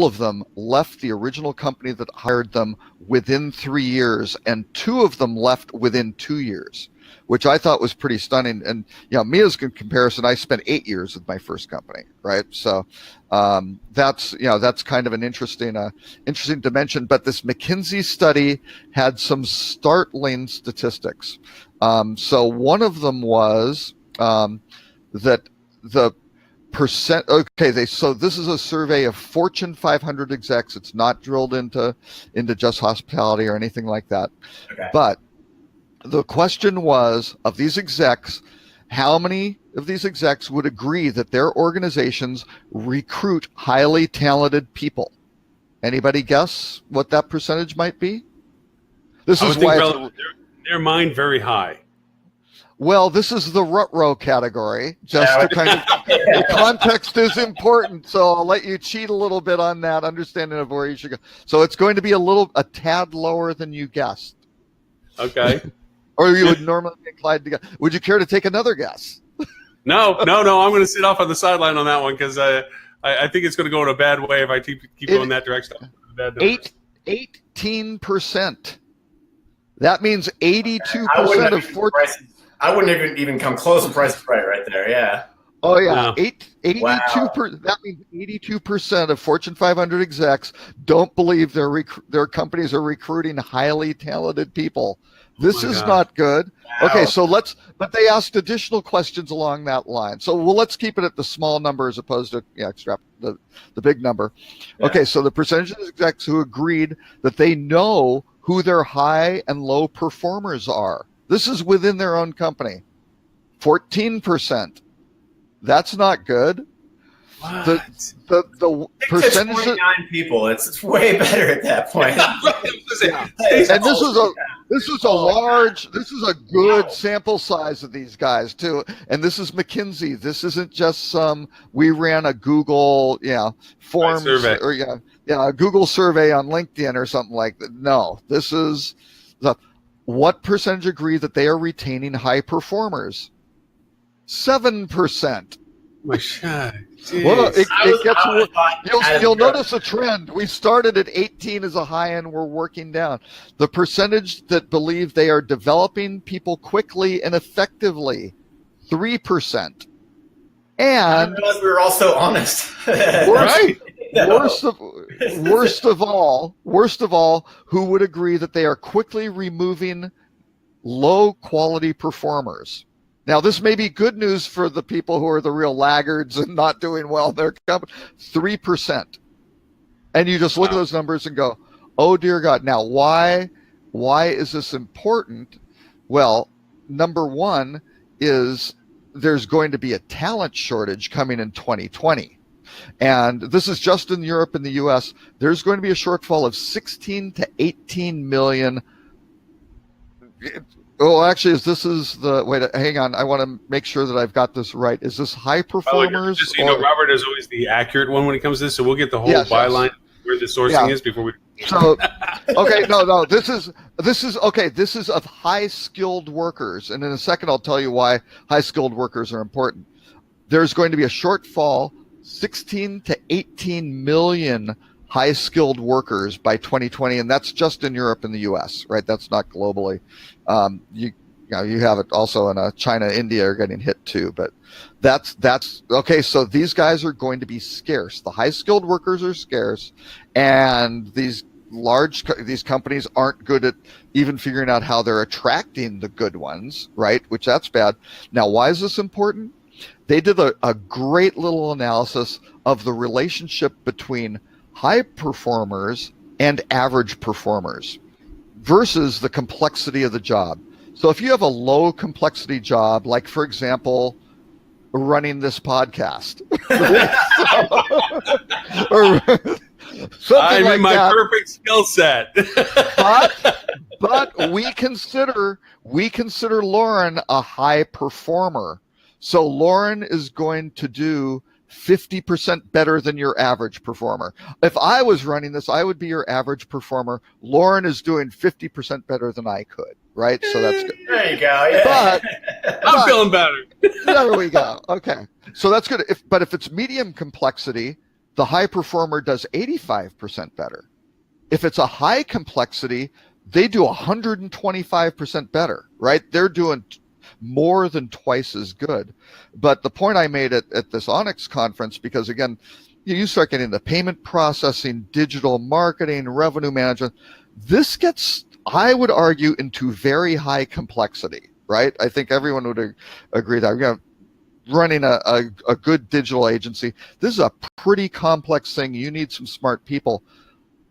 of them left the original company that hired them within 3 years, and 2 of them left within 2 years, which I thought was pretty stunning. And me, in comparison, I spent 8 years with my first company, right? So that's kind of an interesting dimension. But this McKinsey study had some startling statistics. So one of them was that the percent. Okay, so this is a survey of Fortune 500 execs. It's not drilled into just hospitality or anything like that. Okay. But the question was, of these execs, how many of these execs would agree that their organizations recruit highly talented people? Anybody guess what that percentage might be? This is why their mind very high. Well, this is the rut-row category, just to kind of, the context is important, so I'll let you cheat a little bit on that understanding of where you should go. So it's going to be a tad lower than you guessed. Okay. Or you would normally be inclined to guess. Would you care to take another guess? No, I'm going to sit off on the sideline on that one because I think it's going to go in a bad way if I keep going that direction. 18%. That means 82% of Fortune. I wouldn't even come close to Price is Right there. Yeah. Oh yeah, Wow. 82%. That means 82% of Fortune 500 execs don't believe their companies are recruiting highly talented people. This is not good. Wow. Okay, but they asked additional questions along that line. So let's keep it at the small number as opposed to the big number. Yeah. Okay, so the percentage of execs who agreed that they know who their high and low performers are. This is within their own company. 14%. That's not good. What? The percentage of 29 people. It's way better at that point. and this is a good sample size of these guys too. And this is McKinsey. This isn't just we ran a Google forms survey. or a Google survey on LinkedIn or something like that. No, this is what percentage agree that they are retaining high performers? 7%. My shot. Well, it gets worse. You'll notice a trend. We started at 18 as a high end. We're working down. The percentage that believe they are developing people quickly and effectively, 3%. And because we were all so honest. Right. Worst of all, who would agree that they are quickly removing low quality performers? Now, this may be good news for the people who are the real laggards and not doing well in their company. 3%. And you just look at those numbers and go, oh, dear God. Now, why is this important? Well, number one is there's going to be a talent shortage coming in 2020. And this is just in Europe and the US. There's going to be a shortfall of 16 to 18 million. Oh, actually, hang on. I want to make sure that I've got this right. Is this high performers? Just so you know, Robert is always the accurate one when it comes to this, so we'll get the whole byline where the sourcing is before we. So, okay, no. This is of high skilled workers, and in a second I'll tell you why high skilled workers are important. There's going to be a shortfall, 16 to 18 million high skilled workers by 2020, and that's just in Europe and the US, right? That's not globally. You have it also in China, India are getting hit too, but that's okay. So these guys are going to be scarce. The high skilled workers are scarce, and these companies aren't good at even figuring out how they're attracting the good ones, right? Which that's bad. Now, why is this important? They did a great little analysis of the relationship between high performers and average performers versus the complexity of the job. So if you have a low complexity job, like for example, running this podcast, or something like my that. Perfect skill set. but we consider Lauren a high performer. So Lauren is going to do 50% better than your average performer. If I was running this, I would be your average performer. Lauren is doing 50% better than I could, right? So that's good. There you go. Yeah. I'm feeling better. There we go. Okay. So that's good. But if it's medium complexity, the high performer does 85% better. If it's a high complexity, they do 125% better, right? They're doing more than twice as good. But the point I made at this Onyx conference, because again, you start getting the payment processing, digital marketing, revenue management, this gets, I would argue, into very high complexity, right? I think everyone would agree that running a good digital agency, this is a pretty complex thing. You need some smart people.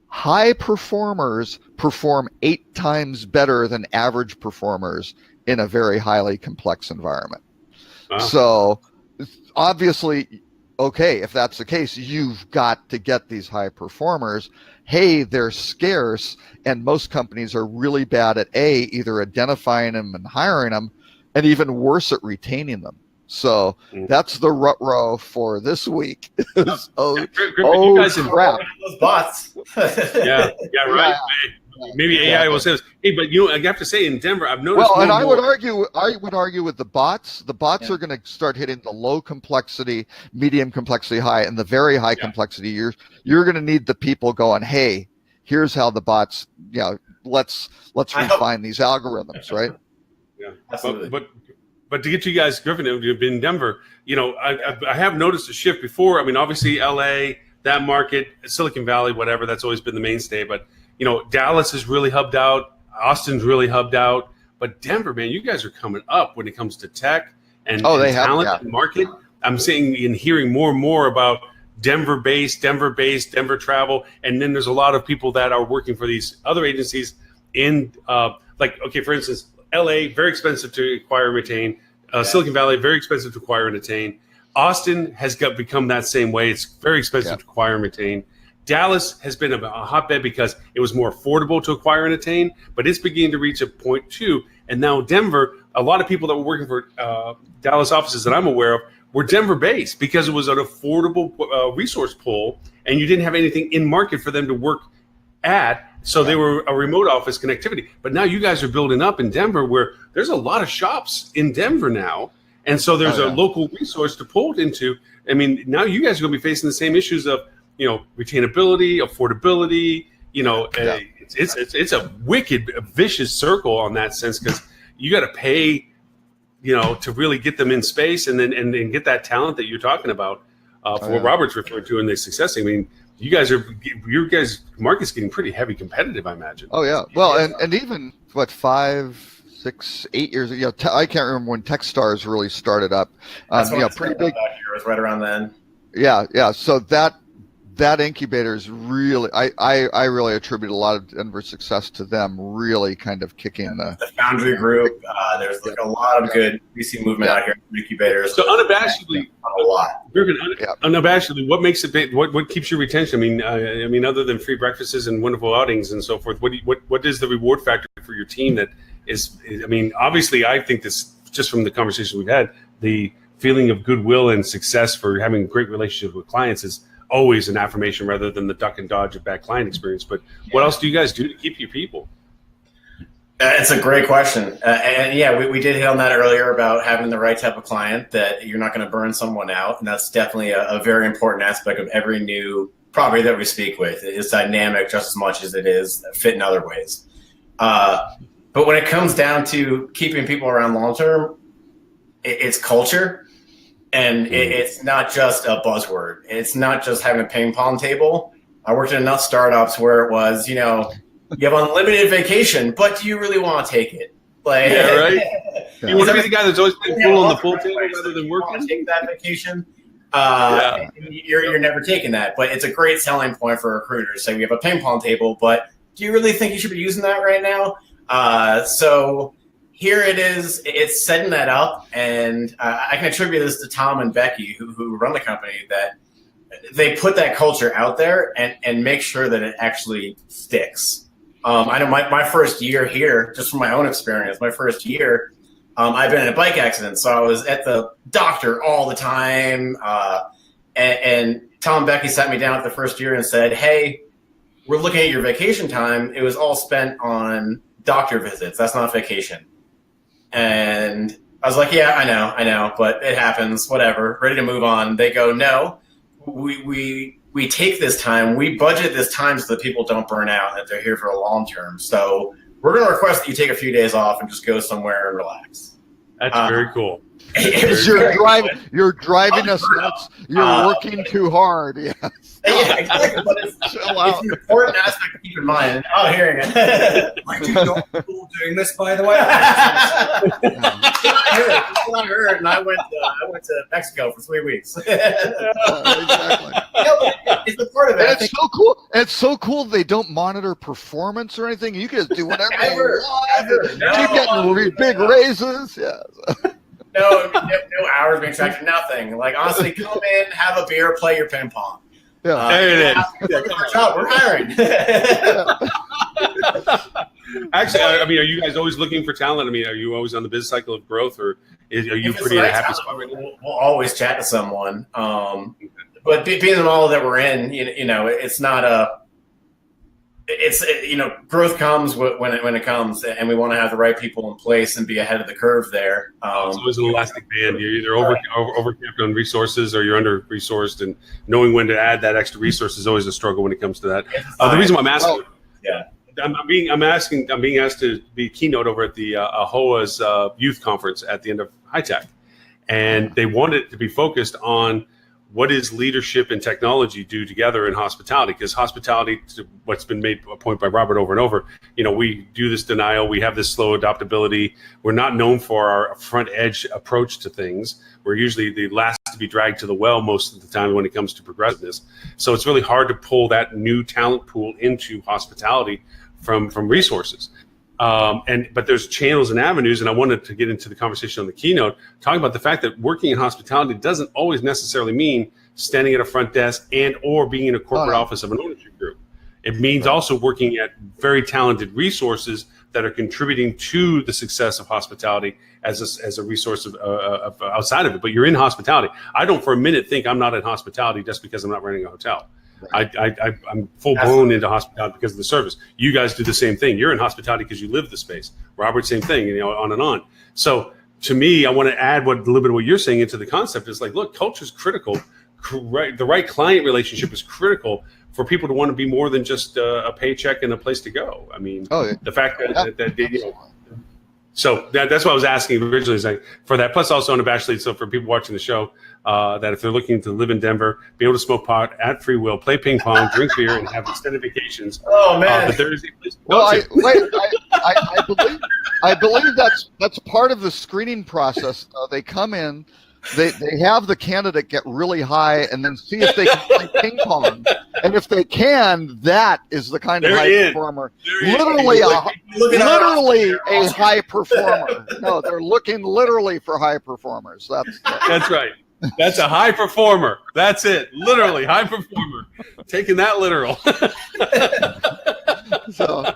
High performers perform 8 times better than average performers in a very highly complex environment. Wow. So obviously, okay, if that's the case, you've got to get these high performers. Hey, they're scarce, and most companies are really bad at either identifying them and hiring them, and even worse at retaining them. So that's the rut-row for this week. You guys crap. Those bots. yeah, right. Yeah. Maybe AI will say this. Hey, but I have to say, in Denver, I've noticed. Well, and I would argue with the bots. The bots are going to start hitting the low complexity, medium complexity, high, and the very high complexity. You're going to need the people going, hey, here's how the bots. Let's refine these algorithms, right? Yeah, absolutely. But to get you guys, Griffin, you've been in Denver. I have noticed a shift before. I mean, obviously, LA, that market, Silicon Valley, whatever, that's always been the mainstay. But Dallas is really hubbed out. Austin's really hubbed out. But Denver, man, you guys are coming up when it comes to tech and talent and market. I'm seeing and hearing more and more about Denver-based, Denver travel. And then there's a lot of people that are working for these other agencies in, for instance, LA, very expensive to acquire and retain. Silicon Valley, very expensive to acquire and retain. Austin has become that same way. It's very expensive to acquire and retain. Dallas has been a hotbed because it was more affordable to acquire and attain, but it's beginning to reach a point too. And now Denver, a lot of people that were working for Dallas offices that I'm aware of were Denver-based because it was an affordable resource pool, and you didn't have anything in market for them to work at. So they were a remote office connectivity. But now you guys are building up in Denver where there's a lot of shops in Denver now. And so there's a local resource to pull it into. I mean, now you guys are going to be facing the same issues of, retainability, affordability. It's a wicked, vicious circle on that sense because you got to pay, to really get them in space and then get that talent that you're talking about for what Robert's referring to in the success. I mean, your guys' market's getting pretty heavy competitive, I imagine. Oh yeah. Well, and even 5, 6, 8 years ago, I can't remember when Techstars really started up. Pretty big. It was right around then. Yeah. So that incubator is really, I really attribute a lot of Denver success to them really kind of kicking the Foundry Group. There's a lot of good VC movement out here in incubators. So unabashedly, a lot. Unabashedly, what makes it big? What keeps your retention? I mean, other than free breakfasts and wonderful outings and so forth, what is the reward factor for your team that is? I mean, obviously, I think this just from the conversation we've had, the feeling of goodwill and success for having a great relationship with clients is always an affirmation rather than the duck and dodge of bad client experience. But what else do you guys do to keep your people? It's a great question. We did hit on that earlier about having the right type of client that you're not going to burn someone out. And that's definitely a very important aspect of every new property that we speak with. It is dynamic just as much as it is fit in other ways. But when it comes down to keeping people around long-term, it's culture. And it's not just a buzzword. It's not just having a ping pong table. I worked in enough startups where it was, you have unlimited vacation, but do you really want to take it? Right? You want to be the guy that's always playing pool on the pool table rather than working? Take that vacation. You're never taking that. But it's a great selling point for recruiters. Say we have a ping pong table, but do you really think you should be using that right now? So here it is. It's setting that up, and I can attribute this to Tom and Becky, who run the company, that they put that culture out there and make sure that it actually sticks. I know my first year here, just from my own experience, I've been in a bike accident, so I was at the doctor all the time. And Tom and Becky sat me down at the first year and said, "Hey, we're looking at your vacation time. It was all spent on doctor visits. That's not vacation. And I was like, yeah, I know, but it happens, whatever, ready to move on. They go, no, we take this time, we budget this time so that people don't burn out, that they're here for a long term. So we're going to request that you take a few days off and just go somewhere and relax. That's very cool. You're driving us nuts. You're working too hard. Yes. Yeah, exactly. But it's an important aspect to keep in mind. Oh, hearing it. I do not recall doing this, by the way. That's what I heard. And I went to Mexico for 3 weeks. Exactly. It's a part of it. And it's so cool. It's so cool they don't monitor performance or anything. You can just do whatever you want. Keep getting big raises. Yeah. No hours being tracked, nothing. Like, honestly, come in, have a beer, play your ping pong. Yeah. There it is. We're hiring. Actually, I mean, are you guys always looking for talent? I mean, are you always on the business cycle of growth, or are you pretty happy spot right now? We'll always chat to someone. But being in the model that we're in, you know, it's not a. It's growth comes when it comes, and we want to have the right people in place and be ahead of the curve there. It's always an elastic band. You're either overcapped on resources or you're under resourced, and knowing when to add that extra resource is always a struggle when it comes to that. The reason why I'm asking, I'm being asked to be keynote over at the AHOA's youth conference at the end of High Tech, and they wanted it to be focused on what is leadership and technology do together in hospitality? Because hospitality, what's been made a point by Robert over and over, we do this denial. We have this slow adaptability. We're not known for our front edge approach to things. We're usually the last to be dragged to the well most of the time when it comes to progressiveness. So it's really hard to pull that new talent pool into hospitality from resources. But there's channels and avenues, and I wanted to get into the conversation on the keynote, talking about the fact that working in hospitality doesn't always necessarily mean standing at a front desk and or being in a corporate office of an ownership group. It means also working at very talented resources that are contributing to the success of hospitality as a resource of outside of it. But you're in hospitality. I don't for a minute think I'm not in hospitality just because I'm not running a hotel. Right. I'm full blown into hospitality because of the service. You guys do the same thing. You're in hospitality because you live the space. Robert, same thing, on and on. So to me, I want to add a little bit of what you're saying into the concept is like, look, culture is critical. The right client relationship is critical for people to want to be more than just a paycheck and a place to go. I mean, the fact that so that's what I was asking originally, is like for that. Plus also unabashedly, so for people watching the show, that if they're looking to live in Denver, be able to smoke pot at free will, play ping pong, drink beer, and have extended vacations. Oh man! That there is a place to go. I believe that's part of the screening process. They come in, they have the candidate get really high, and then see if they can play ping pong. And if they can, that is the kind of high performer. Literally a high performer. No, they're looking literally for high performers. That's right. That's a high performer. That's it. Literally, high performer. Taking that literal. So,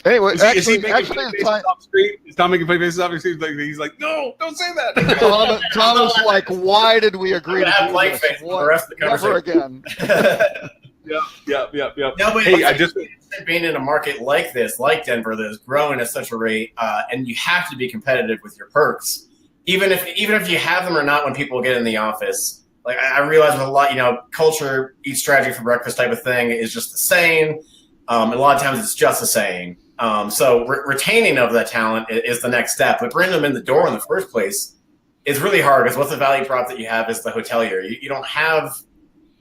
anyway, is he making faces off screen? Is Tom making faces off screen? He's like, no, don't say that. Tom is like, why did we agree to do this? The rest of the Never again. Yeah. No, but hey, I just being in a market like this, like Denver, that is growing at such a rate, and you have to be competitive with your perks. Even if you have them or not, when people get in the office, like I realize with a lot, culture, eat strategy for breakfast type of thing is just the saying. And a lot of times it's just a saying. So retaining of that talent is the next step, but bringing them in the door in the first place is really hard because what's the value prop that you have as the hotelier? You don't have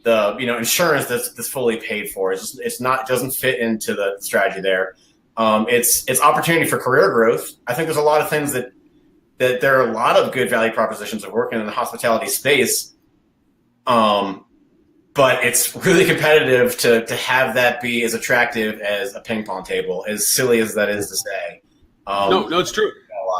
the insurance that's fully paid for. It doesn't fit into the strategy there. It's opportunity for career growth. I think there's a lot of things that there are a lot of good value propositions of working in the hospitality space, but it's really competitive to have that be as attractive as a ping pong table, as silly as that is to say. No, it's true.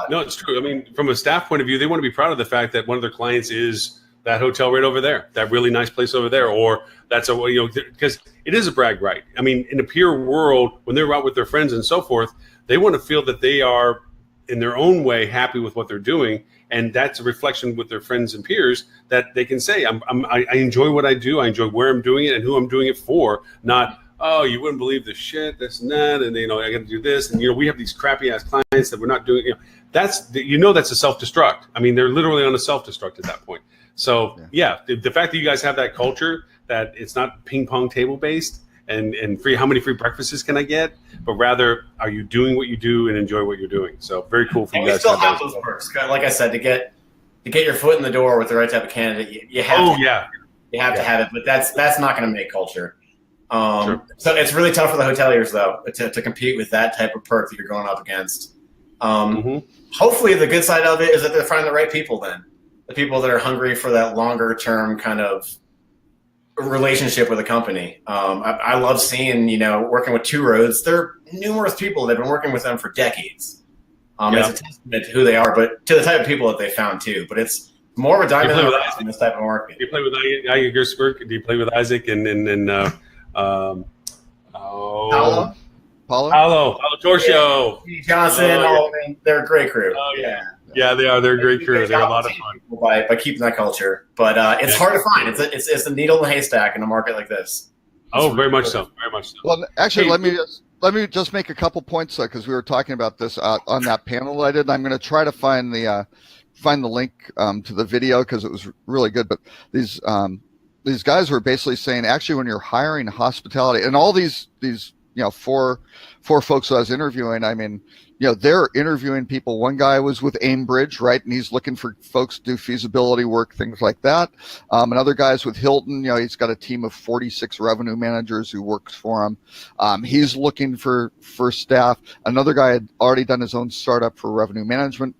No, it's true. I mean, from a staff point of view, they want to be proud of the fact that one of their clients is that hotel right over there, that really nice place over there, or that's because it is a brag right. I mean, in a peer world, when they're out with their friends and so forth, they want to feel that they are in their own way happy with what they're doing, and that's a reflection with their friends and peers that they can say, I enjoy what I do, I enjoy where I'm doing it and who I'm doing it for, not oh, you wouldn't believe the shit, this and that, and I got to do this, and we have these crappy ass clients that we're not doing. That's a self-destruct. I mean, they're literally on a self-destruct at that point. So yeah, the fact that you guys have that culture, that it's not ping pong table based and free, how many free breakfasts can I get, but rather are you doing what you do and enjoy what you're doing. So very cool for you guys. We still have those perks. Like I said, to get your foot in the door with the right type of candidate, you have you have to have it, but that's not going to make culture. Sure. So it's really tough for the hoteliers though to compete with that type of perk that you're going up against. Hopefully the good side of it is that they're finding the right people then. The people that are hungry for that longer term kind of relationship with a company. I love seeing, working with Two Roads. There are numerous people that have been working with them for decades. It's a testament to who they are, but to the type of people that they found too. But it's more of a diamond in this type of market. Do you play with Isaac Gersberg? Do you play with Isaac and Paulo Torchio, Johnson? They're a great crew. Yeah, they are. They're a great crew. They're a lot of fun by keeping that culture. But it's hard to find. It's a needle in a haystack in a market like this. Very much so. Very much so. Well, actually, let me just make a couple points because we were talking about this on that panel that I did. I'm going to try to find the link to the video because it was really good. But these guys were basically saying, actually, when you're hiring hospitality and all these four folks I was interviewing, I mean, they're interviewing people. One guy was with Aimbridge, right? And he's looking for folks to do feasibility work, things like that. Another guy's with Hilton. He's got a team of 46 revenue managers who works for him. He's looking for staff. Another guy had already done his own startup for revenue management,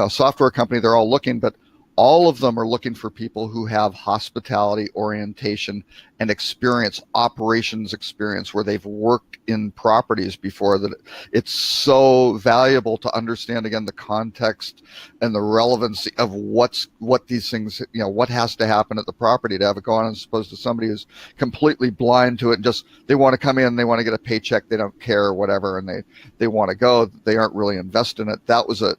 software company. They're all looking, but all of them are looking for people who have hospitality orientation and experience, operations experience, where they've worked in properties before. That it's so valuable to understand, again, the context and the relevancy of what these things, what has to happen at the property to have it go on, as opposed to somebody who's completely blind to it and just, they want to come in, they want to get a paycheck, they don't care or whatever, and they want to go, they aren't really invested in it. That was a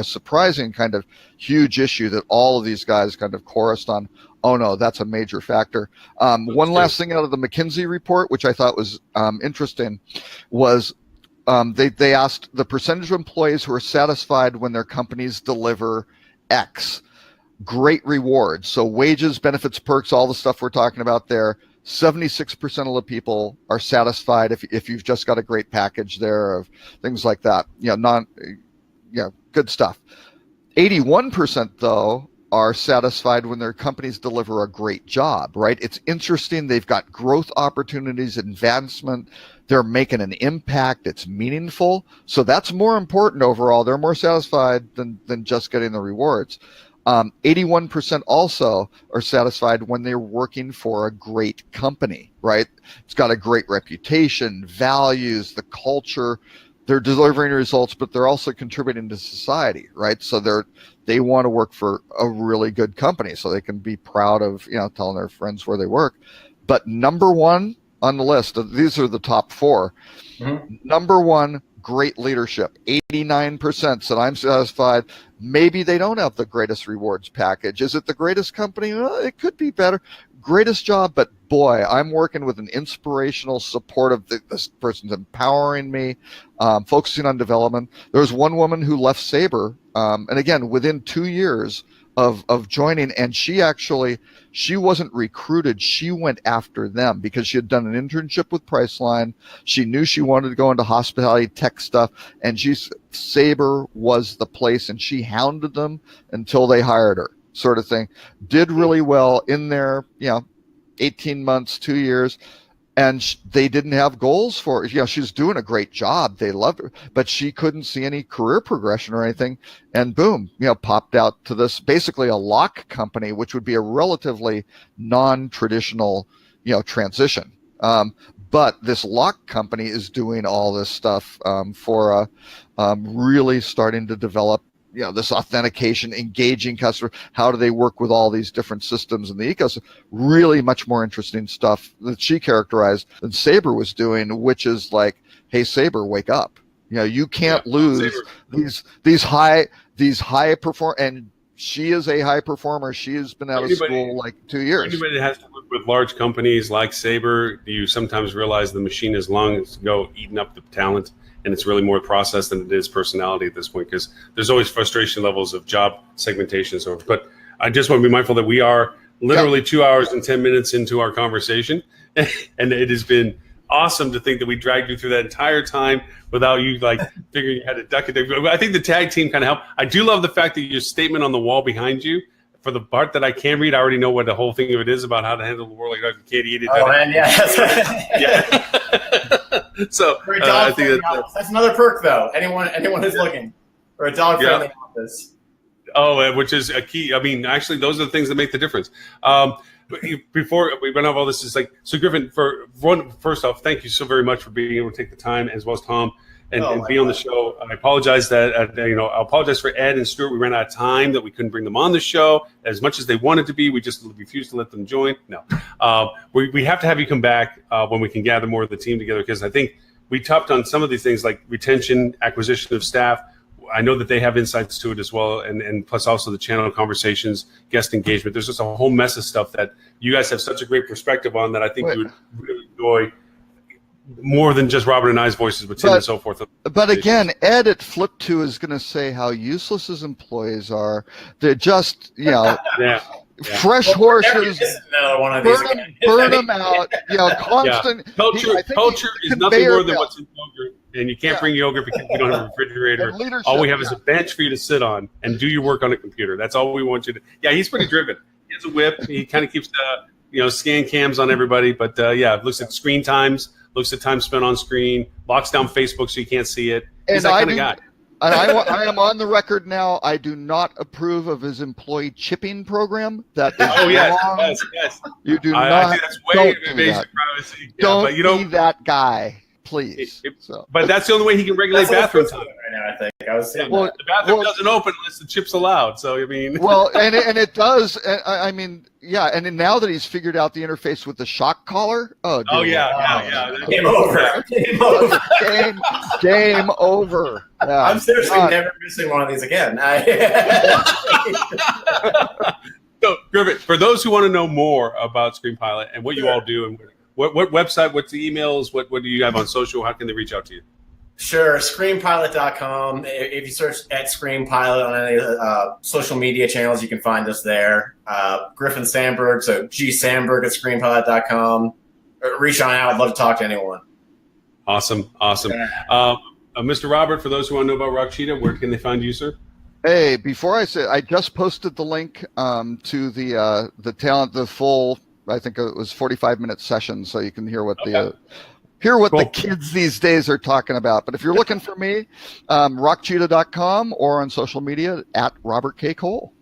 surprising kind of huge issue that all of these guys kind of chorused on. Oh no, that's a major factor. One last thing out of the McKinsey report, which I thought was interesting, was they asked the percentage of employees who are satisfied when their companies deliver X. Great rewards. So wages, benefits, perks, all the stuff we're talking about there. 76% of the people are satisfied if you've just got a great package there of things like that. Good stuff. 81% though are satisfied when their companies deliver a great job, right? It's interesting. They've got growth opportunities, advancement. They're making an impact. It's meaningful. So that's more important overall. They're more satisfied than just getting the rewards. 81% also are satisfied when they're working for a great company, right? It's got a great reputation, values, the culture. They're delivering results, but they're also contributing to society, right? So they want to work for a really good company so they can be proud of, telling their friends where they work. But number one on the list, these are the top four. Mm-hmm. Number one, great leadership. 89% said I'm satisfied. Maybe they don't have the greatest rewards package. Is it the greatest company? Well, it could be better. Greatest job, but boy, I'm working with an inspirational, supportive, this person's empowering me, focusing on development. There was one woman who left Sabre, and again, within 2 years of joining, and she wasn't recruited, she went after them because she had done an internship with Priceline. She knew she wanted to go into hospitality tech stuff, and Sabre was the place, and she hounded them until they hired her, sort of thing. Did really well in there, 18 months, 2 years, and they didn't have goals for her. She was doing a great job. They loved her, but she couldn't see any career progression or anything. And boom, popped out to this, basically a lock company, which would be a relatively non-traditional, transition. But this lock company is doing all this stuff for really starting to develop this authentication, engaging customer. How do they work with all these different systems in the ecosystem? Really much more interesting stuff that she characterized than Sabre was doing, which is like, hey, Sabre, wake up. You can't lose these high perform. And she is a high performer. She has been out of school like 2 years. Anybody that has to work with large companies like Sabre, do you sometimes realize the machine is long to go eating up the talent, and it's really more process than it is personality at this point, because there's always frustration levels of job segmentation and so forth. But I just want to be mindful that we are literally 2 hours and 10 minutes into our conversation, and it has been awesome to think that we dragged you through that entire time without you like figuring you had to duck it. I think the tag team kind of helped. I do love the fact that your statement on the wall behind you, for the part that I can read, I already know what the whole thing of it is about how to handle the world. Like you can't eat it. Oh man, yeah, that's right. Yeah. So I think that's another perk though. Anyone who's looking for a dog friendly office. Oh, which is a key. I mean, actually, those are the things that make the difference. Before we went off all this, is like, so Griffin, first off, thank you so very much for being able to take the time, as well as Tom, and be on the show. I apologize that I apologize for Ed and Stuart. We ran out of time, that we couldn't bring them on the show as much as they wanted to be. We just refused to let them join. No, we have to have you come back when we can gather more of the team together, because I think we touched on some of these things like retention, acquisition of staff. I know that they have insights to it as well, and plus also the channel conversations, guest engagement. There's just a whole mess of stuff that you guys have such a great perspective on that I think you would really enjoy more than just Robert and I's voices with Tim and so forth. But again, Ed at Flip2 is going to say how useless his employees are. They're just, fresh horses, burn them out. Constant. Yeah. Culture is nothing more than what's in yogurt, and you can't bring yogurt because we don't have a refrigerator. All we have is a bench for you to sit on and do your work on a computer. That's all we want you to. Yeah, he's pretty driven. He has a whip. He kind of keeps scan cams on everybody. But looks at screen times, looks at time spent on screen, locks down Facebook so you can't see it. He's that kind of guy. And I am on the record now. I do not approve of his employee chipping program. That is wrong. Yes. You do not. I think that's way invasive privacy. Don't be that guy, please. But that's the only way he can regulate bathroom time. Right now, I think the bathroom doesn't open unless the chip's allowed. So I mean, and it does. I mean, and now that he's figured out the interface with the shock collar, game over. Game over. Yeah. I'm seriously never missing one of these again. So, Griffin, for those who want to know more about Screen Pilot and what you all do, and what website, what's the emails, what do you have on social? How can they reach out to you? Sure, screenpilot.com. If you search at Screen Pilot on any social media channels, you can find us there. Griffin Sandberg, so gsandberg at screenpilot.com. Reach on out. I'd love to talk to anyone. Awesome. Yeah. Mr. Robert, for those who want to know about Rock Cheetah, where can they find you, sir? Hey, before I say, I just posted the link to the full, I think it was 45-minute session, so you can hear what the kids these days are talking about. But if you're looking for me, rockcheetah.com or on social media at Robert K. Cole.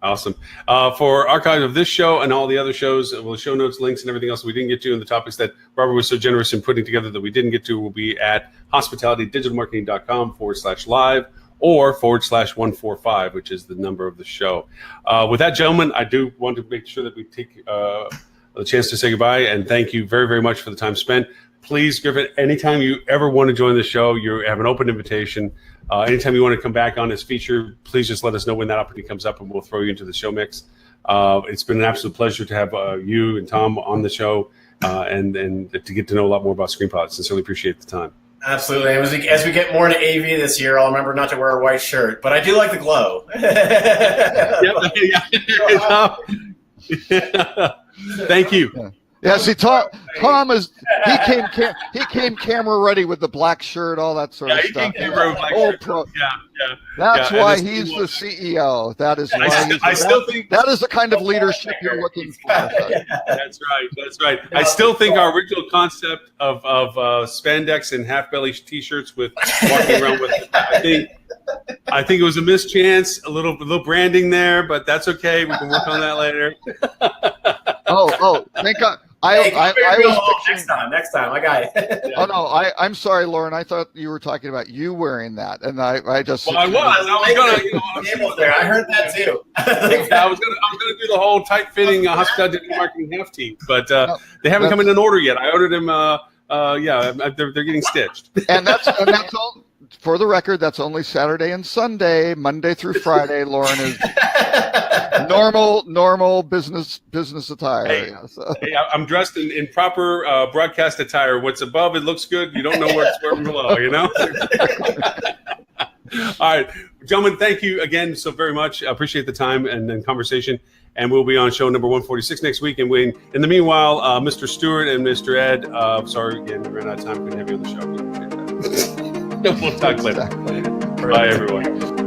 Awesome. For archive of this show and all the other shows, show notes, links, and everything else we didn't get to, and the topics that Robert was so generous in putting together that we didn't get to, will be at hospitalitydigitalmarketing.com/live or /145, which is the number of the show. With that, gentlemen, I do want to make sure that we take the chance to say goodbye and thank you very, very much for the time spent. Please, Griffin, anytime you ever want to join the show, you have an open invitation. Anytime you want to come back on as feature, please just let us know when that opportunity comes up, and we'll throw you into the show mix. It's been an absolute pleasure to have you and Tom on the show and to get to know a lot more about Screen Pilot. Sincerely appreciate the time. Absolutely. As we get more into AV this year, I'll remember not to wear a white shirt, but I do like the glow. Thank you. Yeah, see, Tom he came camera ready with the black shirt, all that sort of stuff. That's why he's the CEO. That is why that is the kind of leadership you're looking for. That's right. I still think our original concept of spandex and half belly T-shirts with walking around with, I think it was a mischance, a little branding there, but that's okay. We can work on that later. Thank God. I was next time. I got it. Oh no, I'm sorry, Lauren. I thought you were talking about you wearing that, and I just. Well, I was gonna. I heard that too. I was gonna do the whole tight-fitting hospitality marketing half team, but they haven't come in order yet. I ordered them. They're getting stitched. And that's all. for the record, that's only Saturday and Sunday. Monday through Friday, Lauren is normal business attire. Hey, yeah, so. hey, I'm dressed in proper broadcast attire. What's above, it looks good. You don't know what's below, you know? All right, gentlemen, thank you again so very much. I appreciate the time and conversation. And we'll be on show number 146 next week. And in the meanwhile, Mr. Stewart and Mr. Ed, sorry again, we ran out of time. Couldn't have you on the show. We appreciate that. We'll talk later. Bye, everyone.